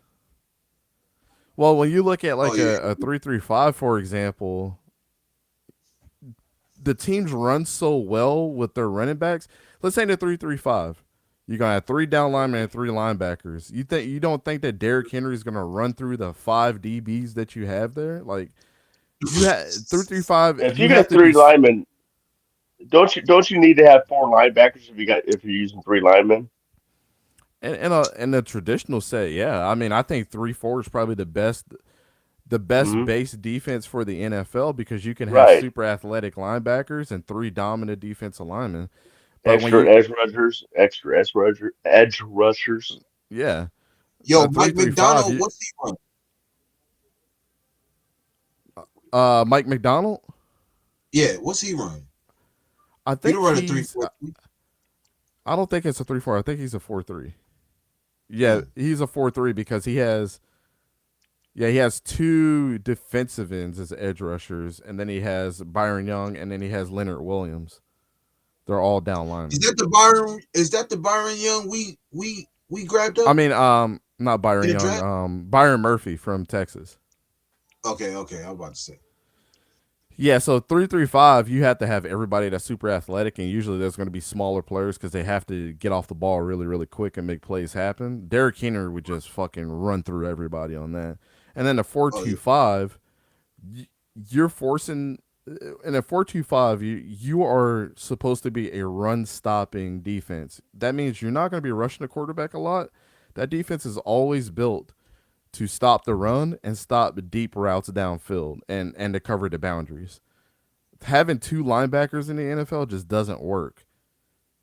Well, when you look at oh like yeah, a 3-3-5, for example, the teams run so well with their running backs. Let's say the 3-3-5. You're gonna have three down linemen and three linebackers. You don't think that Derrick Henry is gonna run through the five DBs that you have there? Like you have 3-3-5, If you you have got to be three linemen, don't you need to have four linebackers if you're using three linemen? in a traditional set. Yeah, I mean I think 3-4 is probably the best Hmm. base defense for the NFL because you can have Right. super athletic linebackers and three dominant defensive linemen. But when Extra you edge rushers. yeah, yo, a three Mike three five. McDonald, You what's he run? Mike McDonald. Yeah, what's he run? I He think don't run a he's. 3-4. I don't think it's a 3-4. I think he's a 4-3. Yeah, Mm. he's a 4-3 because he has. Yeah, he has two defensive ends as edge rushers, and then he has Byron Young, and then he has Leonard Williams. They're all down Is linemen. that the Byron? Is that the Byron Young we grabbed I up mean, not in Byron the Young, draft? Byron Murphy from Texas. Okay, okay, I was about to say. Yeah, so 3-3-5, you have to have everybody that's super athletic, and usually there's going to be smaller players because they have to get off the ball really, really quick and make plays happen. Derrick Henry would just fucking run through everybody on that. And then the four Oh two yeah, five, you're forcing in a 4-2-5. You are supposed to be a run stopping defense. That means you're not going to be rushing the quarterback a lot. That defense is always built to stop the run and stop deep routes downfield and to cover the boundaries. Having two linebackers in the NFL just doesn't work.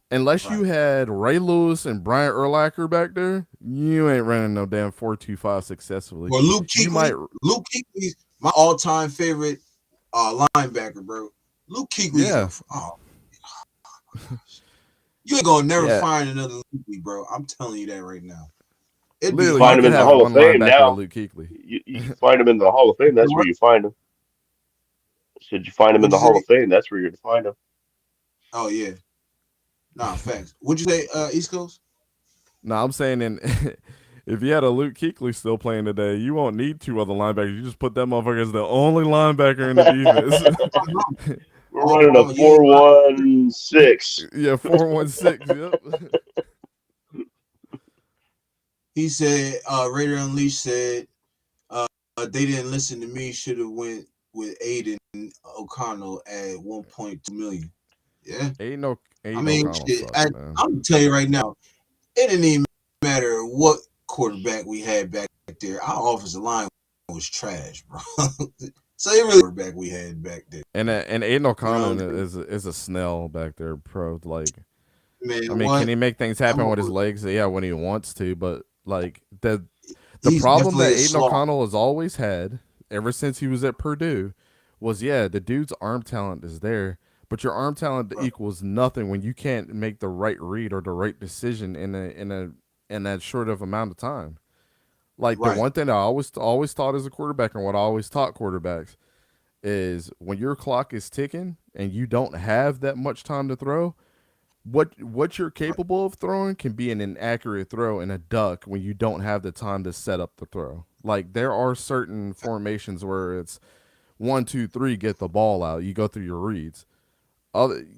Unless you right. had Ray Lewis and Brian Urlacher back there, you ain't running no damn 4-2-5 successfully. Well, Luke You might, Kuechly, Luke Kuechly's my all-time favorite linebacker, bro. Luke Kuechly's yeah, you ain't gonna never yeah. find another Luke Kuechly, bro. I'm telling you that right now. It'd be You Literally, you find hard them could to in the have Hall find. of one Fame linebacker of now. Luke Kuechly. You can find them in the Hall of Fame. That's where What? you find them. Should you find them in What'd the you Hall say? of Fame? That's where you're to find them. Oh yeah, nah, facts. What'd you say? East Coast? No, I'm saying in if you had a Luke Kuechly still playing today, you won't need two other linebackers. You just put that motherfucker as the only linebacker in the defense. We're Oh, running a mama, you ain't lying. 4-1-6. Yeah, 4-1-6. Yep. He said, Raider Unleashed said, they didn't listen to me. Should have went with Aiden O'Connell at 1.2 million. Yeah, I Aiden mean, O'Connell shit, sucks, man. I'm gonna tell you right now, it didn't even matter what quarterback we had back there. Our offensive line was trash, bro. So it really quarterback we had back there. And Aiden You know, O'Connell is a snail back there, pro. Like, man, I mean, can what? he make things I'm happen a, with his legs? Yeah, when he wants to, but like the he's problem definitely that a Aiden sloth. O'Connell has always had ever since he was at Purdue was, yeah, the dude's arm talent is there, but your arm talent Right, equals nothing when you can't make the right read or the right decision in that short of amount of time. Like, the right, one thing I always taught as a quarterback, and what I always taught quarterbacks, is when your clock is ticking and you don't have that much time to throw, what you're right, capable of throwing can be an inaccurate throw in a duck when you don't have the time to set up the throw. Like, there are certain formations where it's 1, 2, 3, get the ball out. You go through your reads.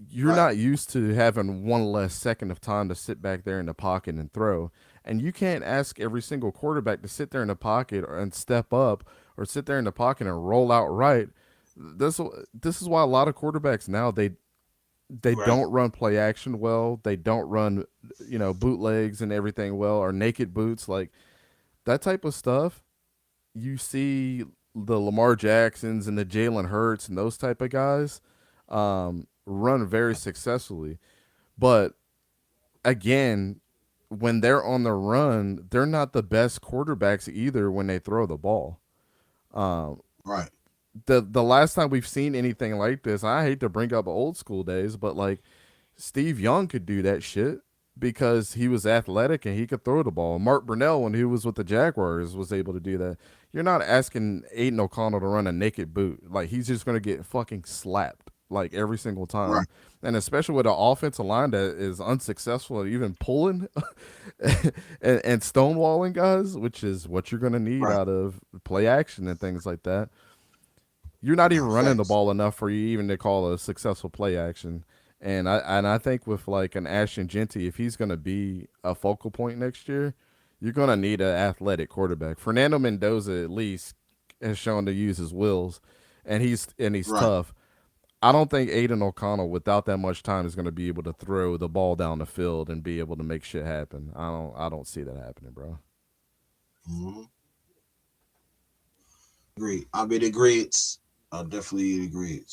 You're right, not used to having one less second of time to sit back there in the pocket and throw. And you can't ask every single quarterback to sit there in the pocket and step up or sit there in the pocket and roll out right. This this is why a lot of quarterbacks now they right, don't run play action well. They don't run, bootlegs and everything well, or naked boots, like that type of stuff. You see the Lamar Jacksons and the Jalen Hurts and those type of guys run very successfully. But again, when they're on the run, they're not the best quarterbacks either when they throw the ball. Um, right, the last time we've seen anything like this, I hate to bring up old school days, but like Steve Young could do that shit because he was athletic and he could throw the ball. Mark Brunell, when he was with the Jaguars, was able to do that. You're not asking Aiden O'Connell to run a naked boot. Like, he's just going to get fucking slapped like every single right, time. And especially with an offensive line that is unsuccessful at even pulling and stonewalling guys, which is what you're going to need right. out of play action and things like that. You're not even No, running the facts. ball enough for you even to call a successful play action. And I think with like an Ashton Genty, if he's gonna be a focal point next year, you're gonna need an athletic quarterback. Fernando Mendoza at least has shown to use his wills, and he's Right. tough. I don't think Aiden O'Connell, without that much time, is gonna be able to throw the ball down the field and be able to make shit happen. I don't see that happening, bro. Mm-hmm. Agree. I'll be the grades. I'll definitely agree.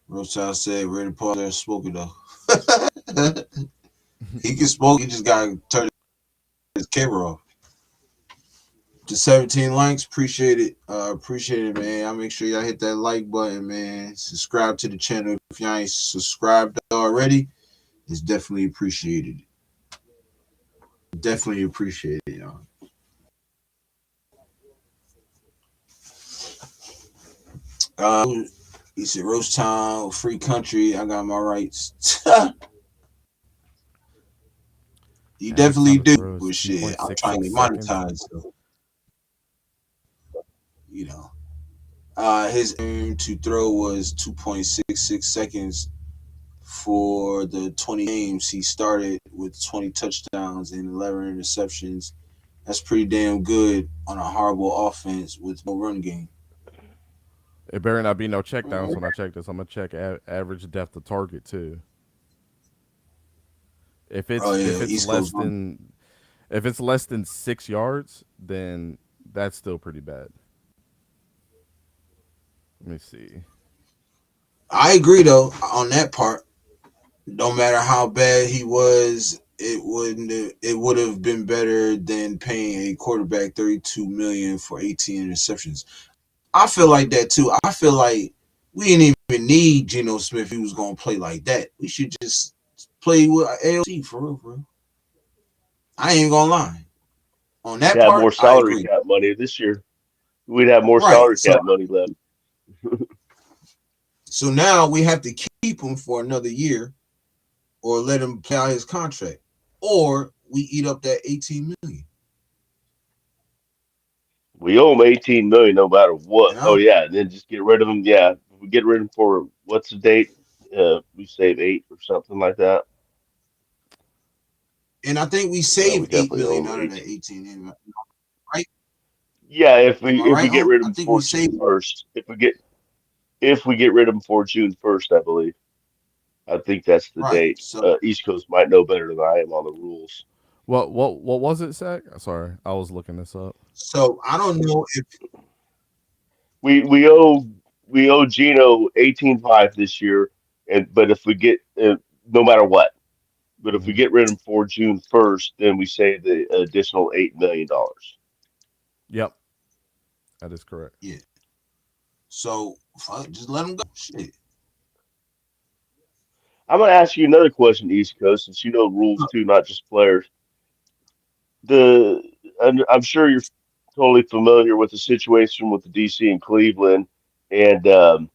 Rothschild said, ready to pause there smoking though. He can smoke, he just gotta turn his camera off. The 17 likes, appreciate it. Appreciate it, man. I'll make sure y'all hit that like button, man. Subscribe to the channel if y'all ain't subscribed already. It's definitely appreciated. Definitely appreciate it, y'all. Uh, he said, Roast Town, free country. I got my rights. You Average definitely time to do. throw is But shit, I'm trying 2.66 to get seconds. monetized. So, you know, his aim to throw was 2.66 seconds for the 20 games he started with 20 touchdowns and 11 interceptions. That's pretty damn good on a horrible offense with no run game. It better not be no checkdowns when I check this. I'm gonna check average depth of target too. If Oh it's if yeah, it's East less Coast run. than if it's less than 6 yards, then that's still pretty bad. Let me see. I agree though on that part. No matter how bad he was, it would have been better than paying a quarterback 32 million for 18 interceptions. I feel like that too. I feel like we didn't even need Geno Smith if he was gonna play like that. We should just play with AOC for real, bro. I ain't gonna lie. On We'd that have more part, I salary agree. cap money this year. We'd have more Right. salary cap money left. So now we have to keep him for another year or let him play out his contract. Or we eat up that 18 million. We owe him 18 million no matter what. And Oh I yeah, and then just get rid of him. Yeah, we get rid of him for what's the date? We save 8 or something like that. and I think we Yeah, we saved 8 definitely owe million him out of that 18. 18, right? Yeah, if Am we I if we right, get Unc? rid of I him think we before June saved 1st, if we get if we get rid of him before June 1st, I believe. I think that's the Right. date. So East Coast might know better than I am on the rules. What was it, Zach? Sorry, I was looking this up. I don't know if We we owe we owe Gino 18.5 this year, and but if we get no matter what, but if we Hmm. get rid of him before June 1st, then we save the additional $8 million. Yep, that is correct. yeah. So fuck, just let him go. Shit. I'm gonna ask you another question, East Coast, since you know rules too, not just players. The I'm sure you're totally familiar with the situation with the DC and Cleveland, and the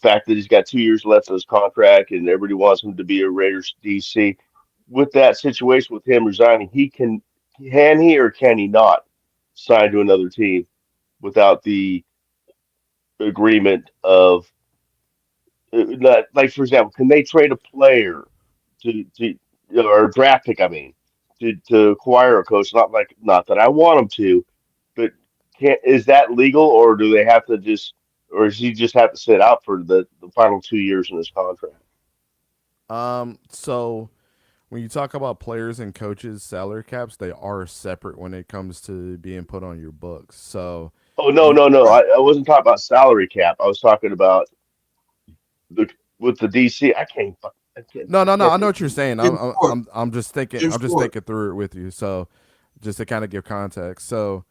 fact that he's got 2 years left of his contract, and everybody wants him to be a Raiders DC. With that situation with him resigning, can he or can he not sign to another team without the agreement of not, like for example, can they trade a player to or a draft pick? I mean, to acquire a coach. Not that I want them to, but can is that legal, or do they have to just, or does he just have to sit out for the final 2 years in his contract? So when you talk about players and coaches salary caps, they are separate when it comes to being put on your books. So Oh no, you no, no! Right. I wasn't talking about salary cap. I was talking about the with the DC. no, I no, no. can't I know think. what you're saying. Jim Short. Jim I'm just Short. thinking through it with you. So just to kind of give context. So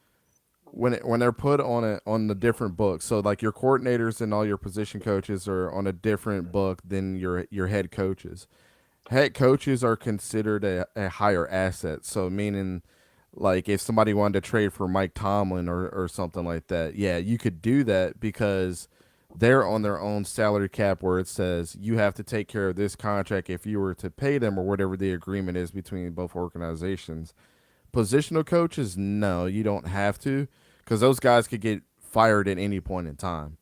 when they're put on the different books, so like your coordinators and all your position coaches are on a different book than your head coaches. Head coaches are considered a higher asset. So meaning like if somebody wanted to trade for Mike Tomlin or something like that, yeah, you could do that because they're on their own salary cap where it says you have to take care of this contract if you were to pay them or whatever the agreement is between both organizations. Positional coaches, no, you don't have to because those guys could get fired at any point in time,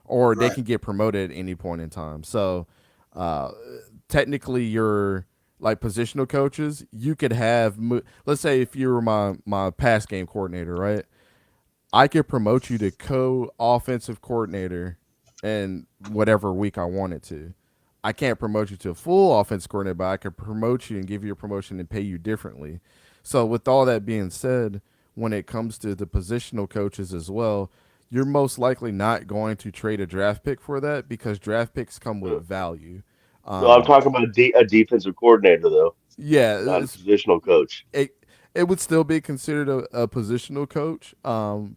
or they Right. can get promoted at any point in time. So, uh, technically, you're like positional coaches. You could have, let's say, if you were my pass game coordinator, right? I could promote you to co-offensive coordinator in whatever week I wanted to. I can't promote you to a full offense coordinator, but I could promote you and give you a promotion and pay you differently. So, with all that being said, when it comes to the positional coaches as well, you're most likely not going to trade a draft pick for that because draft picks come with value. No, I'm Um, talking about a defensive coordinator though, yeah, not a positional coach. it it would still be considered a positional coach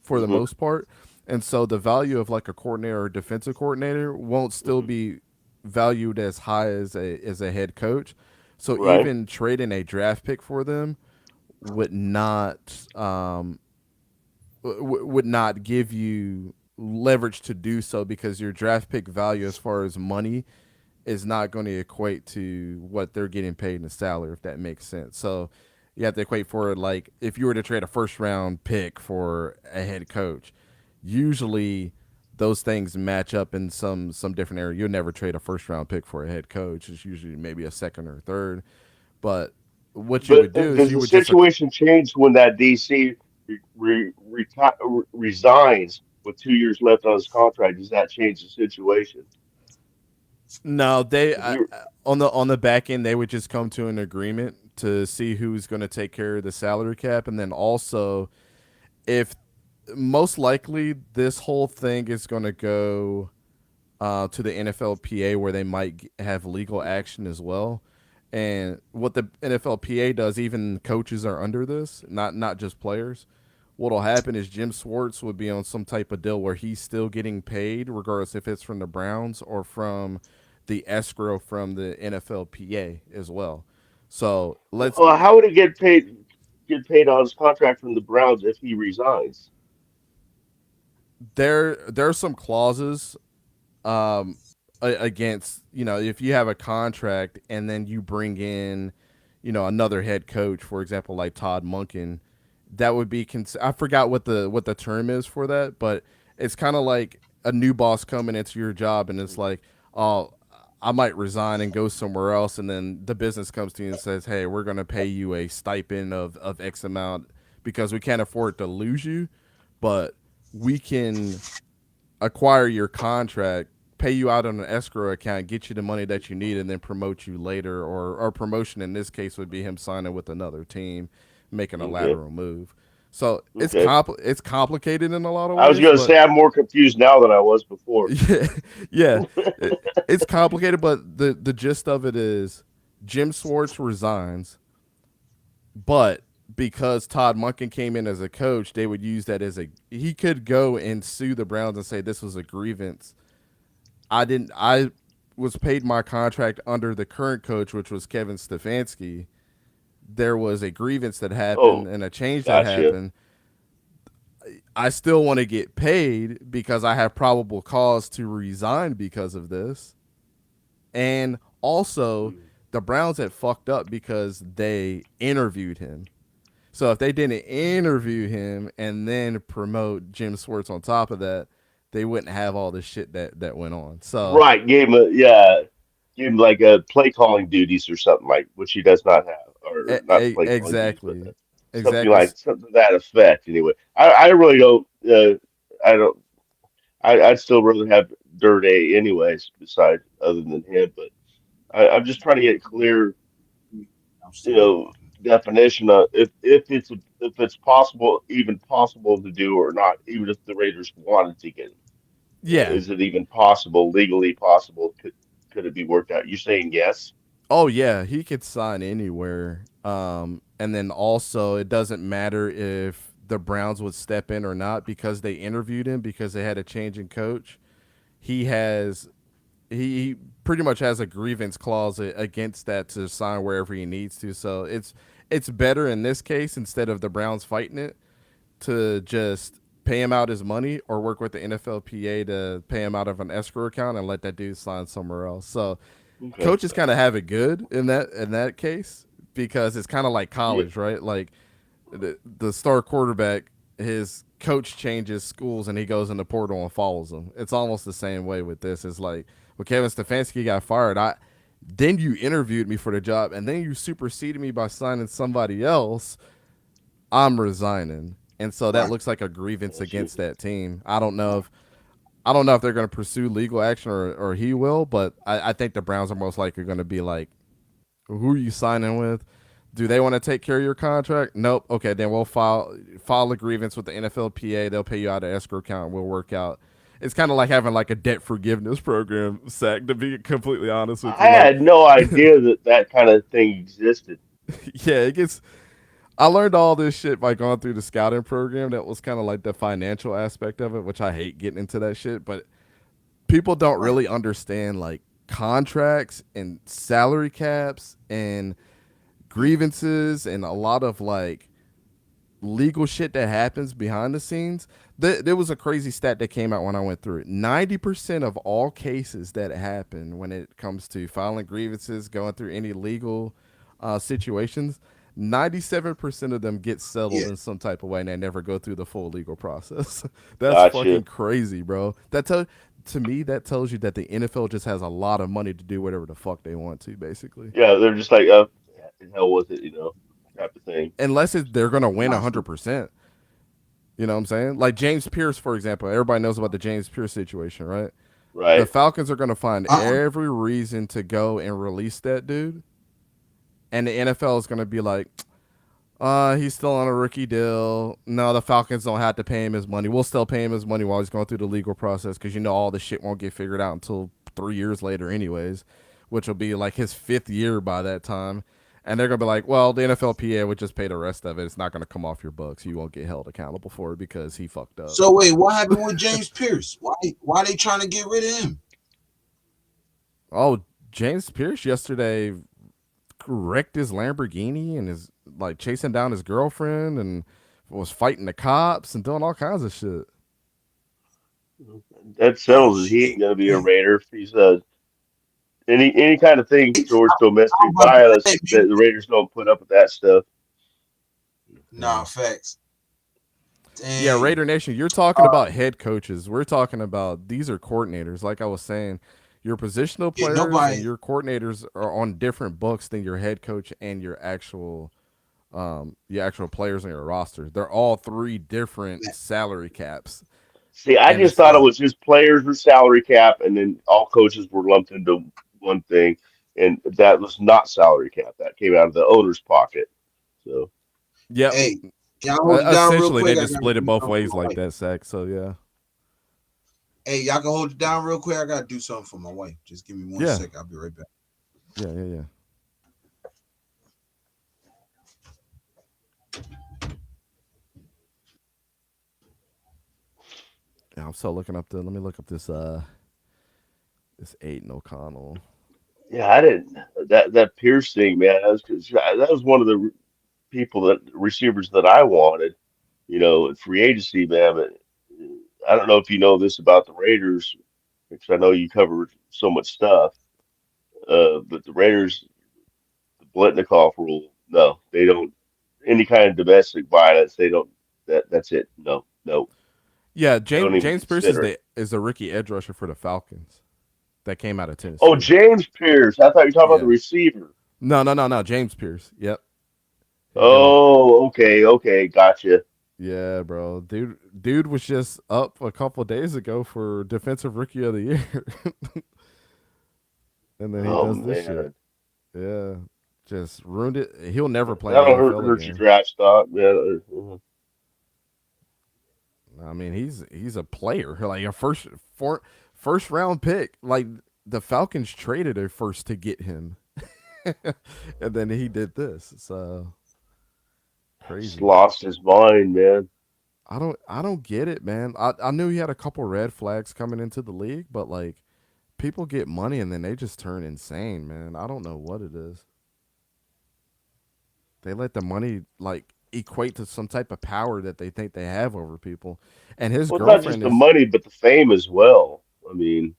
for the Hmm. most part, and so the value of like a coordinator or defensive coordinator won't still Hmm. be valued as high as a head coach. So Right. even trading a draft pick for them would not would not give you leverage to do so because your draft pick value as far as money is not going to equate to what they're getting paid in the salary, if that makes sense. So you have to equate for like if you were to trade a first round pick for a head coach, usually those things match up in some different area. You'll never trade a first round pick for a head coach. It's usually maybe a second or third. But what you But would do is does you the would just situation change when that DC resigns with 2 years left on his contract? Does that change the situation? no, they 'Cause we on the back end they would just come to an agreement to see who's going to take care of the salary cap, and then also if most likely this whole thing is going to go to the NFLPA where they might have legal action as well. And what the NFLPA does, even coaches are under this, not just players. What'll happen is Jim Swartz would be on some type of deal where he's still getting paid, regardless if it's from the Browns or from the escrow from the NFLPA as well. So let's well, how would it get paid on his contract from the Browns if he resigns? there's some clauses um, against if you have a contract and then you bring in another head coach, for example, like Todd Monken, that would be I forgot what the term is for that, but it's kind of like a new boss coming into your job and it's like, oh, I might resign and go somewhere else, and then the business comes to you and says, hey, we're going to pay you a stipend of X amount because we can't afford to lose you, but we can acquire your contract, pay you out on an escrow account, get you the money that you need, and then promote you later. Or promotion in this case would be him signing with another team, making a Okay. lateral move. So Okay. it's complicated in a lot of I was ways, gonna but say I'm more confused now than I was before. yeah, yeah, it's complicated. But the gist of it is Jim Schwartz resigns, but because Todd Monken came in as a coach, they would use that as a he could go and sue the Browns and say this was a grievance. I was paid my contract under the current coach, which was Kevin Stefanski. There was a grievance that happened Oh, and a change that gotcha. happened. I still want to get paid because I have probable cause to resign because of this. And also, Mm. the Browns had fucked up because they interviewed him. So if they didn't interview him and then promote Jim Swartz on top of that, they wouldn't have all the shit that went on. So Right, gave him like a play calling duties or something like which he does not have, or not play calling duties, but exactly, something exactly. like something to that effect. Anyway, I really don't. I don't. I'd still rather have Dirt A anyways, besides other than him. But I'm just trying to get clear, I'm you still know, recording. definition of if it's possible, even possible to do or not, even if the Raiders wanted to get him. Yeah. Is it even possible, legally possible? Could it be worked out? You're saying yes? Oh yeah, he could sign anywhere. And then also it doesn't matter if the Browns would step in or not because they interviewed him because they had a change in coach. He has he pretty much has a grievance clause against that to sign wherever he needs to. So it's better in this case instead of the Browns fighting it to just pay him out his money or work with the NFLPA to pay him out of an escrow account and let that dude sign somewhere else. So Okay. coaches kind of have it good in that case because it's kind of like Yeah. college, right? Like the star quarterback, his coach changes schools and he goes in the portal and follows them. It's almost the same way with this. It's like when Kevin Stefanski got fired, I then you interviewed me for the job and then you superseded me by signing somebody else. I'm resigning. And so that Right. looks like a grievance Got you. against that team. I don't know if they're going to pursue legal action or he will, but I think the Browns are most likely going to be like, who are you signing with? Do they want to take care of your contract? Nope. Okay, then we'll file a grievance with the NFLPA. They'll pay you out of escrow account. We'll work out. It's kind of like having like a debt forgiveness program, Sack. To be completely honest with I you, like, had no idea that that kind of thing existed. yeah, it gets. I learned all this shit by going through the scouting program. That was kind of like the financial aspect of it, which I hate getting into that shit. But people don't Right. really understand like contracts and salary caps and grievances and a lot of like legal shit that happens behind the scenes. There was a crazy stat that came out when I went through it. 90% of all cases that happen when it comes to filing grievances, going through any legal situations, 97% of them get settled Yeah. in some type of way and they never go through the full legal process. That's Gotcha. fucking crazy, bro. To me, that tells you that the NFL just has a lot of money to do whatever the fuck they want to, basically. Yeah, they're just like, yeah, the hell with it, type of thing. Unless they're going to win Nah, for 100%. You know what I'm saying? Like James Pierce, for example. Everybody knows about the James Pierce situation, right? The Right. Falcons are going to find uh-uh. every reason to go and release that dude. And the NFL is going to be like, he's still on a rookie deal. No, the Falcons don't have to pay him his money. We'll still pay him his money while he's going through the legal process because all the shit won't get figured out until 3 years later, anyways, which will be like his fifth year by that time. And they're gonna be like, well, the NFLPA would just pay the rest of it. It's not gonna come off your books. You won't get held accountable for it because he fucked up. So wait, what happened with James Pierce? Why they trying to get rid of him? Oh, James Pierce yesterday wrecked his Lamborghini and is like chasing down his girlfriend and was fighting the cops and doing all kinds of shit. That Oh settles it. He ain't shit. gonna be a Damn. Raider. If he's any kind of thing towards I'm domestic about to say, violence, man. the Raiders don't put up with that stuff. Nah, Yeah. facts. Yeah, Dang. Raider Nation, you're talking about head coaches. We're talking about these are coordinators. Like I was saying, your positional Yeah, players and nobody. your coordinators are on different books than your head coach and your actual players on your roster. They're all three different salary caps. See, I and just it's thought it was just players were salary cap, and then all coaches were lumped into one thing, and that was not salary cap. That came out of the owner's pocket. So, Yep. hey, can I hold you down real Essentially, they quick? I just gotta split it do both something for ways my like wife. that, Sack. So yeah, Hey, y'all can hold it down real quick. I gotta do something for my wife. Just give me one yeah, sec. I'll be right back. yeah. Yeah, I'm still looking up the. Let me look up this Aiden O'Connell. yeah, I didn't that Pierce thing, man. That was one of the people that receivers that I wanted, in free agency, man. But I don't know if you know this about the Raiders, because I know you covered so much stuff. But the Raiders, the Blitnikoff rule, no, they don't. Any kind of domestic violence, they don't. That's it. No, no, Yeah, they don't even James Pierce is consider it. the rookie edge rusher for the Falcons that came out of Oh, Tennessee. James Pierce. I thought you were talking about the Yeah. receiver. No. James Pierce. Yep. Here you go. Oh, okay, okay, gotcha. Yeah, bro. Dude was just up a couple days ago for defensive rookie of the year. And then he Oh does this shit. man, Yeah. Just ruined it. He'll never play in the that'll NFL hurt your again. draft stock, man. I mean, he's a player, like a first round pick. Like the Falcons traded a first to get him, and then he did this. So Just crazy. lost his mind, man. I don't get it, man. I knew he had a couple red flags coming into the league, but like people get money and then they just turn insane, man. I don't know what it is. They let the money like equate to some type of power that they think they have over people. And his Well, not just girlfriend the is money, but the fame as well. I mean,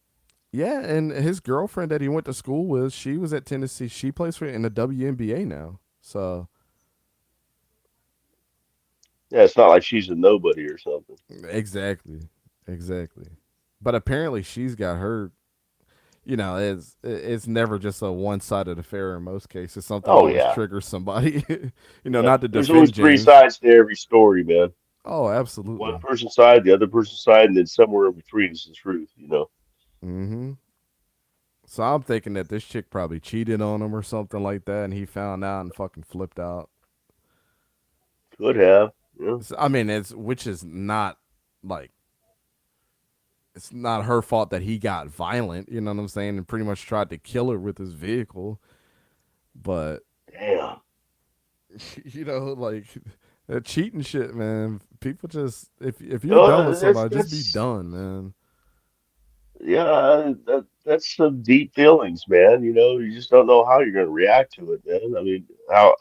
Yeah, and his girlfriend that he went to school with, she was at Tennessee. She plays for in the WNBA now. So yeah, it's not like she's a nobody or something. exactly, exactly. But apparently, she's got her. It's never just a one sided affair. In most cases, something Oh always yeah, triggers somebody. yeah. Not to There's always defend three James. sides to every story, man. Oh, One absolutely. person's side, the other person's side, and then somewhere in between is the truth. Mm-hmm. So I'm thinking that this chick probably cheated on him or something like that, and he found out and fucking flipped out. Could have. Yeah. I mean, it's which is not like it's not her fault that he got violent, you know what I'm saying, and pretty much tried to kill her with his vehicle. But Damn. like that cheating shit, man. People just if you're done No, with that's somebody, just be that's done, man. yeah. That's some deep feelings, man. You just don't know how you're going to react to it, man. I mean, how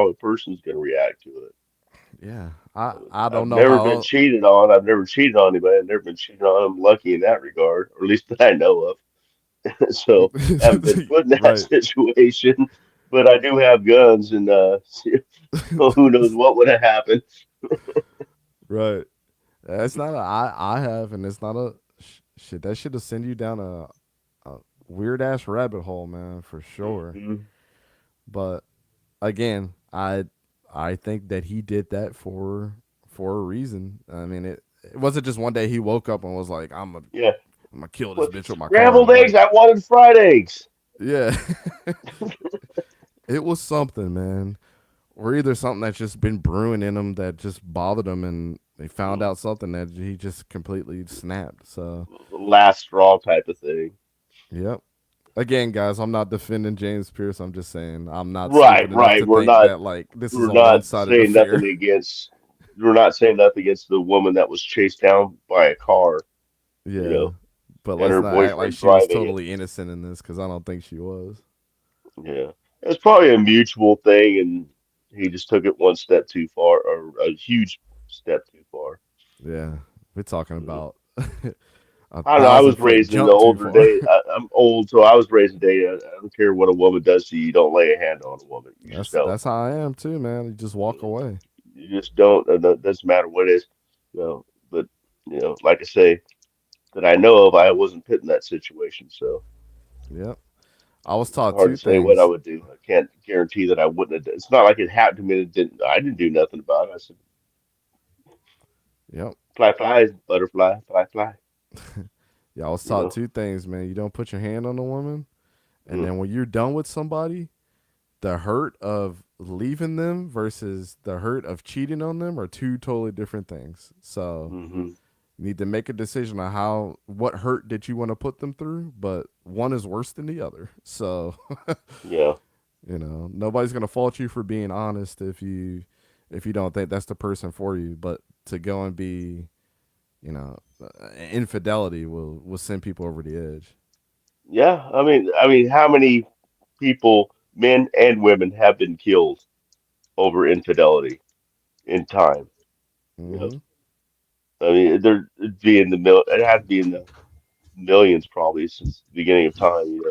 a person's going to react to it. Yeah, I don't I've know never been how. cheated on. I've never cheated on anybody. I've never been cheated on. I'm lucky in that regard, or at least that I know of. So I haven't been put in that Right, situation, but I do have guns, and who knows what would have happened. right. It's not a I have, and it's not a shit. That should have send you down a weird ass rabbit hole, man, for sure. Mhm. But again, I think that he did that for a reason. I mean, it wasn't just one day he woke up and was like, Yeah. I'm gonna kill this What bitch with my car. scrambled eggs? Like, I wanted fried eggs. yeah, it was something, man. Or either something that's just been brewing in him that just bothered him, and they found out something that he just completely snapped. So, Last straw type of thing. yep. Again, guys, I'm not defending James Pierce. I'm just saying I'm not Right, stupid enough right. to We're think not that like this is we're a one not sided saying nothing affair. against we're not saying nothing against the woman that was chased down by a car, you Yeah, know, but and let's her not act like boyfriend she was driving it. totally innocent in this because I don't think she was. Yeah. It's probably a mutual thing, and he just took it one step too far, or a huge step too far. Yeah, we're talking Yeah. about a I don't know. I thousand was foot raised in the jump too older far. days. I'm old, so I was raised in the day. I don't care what a woman does to you. You don't lay a hand on a woman. You just don't. That's how I am too, man. You just walk away. You just don't. It doesn't matter what it is. But like I say, that I know of, I wasn't put in that situation, so Yep. I was it's taught hard two to say what I things. would do. I can't guarantee that I wouldn't have. It's not like it happened to me. And it didn't. I didn't do nothing about it. I said, Yep. Fly, fly, butterfly, fly, fly. Yeah, I was You taught know. two things, man. You don't put your hand on a woman, and Mm, then when you're done with somebody, the hurt of leaving them versus the hurt of cheating on them are two totally different things. So mm-hmm. you need to make a decision on what hurt did you want to put them through, but one is worse than the other. So Yeah. nobody's gonna fault you for being honest if you don't think that's the person for you. But to go and be, infidelity will send people over the edge. Yeah. I mean, how many people, men and women, have been killed over infidelity in time? You know. Mm-hmm. I mean, it'd be in the it had to be in the millions probably since the beginning of time.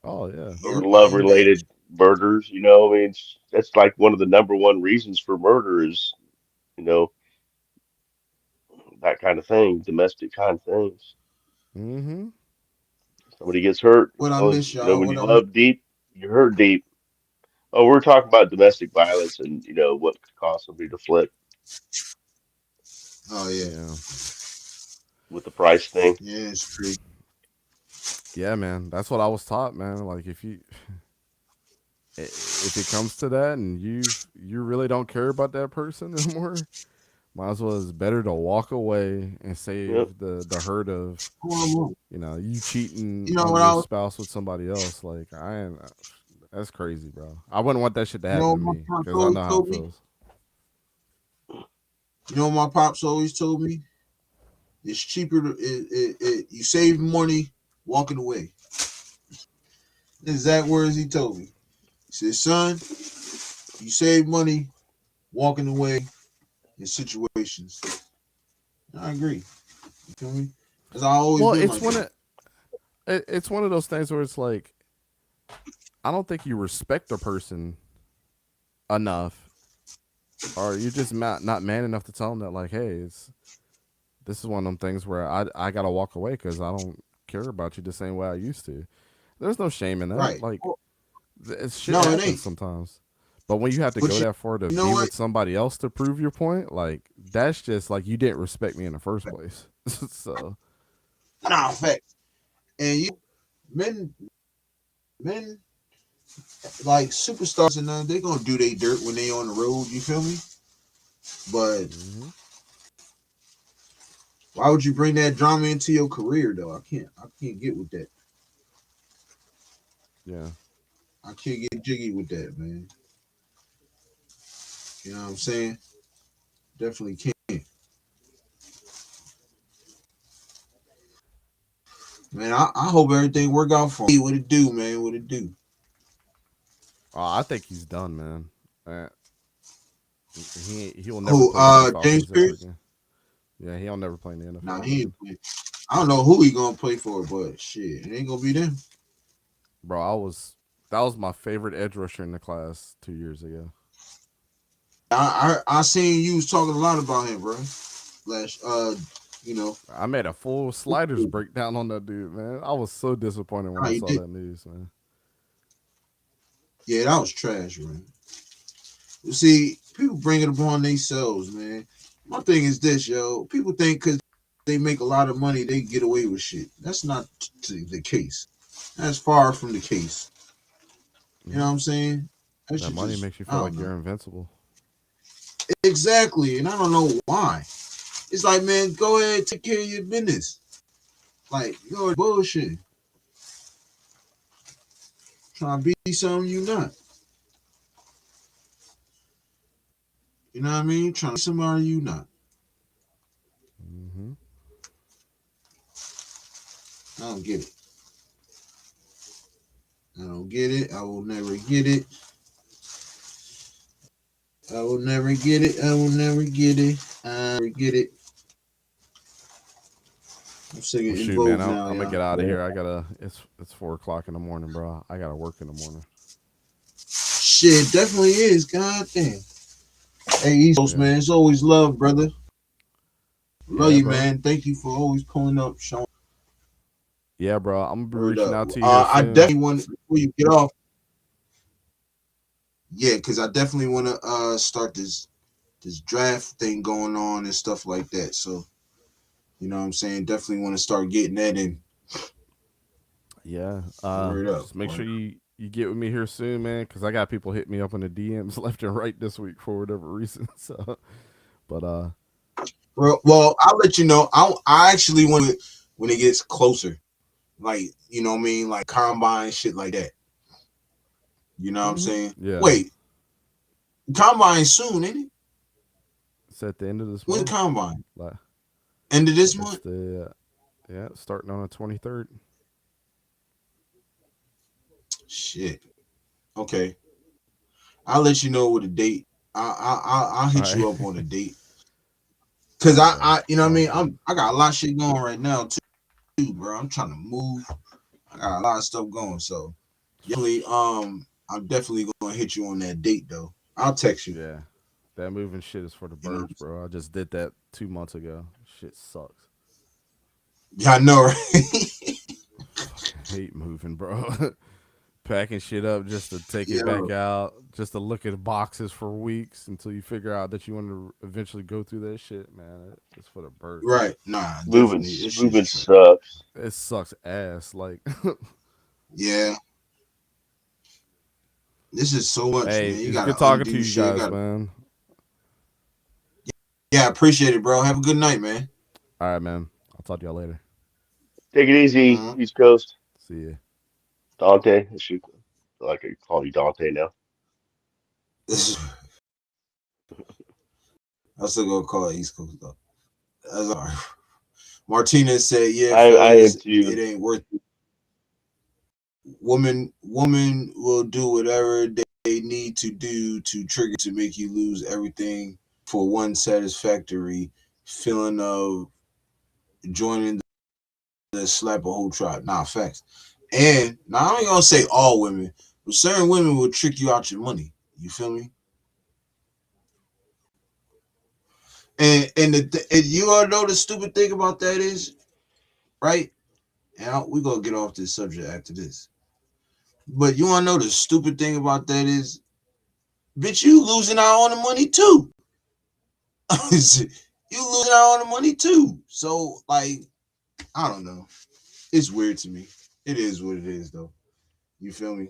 Oh yeah. Over Yep, love and that. related murders. I mean, that's like one of the number one reasons for murder is you know that kind of thing, domestic kind of things. Mm-hmm. Somebody gets hurt. What I miss, y'all? When What you I miss? love deep, you hurt deep. Oh, we're talking about domestic violence and what could cause somebody to flip Oh yeah, Yeah. with the price thing. yeah, it's crazy. Yeah, man. That's what I was taught, man. Like if it comes to that and you really don't care about that person anymore, might as well, it's better to walk away and Yep. save the hurt of, Horrible. you cheating You know on what your I was? spouse with somebody else. Like, I ain't that's crazy, bro. I wouldn't want that shit to You happen know to what my me pops cuz I always know how it told me? feels. You know what my pops always told me? It's cheaper to you save money walking away. Exact words he told me. He said, "Son, you save money walking away in situations." I agree. You feel me? Cause I always Well, been like that. it's one of those things where it's like I don't think you respect a person enough, or you're just not man enough to tell them that, like, hey, this is one of them things where I gotta walk away because I don't care about you the same way I used to. There's no shame in that. Right. Like, Oh, shit no, it happens ain't. sometimes. But when you have to But go that far to you know be what? with somebody else to prove your point, like, that's just like you didn't respect me in the first place. So, Nah, fact. And you men, men like superstars and they gonna do they dirt when they on the road. You feel me? But hmm why would you bring that drama into your career though? I can't get with that. yeah. I can't get jiggy with that, man. You know what I'm saying? Definitely can't. Man, I hope everything work out for me. What it do, man? What it do? I think he's done, man. He will never Who? play for the James Falcons ever Pierce? again. Yeah, he'll never play in the Nah, NFL he ain't again. play. I don't know who he gonna play for, but shit, it ain't gonna be them. Bro, that was my favorite edge rusher in the class 2 years ago. I seen you was talking a lot about him, bro. Last you know, I made a full sliders breakdown on that dude, man. I was so disappointed when how I you saw did. that news, man. Yeah, that was trash, man. You see, people bring it upon themselves, man. My thing is this, yo. People think because they make a lot of money, they get away with shit. That's not the case. That's far from the case. You know hmm what I'm saying? That That should money just, makes you I feel don't like know. you're invincible. Exactly. And I don't know why. It's like, man, go ahead, take care of your business. Like, you're bullshit. Trying to be something you not. You know what I mean? Trying to be somebody you not. hmm I don't get it. I don't get it. I will never get it. I will never get it. I will never get it. I never get it. I'm Well, singing in shoot, man, Vogue I'm, now, I'm gonna y'all. get out of here. It's 4 o'clock in the morning, bro. I gotta work in the morning. Shit, definitely is. God damn. Hey, East Coast, Yeah, man. It's always love, brother. Love yeah, you, bro. man. Thank you for always pulling up, showing Yeah, bro. I'm gonna be word reaching up. out to you here I soon. definitely want before you get off. Yeah, because I definitely want to start this this draft thing going on and stuff like that. So, you know what I'm saying? Definitely want to start getting that in. Yeah. Word up. Just make Word sure up. you get with me here soon, man, because I got people hitting me up in the DMs left and right this week for whatever reason. So, but Well, I'll let you know. I actually want it when it gets closer. Like, you know what I mean? Like combine shit like that. You know what I'm saying? yeah, Wait, combine soon, ain't it? it's at the end of this When's the month. combine? Like, End of this it's month? the yeah, starting on the 23rd. Shit. Okay. I'll let you know with a date. I'll All hit right. you up on a date. All Cause right, man. you know what I Sounds mean? good. I got a lot of shit going right now too, bro. I'm trying to move. I got a lot of stuff going. So definitely I'm definitely gonna hit you on that date though. I'll text you. Yeah, that moving shit is for the You know. birds, bro. I just did that 2 months ago. Shit sucks. Yeah, I know, right? Fucking hate moving, bro. Packing shit up just to take it Yeah. back out, just to look at boxes for weeks until you figure out that you want to eventually go through that shit, man. It's for the birds. Right. Nah, Moving, definitely. This shit's moving true. sucks. It sucks ass. Like, Yeah. This is so much, hey, man. You it's gotta good talking to undo you shit. guys, Gotta. man. Yeah, I appreciate it, bro. Have a good night, man. All right, man. I'll talk to y'all later. Take it easy, Mm-hmm. East Coast. See ya. Dante, I should like I call you Dante now. This is. I still gonna call it East Coast though. That's all right. Martinez said, "Yeah, I am fellas, it too. ain't worth it. Woman will do whatever they need to do to trigger to make you lose everything for one satisfactory feeling of joining the slap a whole tribe. Nah, facts. And now I ain't gonna say all women, but certain women will trick you out your money. You feel me? And you all know the stupid thing about that is, right? And we gonna get off this subject after this. But you wanna know the stupid thing about that is, bitch, you losing out on the money too. You losing out on the money too. So like, I don't know. It's weird to me. It is what it is though. You feel me?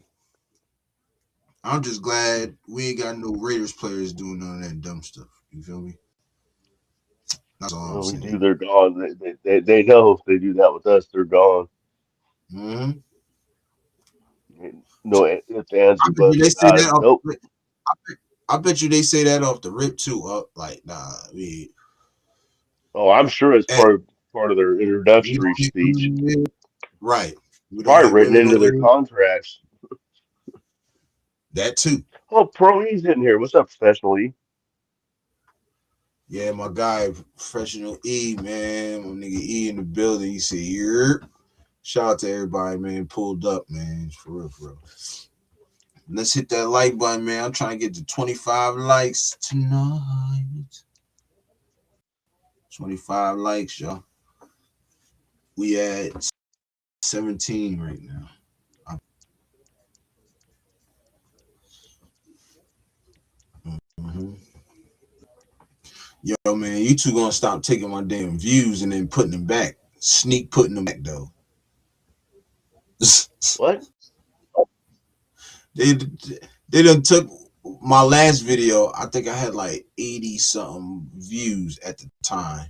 I'm just glad we ain't got no Raiders players doing none of that dumb stuff. You feel me? That's all I'm Well, we do. saying. They're gone. They know if they do that with us, they're gone. Mm-hmm. No ifs, ands, I or bet you buts they say about that it. off Nope. the rip. I bet you they say that off the rip too. Like, nah, Oh, I'm sure it's eh, part of their we introductory don't hit speech. women with, right. It's We don't probably hit written women into over their here. contracts. That too. Oh, Pro E's in here. What's up, Professional E? Yeah, my guy, professional E, man. My nigga E in the building. He said, Yurp. Shout out to everybody, man. Pulled up, man. For real, for real. Let's hit that like button, man. I'm trying to get to 25 likes tonight. 25 likes, y'all. We at 17 right now. Mm-hmm. Yo, man, you two gonna stop taking my damn views and then putting them back. Sneak putting them back, though. What? they they done took my last video. I think I had like 80 something views at the time.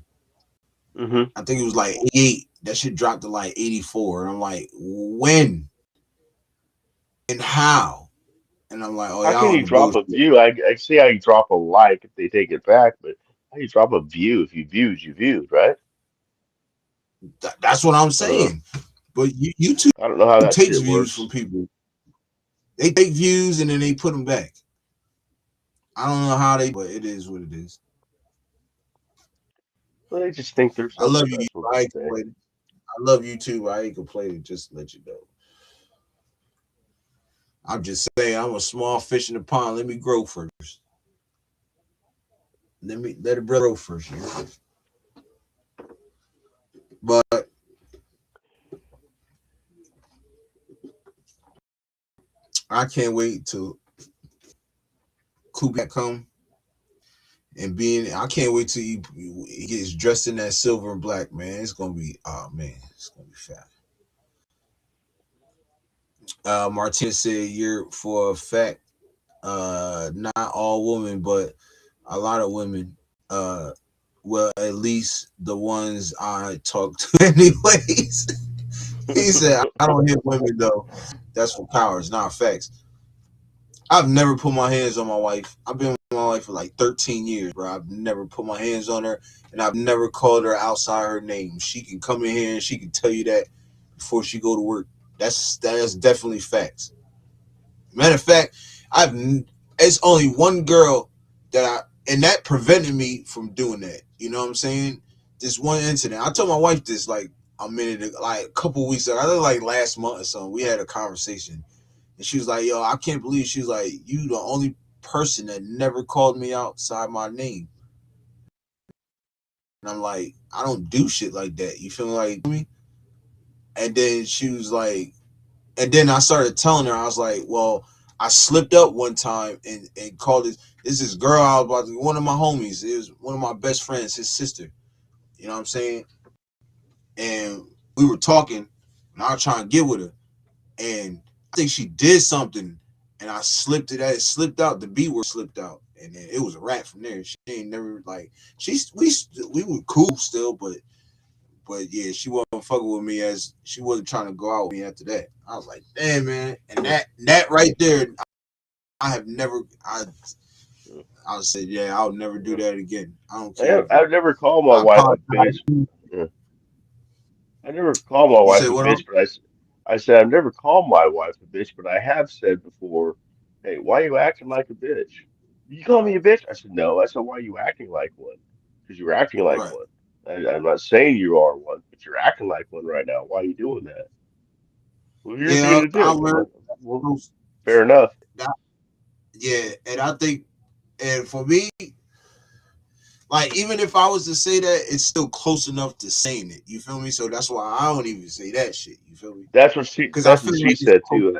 Mm-hmm. I think it was like 88. That shit dropped to like 84. And I'm like, when and how? And I'm like, oh, How y'all can on you the drop bullshit. a view? I see how you drop a like if they take it back, but how you drop a view if you viewed, right? That's what I'm I don't know. saying. But YouTube I don't know how that takes shit views from works. people. They take views and then they put them back. I don't know how they, but it is what it is. Well, they just think they're I so love you. special, I don't ain't they? complaining. I love you too. I ain't complaining. Just to let you know. I'm just saying I'm a small fish in the pond. Let me grow first. Let it grow first. You know? But I can't wait till Kubiak come and being. I can't wait till he gets dressed in that silver and black, man. It's gonna be, oh man, it's gonna be fat. Martinez said you're for a fact, not all women, but a lot of women. Well, at least the ones I talk to, anyways. He said, I don't hit women though. That's for cowards, not facts. I've never put my hands on my wife. I've been with my wife for like 13 years, bro. I've never put my hands on her, and I've never called her outside her name. She can come in here and she can tell you that before she go to work. That's definitely facts. Matter of fact, I've it's only one girl that and that prevented me from doing that. You know what I'm saying? This one incident. I told my wife this like a minute ago, like a couple weeks ago. I think like last month or something. We had a conversation, and she was like, "Yo, I can't believe." She was like, "You the only person that never called me outside my name." And I'm like, I don't do shit like that. You feel me? And then she was like, and then I started telling her, I was like, well, I slipped up one time and called it. This girl I was about to, one of my homies. It was one of my best friends, his sister. You know what I'm saying? And we were talking, and I was trying to get with her, and I think she did something, and I slipped it. It slipped out. The B word slipped out, and then it was a wrap from there. She ain't never like we were cool still, but yeah, she wasn't fucking with me as she wasn't trying to go out with me after that. I was like, damn man, and that right there, I have never I said, yeah, I'll never do that again. I don't care. I've never called my I wife a apologize. bitch. Yeah. I never called my You wife said a what? bitch, but I said I've never called my wife a bitch, but I have said before, "Hey, why you acting like a bitch? You call me a bitch?" I said, "No." I said, "Why are you acting like one? Because you're acting like Right. one. I'm not saying you are one, but you're acting like one right now. Why are you doing that? Well, you're being Yeah, a I dick." I'm learned like, "Well, fair enough." that. Yeah, and I think, and for me, like even if I was to say that, it's still close enough to saying it. You feel me? So that's why I don't even say that shit. You feel me? Because I That's what feel she like it's said close. too.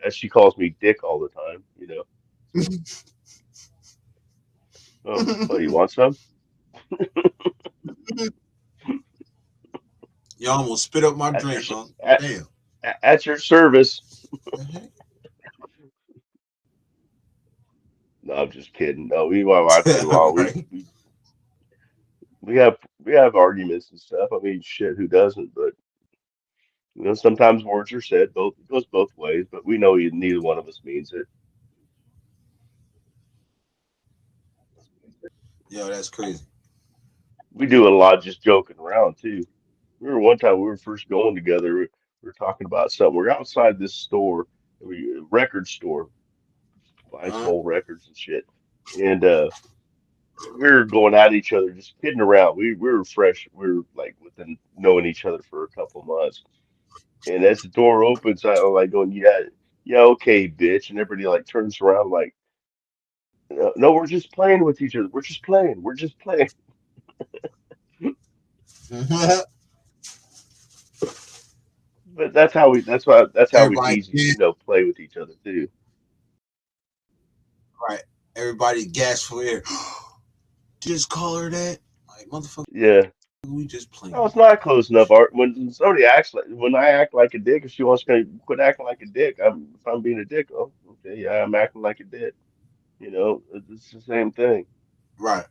As she calls me dick all the time, So, oh, you want some? You almost spit up my At drink, your huh? at, Damn. at your service. The heck? No, I'm just kidding. No, my wife get along. Right. We have arguments and stuff. I mean, shit, who doesn't? But sometimes words are said. Both it goes both ways. But we know neither one of us means it. Yo, that's crazy. We do a lot just joking around too. We were one time we were first going together. We were talking about something. We're outside this store, record store, buy Uh, small records and shit. And we were going at each other, just kidding around. We were fresh. We were like within knowing each other for a couple of months. And as the door opens, I'm like going, yeah, yeah, okay, bitch. And everybody like turns around like, no, no, we're just playing with each other. We're just playing. We're just playing. But that's how we everybody, tease, yeah, play with each other too. right. Everybody gasp for air. Just call her that? Like, motherfucker, Yeah. we just No, playing. it's not close enough. Art. When somebody acts like, when I act like a dick, if she wants to quit acting like a dick, if I'm being a dick, oh, okay, yeah, I'm acting like a dick. It's the same thing. Right,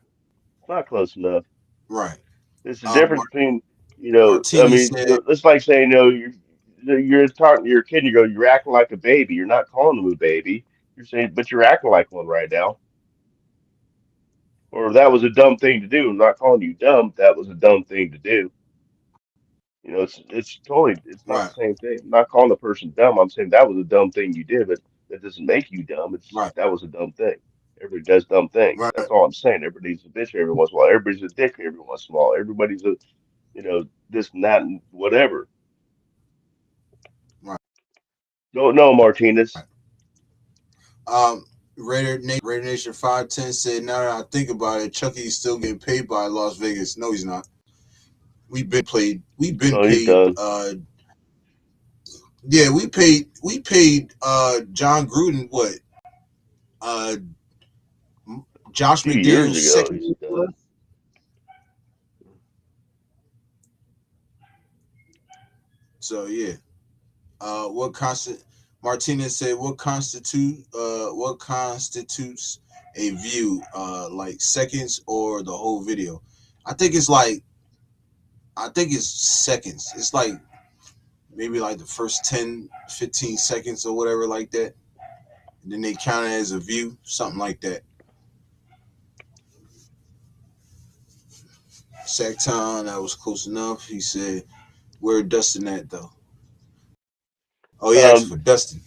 It's not close enough. right. There's a Um, difference between, I Martini mean, said, it's like saying, no, you're talking to your kid, you go, you're acting like a baby. You're not calling them a baby. You're saying, but you're acting like one right now. Or that was a dumb thing to do. I'm not calling you dumb. That was a dumb thing to do. It's not the right, same thing. I'm not calling the person dumb. I'm saying that was a dumb thing you did, but that doesn't make you dumb. It's right, just that was a dumb thing. Everybody does dumb things. right, That's all I'm saying. Everybody's a bitch every once in a while. Everybody's a dick every once in a while. Everybody's a, this and that and whatever. right. Don't know, Martinez. Um, Raider Nation 510 said, now that I think about it, Chucky's still getting paid by Las Vegas. No, he's not. We've been No, he's paid. done. Yeah, we paid John Gruden what? Uh Josh 2 years McDaniels ago, second. he's done. So yeah. What constant Martinez said what constitutes a view, like seconds or the whole video? I think it's like I think it's seconds. It's like maybe like the first 10, 15 seconds or whatever like that. And then they count it as a view, something like that. Sacktown, that was close enough. He said, where Dustin at though? Oh, he asked Um, for Dustin.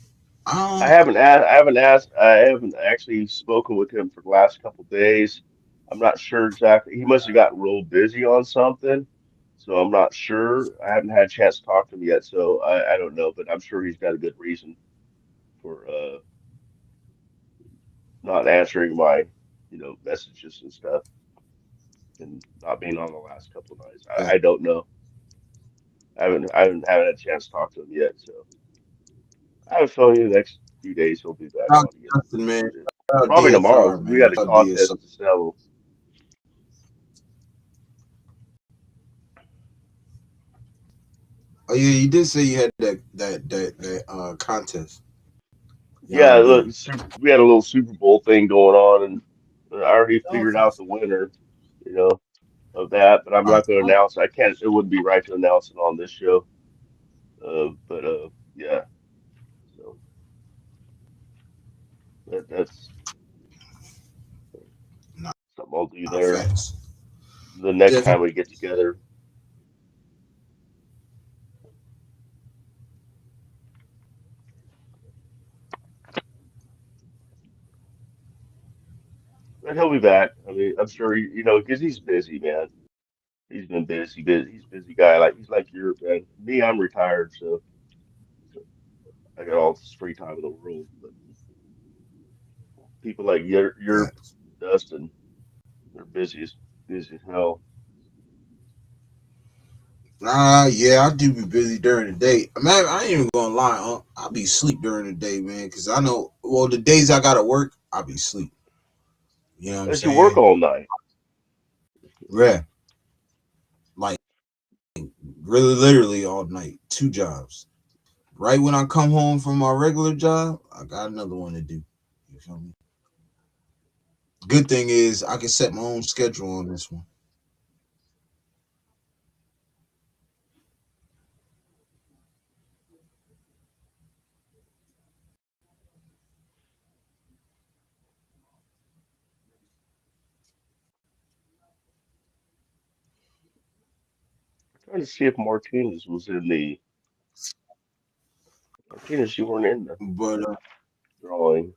Um, I haven't actually spoken with him for the last couple days. I'm not sure exactly. He must have gotten real busy on something, so I'm not sure. I haven't had a chance to talk to him yet, so I don't know. But I'm sure he's got a good reason for not answering my, messages and stuff, and not being on the last couple of nights. I don't know. I haven't had a chance to talk to him yet, so I have a feeling in the next few days he'll be back Shout out on again. to Dustin, man. Yeah. Shout out Probably tomorrow DSR, because we man. got a Shout out contest DSR. to sell. Oh yeah, you did say you had that contest. Yeah, I Yeah, look, remember. we had a little Super Bowl thing going on, and I already figured Okay. out the winner, you know, of that. But I'm All not going to right. announce. I can't. It wouldn't be right to announce it on this show. But yeah. So that's Nah, something I'll do there facts. the next Definitely. time we get together. But he'll be back. I mean, I'm sure because he's busy, man. He's been busy, busy. He's a busy guy. Like he's like Europe, man. Me, I'm retired, so I got all this free time in the world. But people like Yurp, Facts. Dustin, they're busy as hell. Yeah, I do be busy during the day. Man, I ain't even gonna lie, I'll be sleep during the day, man, because I know. Well, the days I gotta work, I'll be sleep. You know what I'm As you work saying? all night. Yeah, like really, literally all night, two jobs. Right when I come home from my regular job, I got another one to do. You feel me? Good thing is I can set my own schedule on this one. Trying to see if Martinez was in the Martinez. You weren't in the But drawing.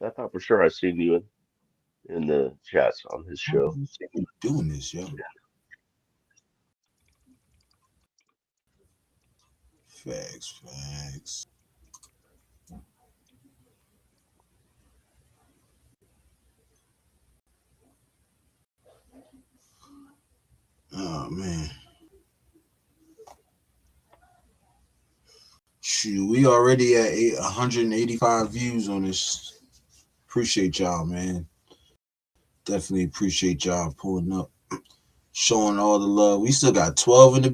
I thought for sure I seen you in the chats on his show. doing this, yo. Facts, facts. Oh man, shoot, we already at 185 views on this. Appreciate y'all, man. Definitely appreciate y'all pulling up, showing all the love. We still got 12 in the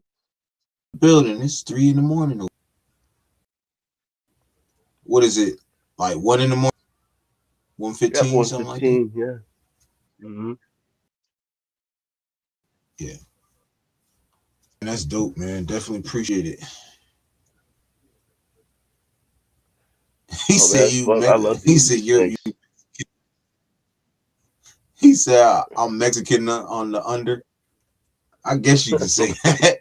building. It's 3 in the morning. What is it? Like 1 in the morning, one Yep, fifteen, something like that. 115. Yeah. Hmm. Yeah, and that's dope, man. Definitely appreciate it. He Oh man, said it's fun. I love He doing said these you're. You, things. he said I'm Mexican on the under. I guess you can say that.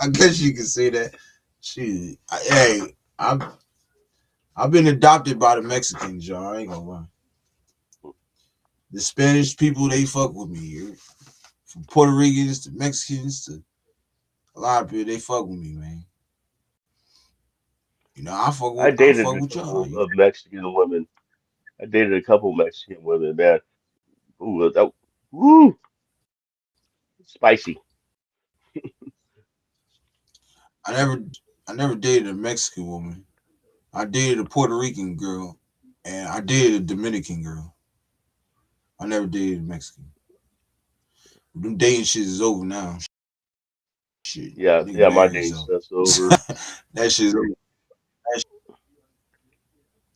I guess you can say that. Shoot, hey, I've been adopted by the Mexicans, y'all. I ain't gonna lie. The Spanish people, they fuck with me. From Puerto Ricans to Mexicans to a lot of people, they fuck with me, man. You know, I I dated fuck a with y'all. couple of Mexican women. I dated a couple Mexican women, man. Ooh, woo, spicy. I never I never dated a Mexican woman. I dated a Puerto Rican girl, and I dated a Dominican girl. I never dated a Mexican. Them dating shit is over now. Shit, Yeah, nigga yeah, my marry dating yourself. stuff's over. That shit's over. That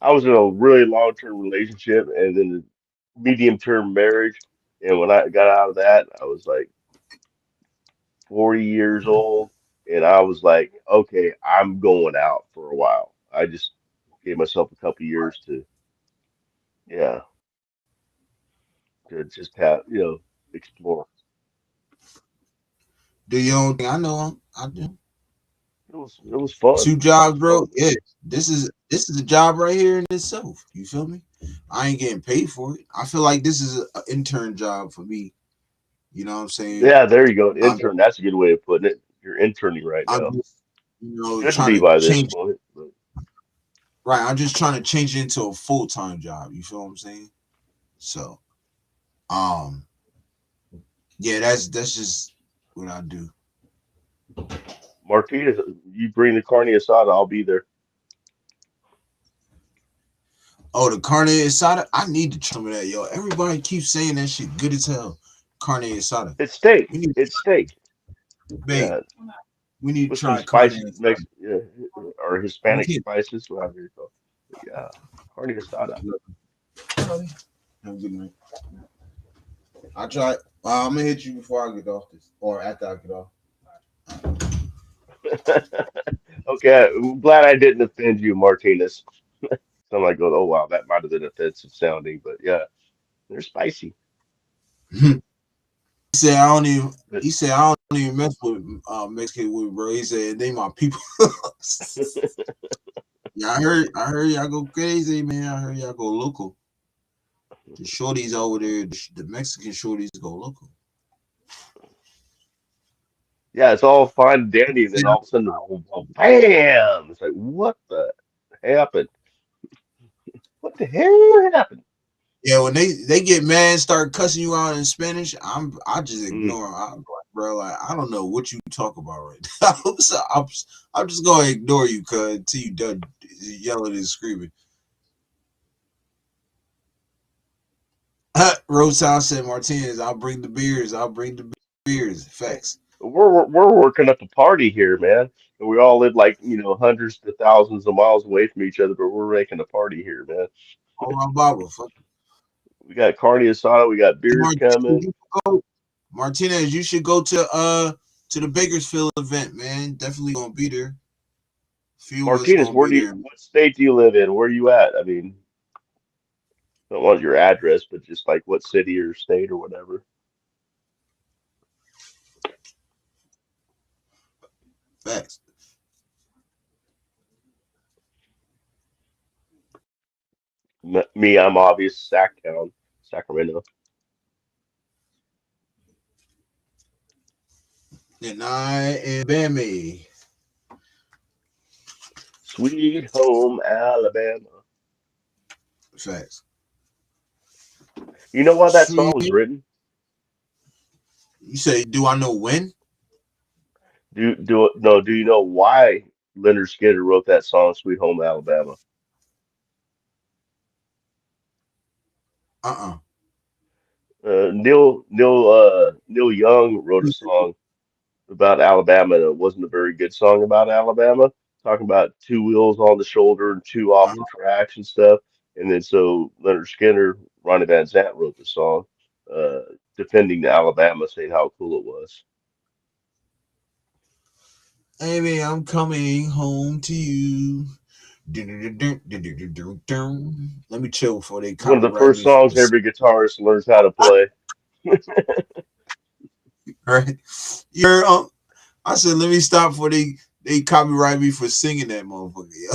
I was in a really long-term relationship and then a medium-term marriage. And when I got out of that, I was like 40 years old. And I was like, okay, I'm going out for a while. I just gave myself a couple years to, yeah, to just have, explore. do your own thing. I know. I do. It was fun. Two It jobs, was bro. fun. Yeah, this is a job right here in itself. You feel me? I ain't getting paid for it. I feel like this is an intern job for me. You know what I'm saying? Yeah, there you go. I'm Intern. That's a good way of putting it. You're interning right I'm now. just Shouldn't trying be to by this change. point, but Right, I'm just trying to change it into a full time job. You feel what I'm saying? So, um, yeah, that's just what I do. Martinez, you bring the carne asada, I'll be there. Oh, the carne asada. I need to try some of that, yo. Everybody keeps saying that shit good as hell. Carne asada. It's steak. We need, It's steak. babe. Yeah, We need to with some try carne spicy asada. Mex yeah, or Hispanic Martina, spices, whatever you call. But yeah, carne asada. have a good night. I try. I'm gonna hit you before I get off this, or after I get off. Okay, I'm glad I didn't offend you, Martinez. So I'm like, going, oh wow, that might have been offensive sounding, but yeah, they're spicy. he said I don't even. But He said I don't even mess with Mexican women, bro. He said they my people. Yeah, I heard y'all go crazy, man. I heard y'all go local. The shorties over there, the Mexican shorties go local. yeah, it's all fine and dandy, and then all of a sudden, bam! It's like, what the happened? What the hell happened? Yeah, when they get mad and start cussing you out in Spanish, I just Mm. ignore 'em. I'm like, bro, like I don't know what you talk about right now. So I'm just gonna ignore you, cuz until you done yelling and screaming. Rotown said Martinez, I'll bring the beers. I'll bring the beers. Facts. We're working up a party here, man. And we all live like, hundreds to thousands of miles away from each other, but we're making a party here, man. Oh my Baba. Fuck. We got carne asada, we got Hey, beers coming. Martinez, you should go to the Bakersfield event, man. Definitely gonna be there. Few of us Martinez, gonna be there. what state do you live in? Where are you at? I mean, I don't want your address, but just like what city or state or whatever. Facts. Me, I'm obvious, Sacktown, Sacramento. And I am Bammy. Sweet home Alabama. Facts. You know why that song Sweet. was written? You say, do I know when? Do you know why Leonard Skinner wrote that song, Sweet Home Alabama? Uh-uh. Neil Young wrote a song about Alabama, and it wasn't a very good song about Alabama, talking about two wheels on the shoulder and two off Uh-huh. the tracks and stuff. And then so Leonard Skinner, Ronnie Van Zant wrote the song, uh, defending Alabama, saying how cool it was. Amy, I'm coming home to you. Let me chill before they It's one of the copyright first me for songs this. every guitarist learns how to play. Right? You're I said, let me stop before they copyright me for singing that motherfucker. Yo.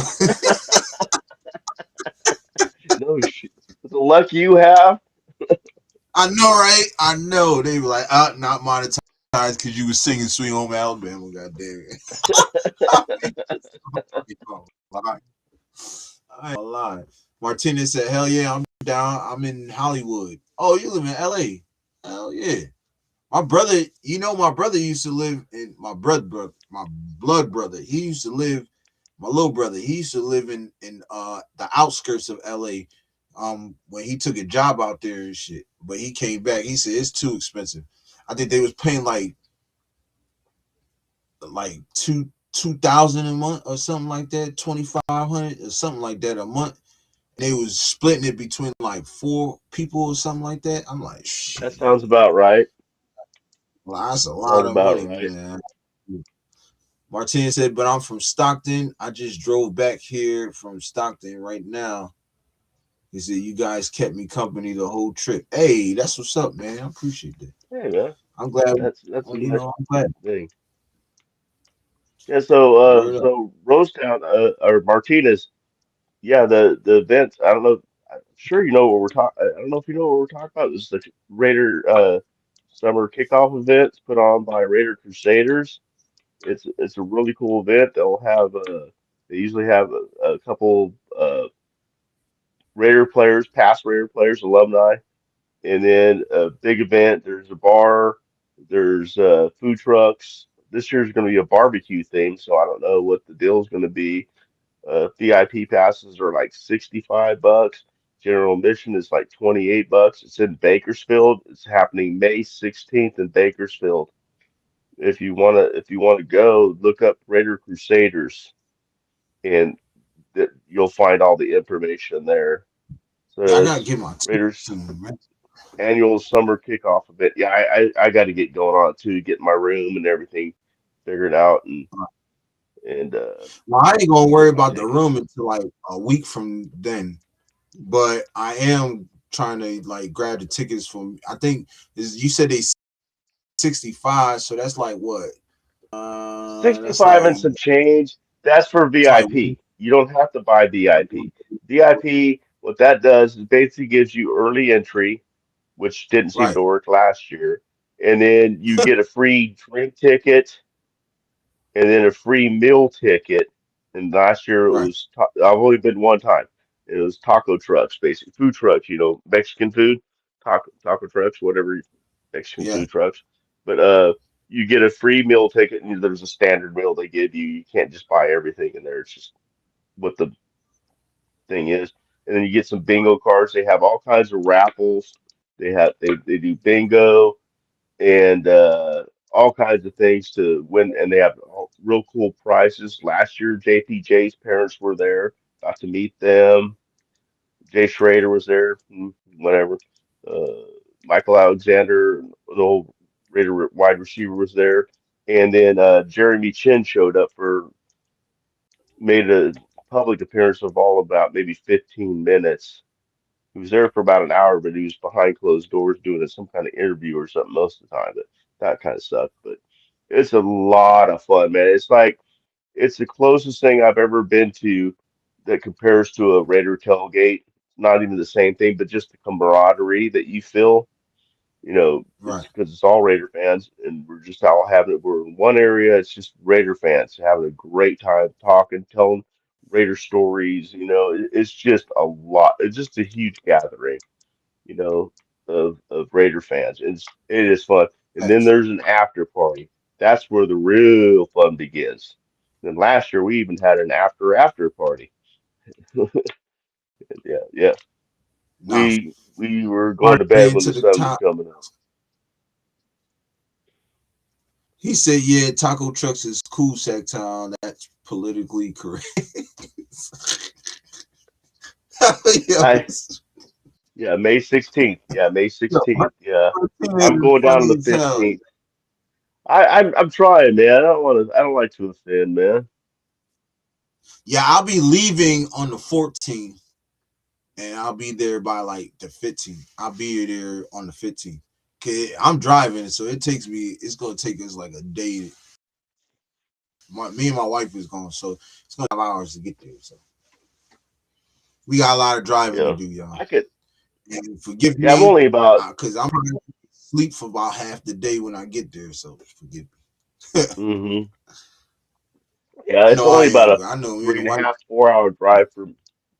No shit. The luck you have. I know, right? I know. They were like, not monetized because you was singing Sweet Home Alabama. God damn it. I ain't gonna lie. Martinez said, hell yeah, I'm down. I'm in Hollywood. Oh, you live in LA. Hell yeah. My brother, my brother used to live in my blood brother. He used to live My little brother, he used to live in the outskirts of LA. When he took a job out there and shit, but he came back. He said it's too expensive. I think they was paying like 2,000 a month or something like that, 2,500 or something like that a month. And they was splitting it between like four people or something like that. I'm like, That shit, sounds about right. well, that's a lot Sounds of about money, right. man. Martin said, but I'm from Stockton. I just drove back here from Stockton right now. He said, you guys kept me company the whole trip. Hey, that's what's up, man. I appreciate that. Hey man, I'm glad, that's a you nice know, I'm glad. thing. Yeah. So Word up. so Rosetown or Martinez. Yeah. The event. I don't know. I'm sure you know what we're talking. I don't know if you know what we're talking about. This is the Raider summer kickoff event put on by Raider Crusaders. It's a really cool event. They usually have a couple Raider players, past Raider players, alumni, and then a big event. There's a bar, there's food trucks. This year's going to be a barbecue thing, so I don't know what the deal is going to be. VIP passes are like $65. General admission is like $28. It's in Bakersfield. It's happening May 16th in Bakersfield. If you wanna go, look up Raider Crusaders, and you'll find all the information there. Yeah, I So gotta it's get my tickets Raiders soon, man. annual summer kickoff event. Yeah, I got to get going on it too, get my room and everything figured out, and Well, I ain't gonna worry get my about the tickets. room until like a week from then. But I am trying to like grab the tickets from. I think is you said they 65, so that's like what? That's 65 like and some change. That's for it's like VIP. You don't have to buy VIP. VIP, what that does is basically gives you early entry, which didn't seem right, to work last year, and then you get a free drink ticket and then a free meal ticket. And last year it right, was, I've only been one time. It was taco trucks, basically food trucks, Mexican food, taco trucks, whatever Mexican yeah. food trucks. But you get a free meal ticket, and there's a standard meal they give you. You can't just buy everything in there. It's just what the thing is. And then you get some bingo cards. They have all kinds of raffles. They do bingo and all kinds of things to win. And they have real cool prizes. Last year, JPJ's parents were there. Got to meet them. Jay Schrader was there. Whatever. Uh, Michael Alexander, the old Raider wide receiver, was there. And then Jeremy Chin showed up made a public appearance of all about maybe 15 minutes. He was there for about an hour, but he was behind closed doors doing some kind of interview or something most of the time. But that kind of sucked. But it's a lot of fun, man. It's the closest thing I've ever been to that compares to a Raider tailgate. Not even the same thing, but just the camaraderie that you feel. It's Right. because it's all Raider fans, and we're just all having it. We're in one area. It's just Raider fans having a great time talking, telling Raider stories. It's just a lot. It's just a huge gathering, you know, of Raider fans. It is fun. And then Thanks. there's an after party. That's where the real fun begins. And last year we even had an after party. Yeah, yeah. Nah, We were going to bed Martin when to the the sun was top. coming up. He said, "Yeah, taco trucks is cool, Sacktown. That's politically correct." Yo, I Yeah, May 16th. Yeah, May yo, 16th. Yeah. Martin I'm is going down on funny the as hell. 15th. I'm trying, man. I don't like to offend, man. Yeah, I'll be leaving on the 14th, and I'll be there by like the 15th. I'll be there on the 15th. Okay, I'm driving, so it takes me. It's gonna take us like a day. Me and my wife is going, so it's gonna have hours to get there. So we got a lot of driving to Yeah. do, y'all. I could And forgive yeah, I'm me, only about because I'm gonna sleep for about half the day when I get there. So forgive me. hmm yeah, I it's know I only about am, a but I know me and three the and a wife. half, 4 hour drive for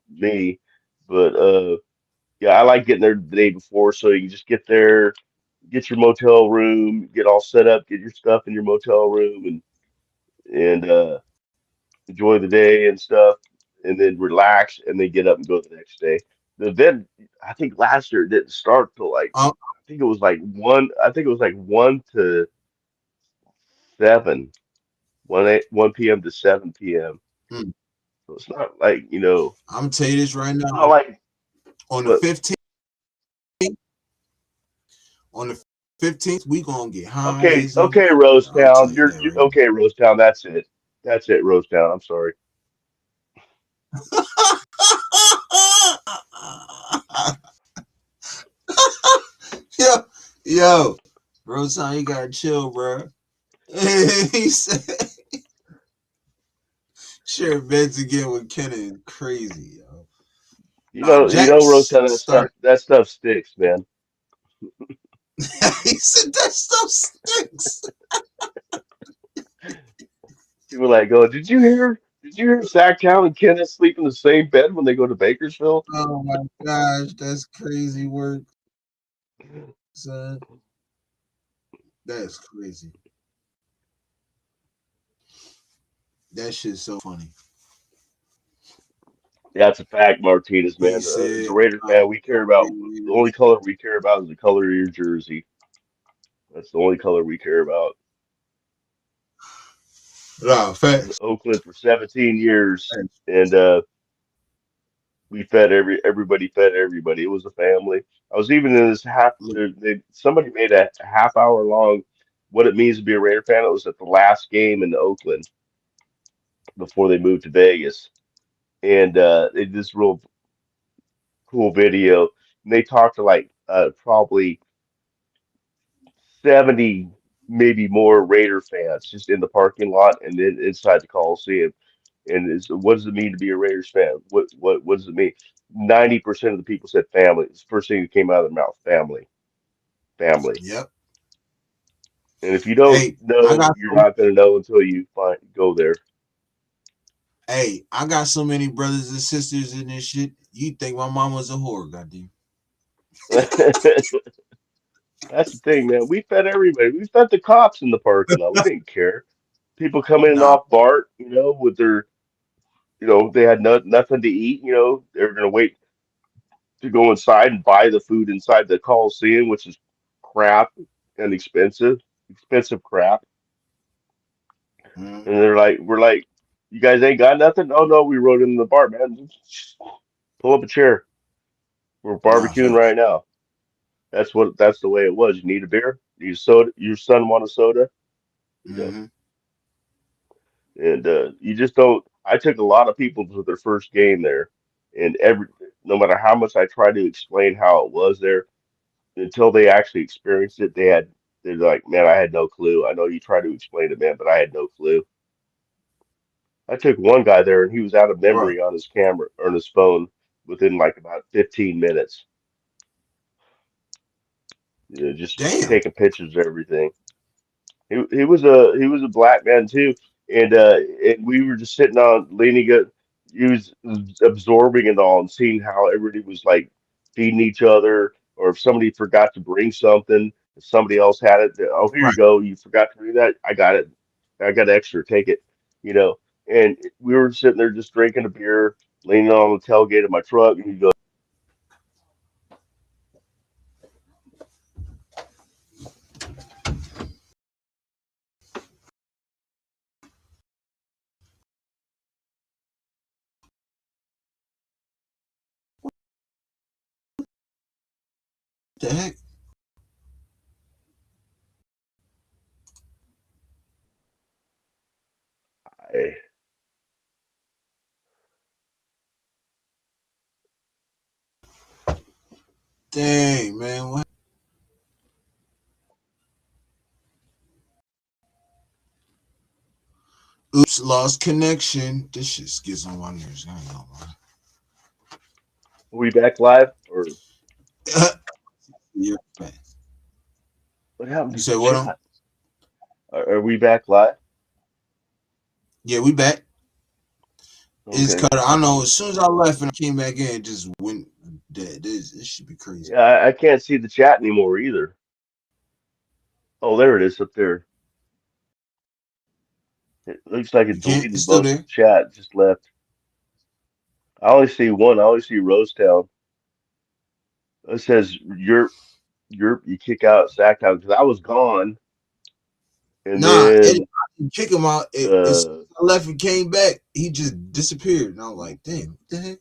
me. But yeah, I like getting there the day before so you can just get there, get your motel room, get all set up, get your stuff in your motel room and enjoy the day and stuff, and then relax, and then get up and go the next day. The event, I think last year it didn't start till like Um, I think it was like one. I think it was like 1 to 7, 1 p.m. to 7 p.m. hmm, So it's not like I'm tell you this right it's not now. like On the what. 15th, on the 15th, we gonna get high Okay, as a. okay, I'll tell Rosetown. you that You're right okay, Rosetown. That's it, Rosetown. I'm sorry. now. yo, yo, Rosan, you gotta chill, bro. He said, "Share beds again with Kenna is crazy, yo." Nah, Jack's Rosetown. That start. stuff sticks, man. He said that stuff stinks. People like, oh, Did you hear Sacktown and Kenneth sleep in the same bed when they go to Bakersfield? Oh my gosh, that's crazy work, son. That's crazy. That shit's so funny. Yeah, it's a fact, Martinez, He man. As a said, Raiders fan, we care about the only color we care about is the color of your jersey. That's the only color we care about. "Nah, I was in facts. Oakland for 17 years, Facts. and we fed everybody fed everybody. It was a family. I was even in this Look, somebody made a half-hour long what it means to be a Raider fan. It was at the last game in Oakland before they moved to Vegas, and they did this real cool video. And they talked to like probably 70, maybe more Raider fans just in the parking lot and then inside the Coliseum. And what does it mean to be a Raiders fan? What does it mean? 90% of the people said family. It's the first thing that came out of their mouth. Family. Family. yep. And if you don't Hey, I know, got you're so not going to know until you go there. hey, I got so many brothers and sisters in this shit. You think my mom was a whore, goddamn. That's the thing, man. We fed everybody. We fed the cops in the parking lot. We didn't care. People coming in Nah. off BART, with their, they had nothing to eat. They're going to wait to go inside and buy the food inside the Coliseum, which is crap and expensive crap. Mm, And we're like, you guys ain't got nothing? Oh no, we rode in the bar, man. Just pull up a chair. We're nah, barbecuing right facts. now. That's the way it was. You need a beer? You need a soda? Your son want a soda? You know, Mm-hmm. and you just don't. I took a lot of people to their first game there, and no matter how much I try to explain how it was there, until they actually experienced it, they're like, man, I had no clue. I know you try to explain it, man, but I had no clue. I took one guy there, and he was out of Bro, memory on his camera or on his phone within like about 15 minutes. Just damn. taking pictures of everything. He was a black man too, and we were just sitting on leaning it. He was absorbing it all and seeing how everybody was like feeding each other, or if somebody forgot to bring something, if somebody else had it. Oh, here you Right. go. You forgot to bring that. I got it. I got extra. Take it. You know. And we were sitting there just drinking a beer, leaning on the tailgate of my truck, and he goes, The heck? "Hey, Dang, man. What? Oops, lost connection. This shit gets on my nerves. I know, are we back live or man. Yeah. what happened You to the said what on? chat? Are we back live? Yeah, we back. It's Okay. cut. I know. As soon as I left and I came back in, it just went dead. This should be crazy. Yeah, I can't see the chat anymore either. Oh, there it is up there. It looks like it You can't. deleted It's still most of there. the chat, just left. I only see one. I only see Rosetown. It says Yurp, you kick out Sacktown because I was gone, and Nah, then I didn't kick him out. As soon the as I left and came back, he just disappeared. And I was like, damn, what the heck?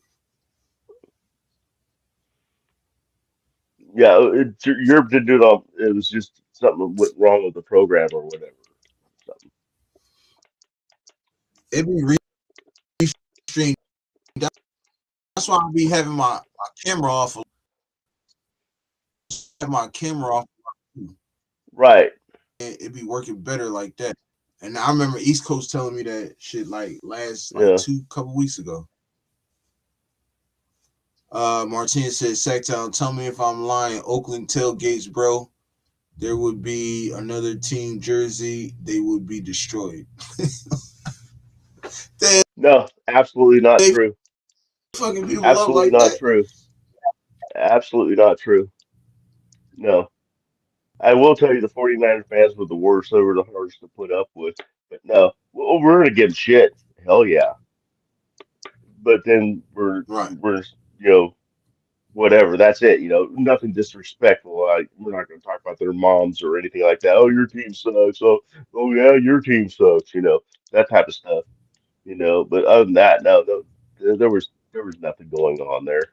yeah, Yurp didn't do it all. It was just something went wrong with the program or whatever. Something. It be restreamed. That's why I be having my camera off. Have my camera off. Right. It be working better like that. And I remember East Coast telling me that shit like last like Yeah. two couple weeks ago. Martinez said, Sacktown, tell me if I'm lying. Oakland tailgates, bro. There would be another team jersey. They would be destroyed. they, No, absolutely not they true. fucking people up Absolutely like not that. true. Absolutely not true. No. I will tell you the 49er fans were the worst. They were the hardest to put up with. But no, well, we're gonna give shit. Hell yeah. But then Right. we're whatever. That's it. Nothing disrespectful. Like we're not gonna talk about their moms or anything like that. Oh, your team sucks. Oh yeah, your team sucks. That type of stuff. But other than that, no, no, there was nothing going on there.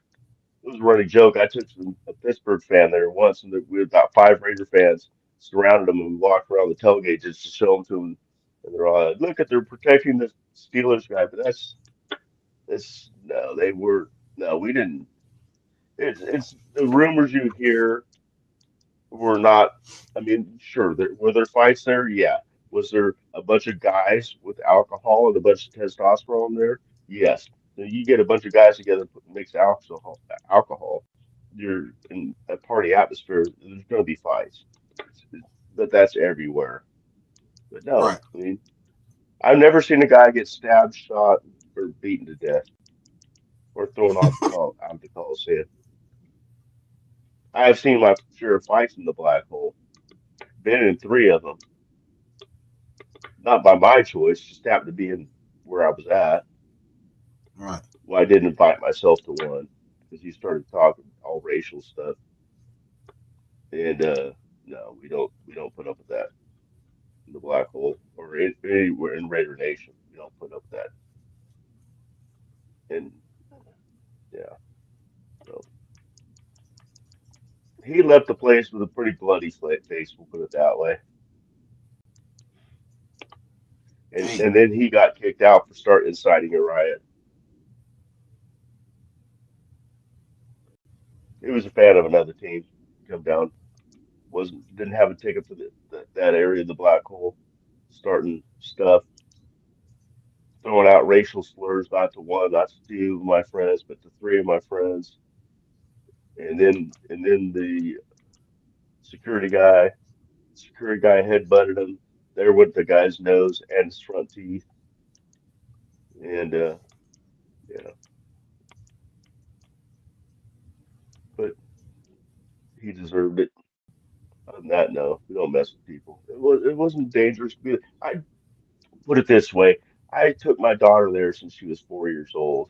It was a running joke. I took a Pittsburgh fan there once, and we had about five Raider fans surrounded him, and we walked around the tailgate just to show them to them. And they're all like, "Look at they're protecting the Steelers guy," but that's no, they were no, we didn't. It's the rumors you hear were not. I mean, sure, were there fights there? Yeah. Was there a bunch of guys with alcohol and a bunch of testosterone there? Yes. So you get a bunch of guys together, mix alcohol. You're in a party atmosphere. There's going to be fights, but that's everywhere. But no, Right. I mean, I've never seen a guy get stabbed, shot, or beaten to death, or thrown off the call out of the Coliseum. I've seen my share of fights in the black hole. Been in three of them. Not by my choice, just happened to be in where I was at. Right. Well, I didn't invite myself to one because he started talking all racial stuff, and no, we don't put up with that in the black hole or anywhere in Raider Nation. We don't put up with that, and yeah, so he left the place with a pretty bloody face. We'll put it that way, and Damn. then he got kicked out for starting inciting a riot. He was a fan of another team. Come down, wasn't didn't have a ticket for that area of the black hole, starting stuff, throwing out racial slurs, not to one, not to two of my friends, but to three of my friends, and then the security guy headbutted him. There went the guy's nose and his front teeth, and yeah, but he deserved it. Other than that, no, we don't mess with people. It wasn't dangerous. I put it this way. I took my daughter there since she was 4 years old.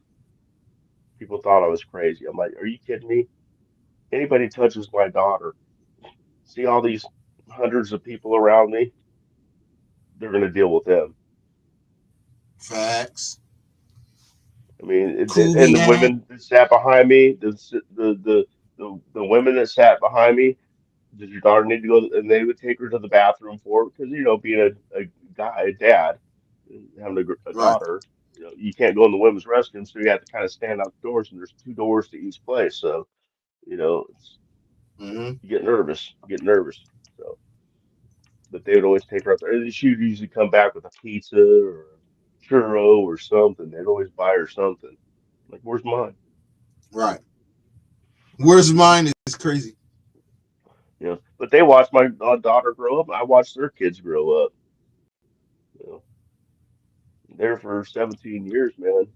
People thought I was crazy. I'm like, are you kidding me? Anybody touches my daughter, see all these hundreds of people around me, they're going to deal with them. Facts. I mean, and the Kubiak. women that sat behind me, the women that sat behind me, does your daughter need to go? And they would take her to the bathroom for it because being a guy, a dad, having a Right. daughter, you can't go in the women's restroom, so you have to kind of stand outdoors, and there's two doors to each place, so Mm-hmm. you get nervous. So, but they would always take her up there. And she would usually come back with a pizza or a churro or something. They'd always buy her something. Like, where's mine? Right. Where's mine is crazy. But they watched my daughter grow up. I watched their kids grow up. You know, there for 17 years, man.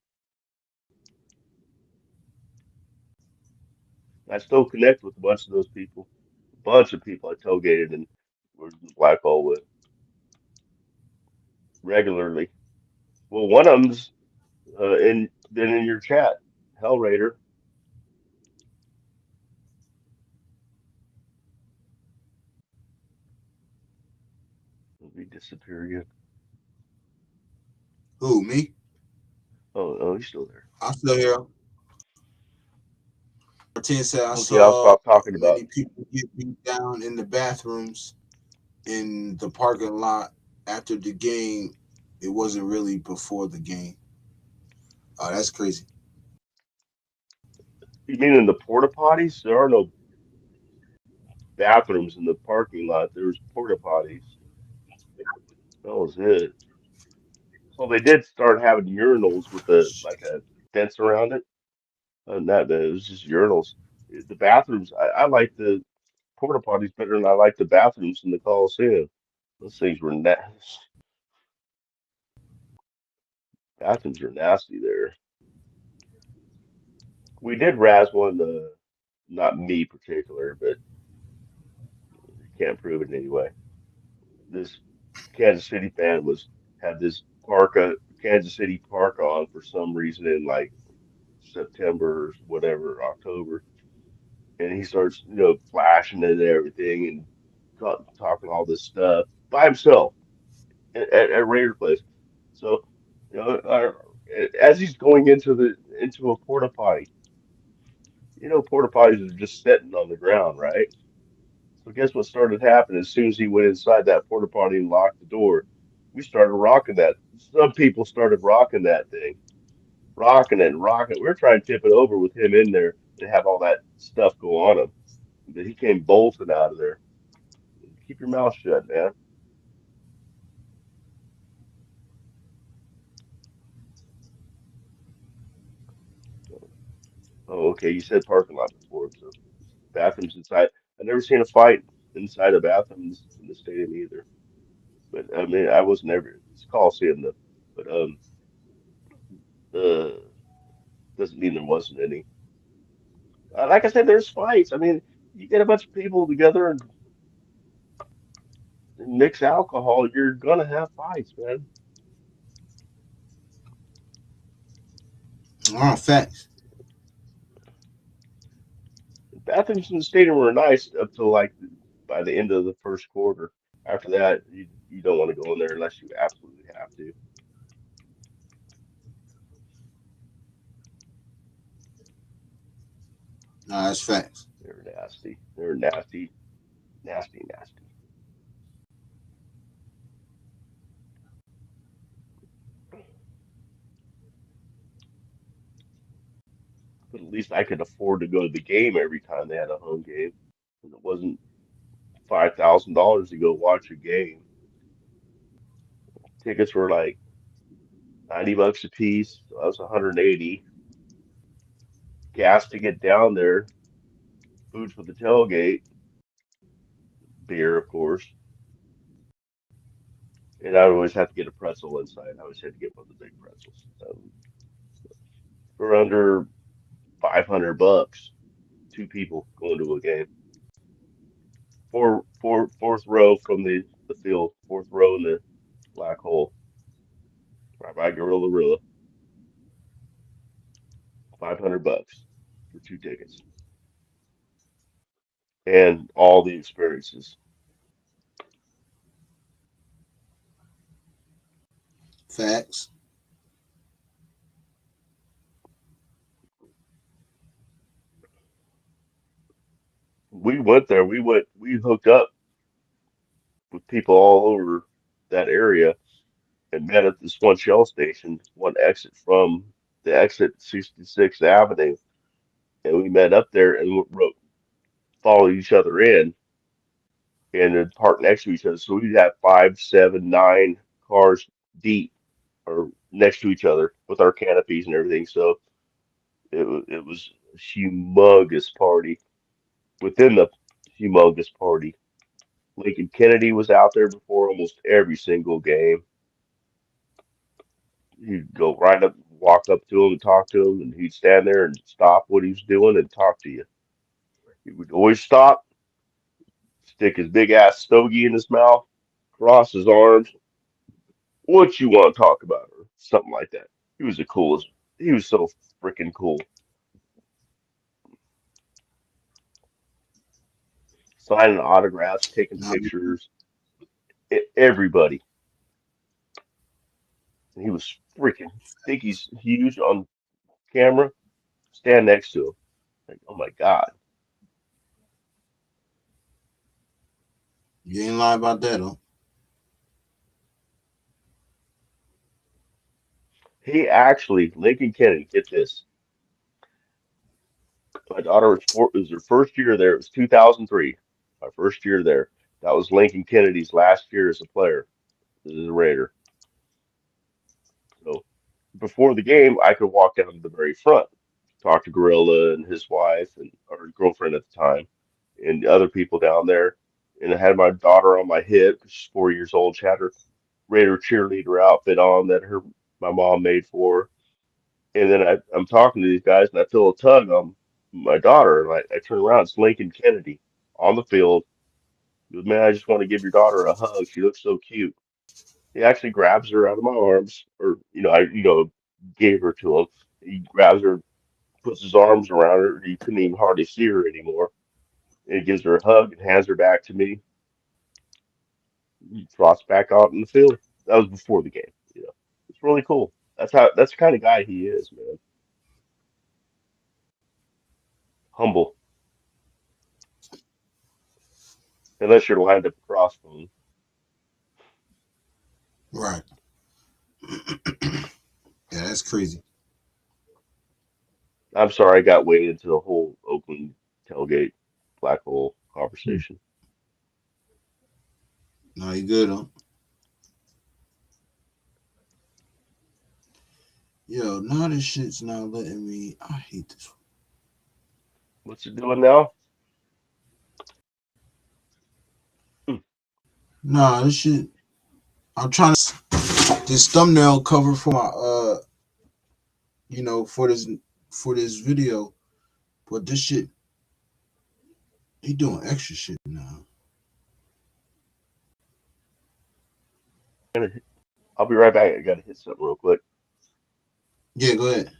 I still connect with a bunch of those people. A bunch of people I tailgated and were in the black hole with regularly. Well, one of them's been in your chat, Hell Raider. Did we disappear again? Who, me? Oh, he's still there. I'm still here. 14 said I Okay, I'll saw stop talking about. many people get beat down in the bathrooms in the parking lot after the game. It wasn't really before the game. Oh, that's crazy. You mean in the porta potties? There are no bathrooms in the parking lot. There's porta potties. That was it. Well, they did start having urinals with a fence around it. Other than that, it was just urinals. The bathrooms, I like the porta potties better than I like the bathrooms in the Coliseum. Those things were bathrooms are nasty there. We did razz one, not me particular, but can't prove it anyway. This Kansas City fan was had this parka, Kansas City parka on for some reason in like September or whatever, October, and he starts, flashing it and everything and talking all this stuff by himself at Raider Place. So, as he's going into a porta potty, porta potties are just sitting on the ground, right? So guess what started happening as soon as he went inside that porta potty and locked the door? We started rocking that. Some people started rocking that thing, rocking it and rocking it. We are trying to tip it over with him in there and have all that stuff go on him. But he came bolting out of there. Keep your mouth shut, man. Oh, okay. You said parking lot before, so bathrooms inside. I've never seen a fight inside a bathroom in the stadium either. But I mean, I wasn't ever. It's Coliseum though. But uh, doesn't mean there wasn't any. Like I said, there's fights. I mean, you get a bunch of people together and mix alcohol, you're gonna have fights, man. Oh, facts. The bathrooms in the stadium were nice up till like by the end of the first quarter. After that, you don't want to go in there unless you absolutely have to. No, that's facts. They're nasty. They're nasty, nasty, nasty. But at least I could afford to go to the game every time they had a home game. And it wasn't $5,000 to go watch a game. Tickets were like $90 a piece. So that was 180. Gas to get down there, food for the tailgate, beer, of course. And I always have to get a pretzel inside. I always had to get one of the big pretzels. For under $500, two people going to a game. Fourth row from the field, fourth row in the black hole, right by Gorilla, 500 bucks for two tickets and all the experiences. Facts. We went there. We hooked up with people all over that area and met at this one Shell station, one exit from the exit 66th Avenue, and we met up there and wrote followed each other in and then parked next to each other. So we'd have five, seven, nine cars deep or next to each other with our canopies and everything. So it was a humongous party within the humongous party. Lincoln Kennedy was out there before almost every single game. You'd go right up, walk up to him and talk to him, and he'd stand there and stop what he was doing and talk to you. He would always stop, stick his big ass stogie in his mouth, cross his arms. What you want to talk about? something like that. He was the coolest. He was so freaking cool. Signing autographs, taking Now, pictures, everybody. And he was freaking. Think he's huge on camera. Stand next to him. Like, oh my God. you ain't lie about that, huh? He actually, Lincoln Kennedy, get this. My daughter it was her first year there. It was 2003. My first year there. That was Lincoln Kennedy's last year as a player, as a Raider. So before the game, I could walk down to the very front, talk to Gorilla and his wife and or girlfriend at the time, and the other people down there. And I had my daughter on my hip. She's 4 years old. She had her Raider cheerleader outfit on that her my mom made for her. And then I'm talking to these guys, and I feel a tug on my daughter, and I turn around. It's Lincoln Kennedy on the field. He goes, man, I just want to give your daughter a hug. She looks so cute. He actually grabs her out of my arms, or I gave her to him. He grabs her, puts his arms around her. You couldn't even hardly see her anymore. And he gives her a hug and hands her back to me. He trots back out in the field. That was before the game. It's really cool. That's the kind of guy he is, man. Humble, unless you're lined up across from him. Right. Yeah, that's crazy. I'm sorry I got way into the whole Oakland tailgate black hole Hmm. conversation. No, you good, huh? Yo, now this shit's not letting me. I hate this. What's it doing now? Hmm. Nah, this shit. I'm trying to this thumbnail cover for my for this video, but this shit he doing extra shit now. I'll be right back. I gotta hit something real quick. Yeah, go ahead.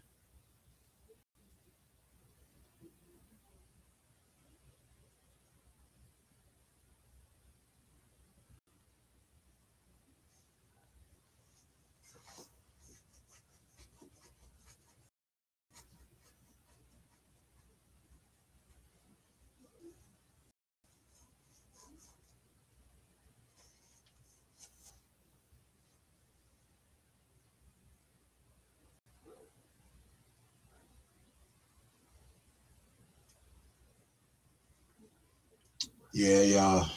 Yeah, y'all.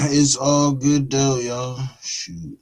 It's all good though, y'all. Shoot.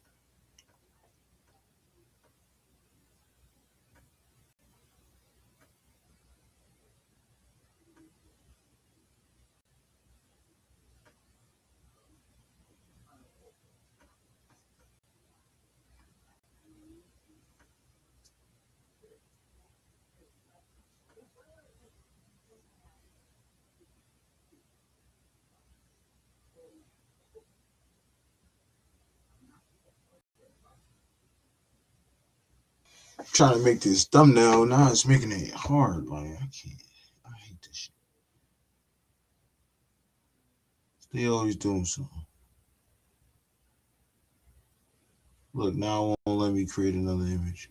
I'm trying to make this thumbnail. Now it's making it hard. Like I can't. I hate this shit. They always doing something. Look, now it won't let me create another image.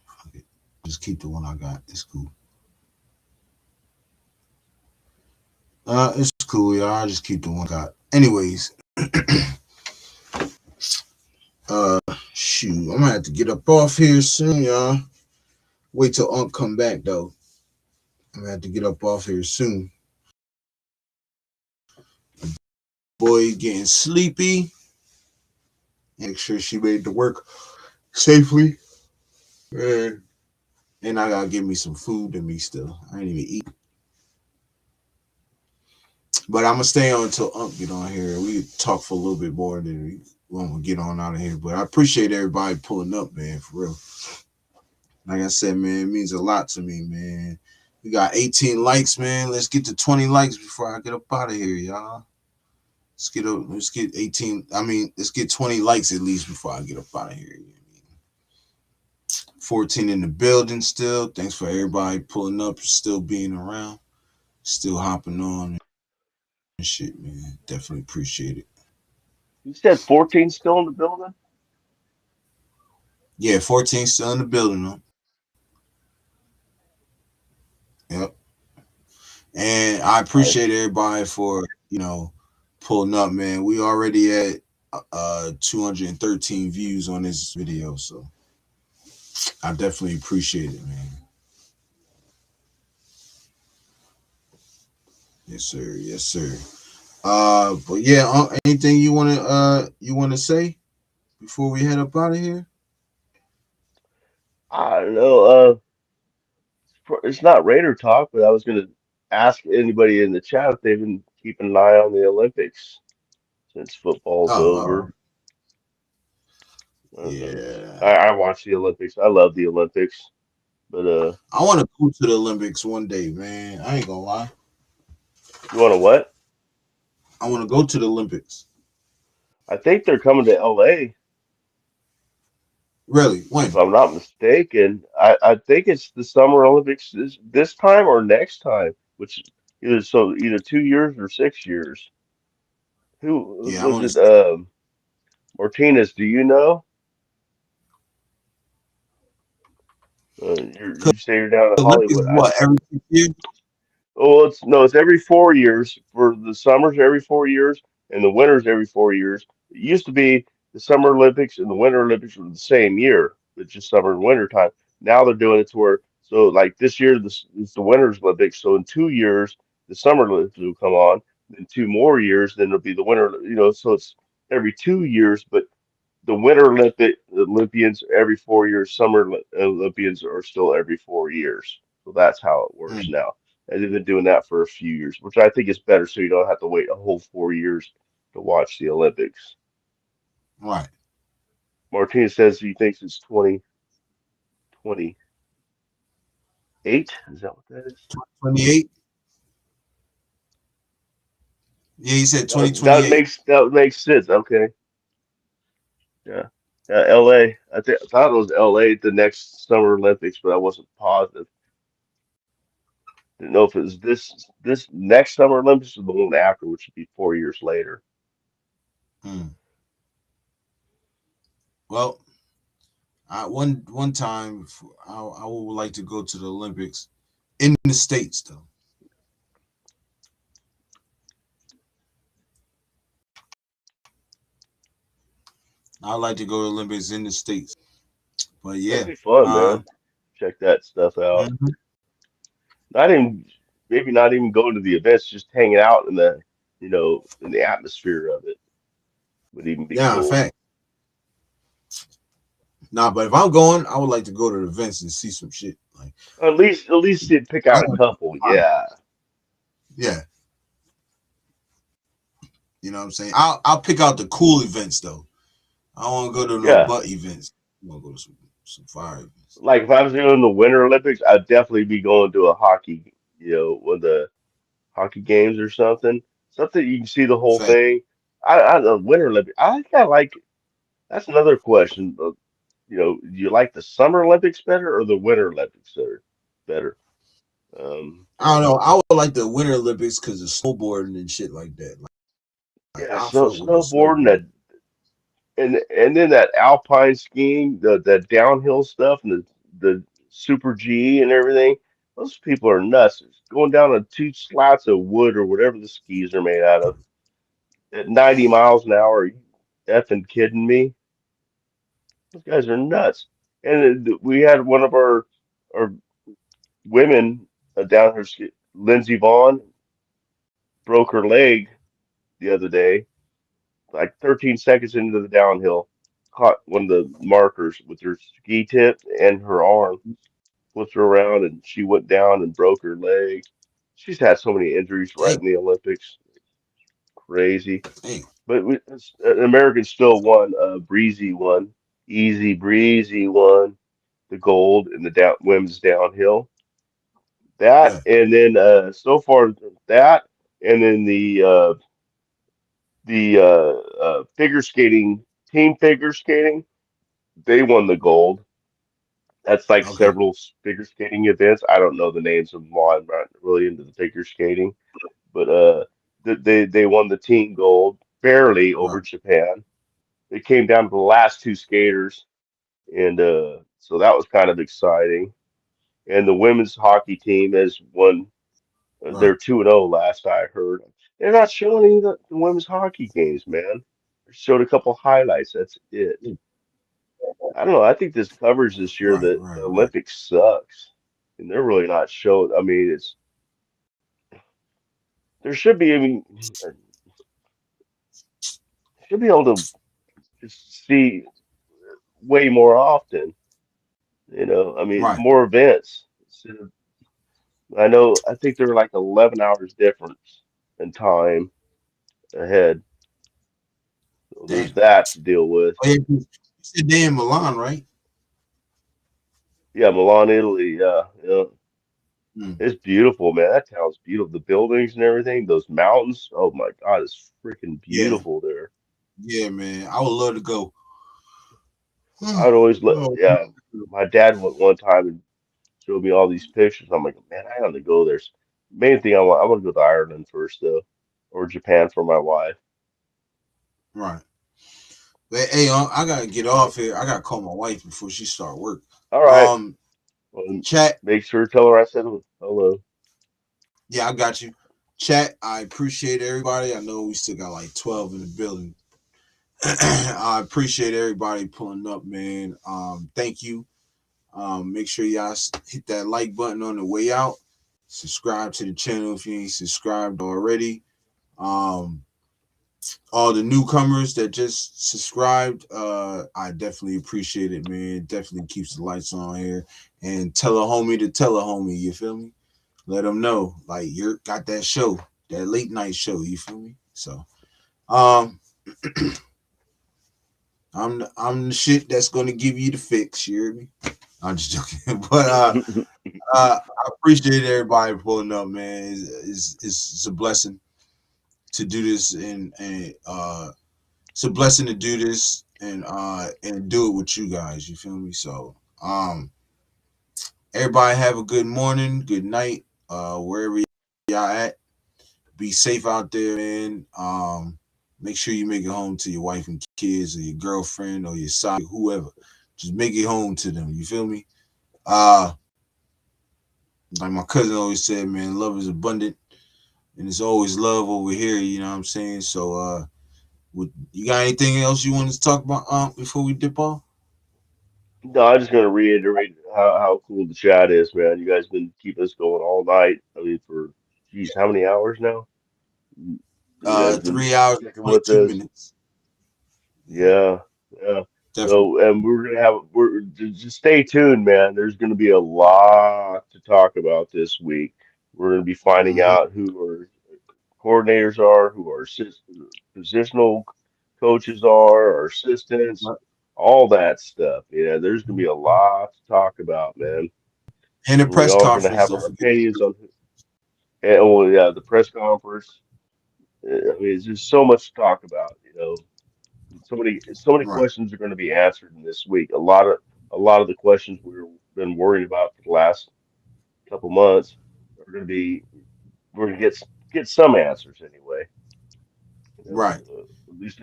Fuck it. Just keep the one I got. It's cool. It's cool, y'all. I just keep the one I got. Anyways, shoot, I'm gonna have to get up off here soon, y'all. Wait till Unc come back though. I'm gonna have to get up off here soon. Boy getting sleepy. Make sure she made to work safely. And, and I gotta get me some food to me still. I ain't even eat. But I'm gonna stay on until Unc get on here. We talk for a little bit more, then we're gonna get on out of here. But I appreciate everybody pulling up, man, for real. Like I said, man, it means a lot to me, man. We got 18 likes, man. Let's get to 20 likes before I get up out of here, y'all. Let's get 18. I mean, let's get 20 likes at least before I get up out of here. You know what I mean? 14 in the building still. Thanks for everybody pulling up, still being around, still hopping on and shit, man. Definitely appreciate it. You said 14 still in the building? Yeah, 14 still in the building though. Yep. And I Nice. appreciate everybody for, pulling up, man. We already at 213 views on this video, so I definitely appreciate it, man. Yes, sir. Yes, sir. But yeah, anything you wanna say before we head up out of here? I don't know. It's not Raider talk, but I was gonna ask anybody in the chat if they've been keeping an eye on the Olympics since football's Oh, over. yeah. I watch the Olympics. I love the Olympics, but I want to go to the Olympics one day, man. I ain't gonna lie. you want to what? I want to go to the Olympics. I think they're coming to LA, Really? if When? I'm not mistaken. I think it's the Summer Olympics this time or next time, which either 2 years or 6 years. Who Yeah, I was want it? to see Martinez, do you know? because You say you're down in the Olympics Hollywood. is what every 6 years. Oh, it's no, it's every 4 years. For the summers every 4 years, and the winters every 4 years. It used to be the Summer Olympics and the Winter Olympics were the same year, it's just summer and winter time. Now they're doing it to where so like this year this is the Winter Olympics. So in 2 years the Summer Olympics will come on. In 2 more years, then it'll be the Winter. So it's every 2 years, but the Winter Olympians every 4 years. Olympians are still every 4 years. So that's how it works Mm, now. And they've been doing that for a few years, which I think is better, so you don't have to wait a whole 4 years to watch the Olympics. right. Martinez says he thinks it's 2028. Is that what that is? 28. Yeah, he said That 2028. makes that makes sense. Okay, yeah, LA. I thought it was LA the next Summer Olympics, but I wasn't positive. Didn't know if it was this next Summer Olympics or the one after, which would be 4 years later. Mm. Well, one time I would like to go to the Olympics in the states though. I'd like to go to the Olympics in the states. But That'd yeah, be fun, uh, man. Check that stuff out. mhm. Not even maybe not even going to the events, just hanging out in in the atmosphere of it would even be Yeah, in cool. fact. Nah, but if I'm going, I would like to go to the events and see some shit. Like, At least you'd pick I out a want couple. Yeah, yeah, you know what I'm saying. I'll pick out the cool events though. I don't want to go to no yeah. butt events. I want to go to some fire events. Like if I was doing the Winter Olympics, I'd definitely be going to a hockey, one of the hockey games or something. Something you can see the whole Fact. thing. The Winter Olympics. I think I like. That's another question. Do you like the Summer Olympics better or the Winter Olympics better? Um, I don't know. I would like the Winter Olympics because of snowboarding and shit like that. Like yeah, I fuck with the snowboarding snowboard. and then that alpine skiing, the downhill stuff and the super G and everything. Those people are nuts. Going down on two slats of wood or whatever the skis are made out of at 90 miles an hour. Are you effing kidding me? Those guys are nuts. And we had one of our women down here, Lindsey Vaughn, broke her leg the other day, like 13 seconds into the downhill, caught one of the markers with her ski tip and her arm, flipped her around, and she went down and broke her leg. She's had so many injuries right Damn, in the Olympics. Crazy. damn. But American still won. Breezy won. Easy Breezy won the gold in the women's downhill. That Yeah. and then so far that and then the figure skating team figure skating they won the gold. That's like Okay. several figure skating events. I don't know the names of them all. I'm not really into the figure skating, but they won the team gold barely over Right. Japan. It came down to the last two skaters, and so that was kind of exciting. And the women's hockey team has won. Right. They're 2-0 last I heard. They're not showing any of the women's hockey games, man. They showed a couple highlights. That's it. I don't know. I think this coverage this year Right. that the Right. Right. Olympics sucks, and they're really not showing. I mean, it's there should be. I mean, should be able to just see way more often. I mean, Right. more events. I know. I think they're like 11 hours difference in time ahead. So there's Damn. that to deal with. Oh, yeah, you said they in Milan, right? Yeah, Milan, Italy. Yeah, yeah. Mm. It's beautiful, man. That town's beautiful. The buildings and everything, those mountains. Oh my God, it's freaking Yeah. beautiful there. Yeah, man. I would love to go. I'd always let, Oh, yeah. My dad went one time and showed me all these pictures. I'm like, man, I have to go there. Main thing I want to go to Ireland first though, or Japan for my wife. right. But hey, I gotta get off here. I gotta call my wife before she start work. All right. Um, Well, chat. make sure to tell her I said hello. Yeah, I got you. Chat. I appreciate everybody. I know we still got like 12 in the building. I appreciate everybody pulling up, man. Thank you. Make sure y'all hit that like button on the way out. Subscribe to the channel if you ain't subscribed already. Um, all the newcomers that just subscribed, I definitely appreciate it, man. Definitely keeps the lights on here. And tell a homie to tell a homie, you feel me? Let them know, like, you're got that show, that late night show, you feel me? So, um, I'm the shit that's gonna give you the fix, you hear me? I'm just joking. But I appreciate everybody pulling up, man. It's a blessing to do this, and it's a blessing to do this and do it with you guys. You feel me? So everybody have a good morning, good night, wherever y'all at. Be safe out there, man. Make sure you make it home to your wife and kids, or your girlfriend, or your side, whoever. Just make it home to them. You feel me? Uh, like my cousin always said, man, love is abundant, and it's always love over here. You know what I'm saying? So, you got anything else you wanted to talk about before we dip off? No, I'm just gonna reiterate how cool the chat is, man. You guys been keeping us going all night. I mean, for geez, how many hours now? You guys been 3 hours and sticking with 22 us. minutes. Yeah, Yeah, yeah. definitely. So, and we're just stay tuned, man. There's gonna be a lot to talk about this week. We're gonna be finding Mm-hmm. out who our coordinators are, who our positional coaches are, our assistants, all that stuff. Yeah, there's gonna be a lot to talk about, man. And the And we press all gonna conference, have don't our forget. opinions on. And, oh yeah, the press conference. I mean, it's just so much to talk about. So many Right, questions are going to be answered in this week. A lot of the questions we've been worrying about for the last couple months are going to be we're going to get some answers anyway. right, At least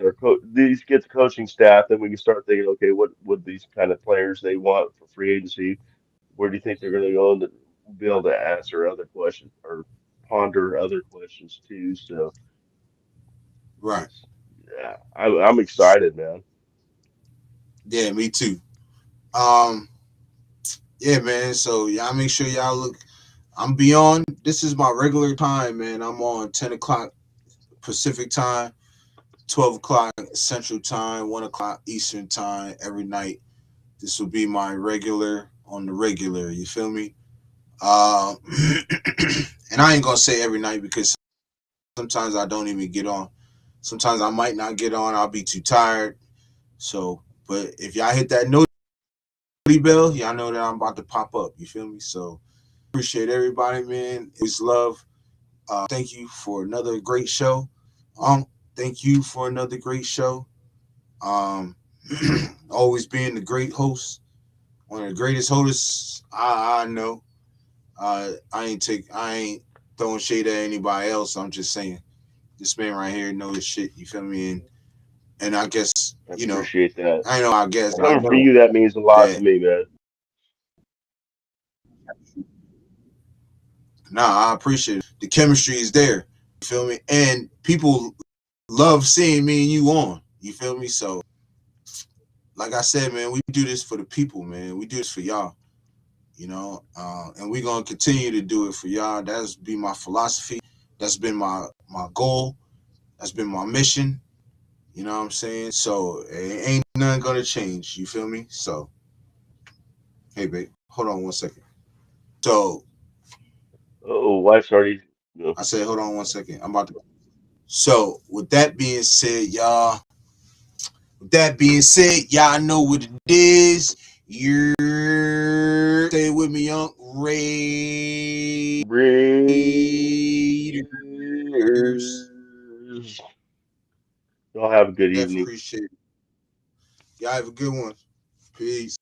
these get the coaching staff, then we can start thinking, okay, what would these kind of players they want for free agency? Where do you think they're going to go and be able to answer other questions or ponder other questions too? So right. it's yeah, I'm excited, man. Yeah, me too. Um, yeah, man. So y'all make sure y'all look. I'm beyond. This is my regular time, man. I'm on 10 o'clock Pacific time, 12 o'clock Central time, 1 o'clock Eastern time every night. This will be my regular on the regular. You feel me? Uh, and I ain't gonna say every night because sometimes I don't even get on. Sometimes I might not get on. I'll be too tired. So, but if y'all hit that note bell, y'all know that I'm about to pop up. You feel me? So appreciate everybody, man. It's love. Thank you for another great show. Thank you for another great show. Um, always being the great host, one of the greatest hosts I know. I ain't throwing shade at anybody else. I'm just saying this man right here knows his shit. You feel me? And I guess I appreciate that. I know. I guess I Coming from know you, that means a lot to that. me, man. Nah, I appreciate it. The chemistry is there. You feel me? And people love seeing me and you on. You feel me? So, like I said, man, we do this for the people, man. We do this for y'all. And we're gonna continue to do it for y'all. That's be my philosophy. That's been my goal. That's been my mission. You know what I'm saying? So it ain't nothing gonna change. You feel me? So, hey, babe, hold on 1 second. So Oh, wife's already. You know, I said, hold on 1 second. I'm about to. So with that being said, y'all. With that being said, y'all know what it is. You're stay with me, Young Raiders. Raiders. Y'all have a good Definitely evening. appreciate it. Y'all have a good one. Peace.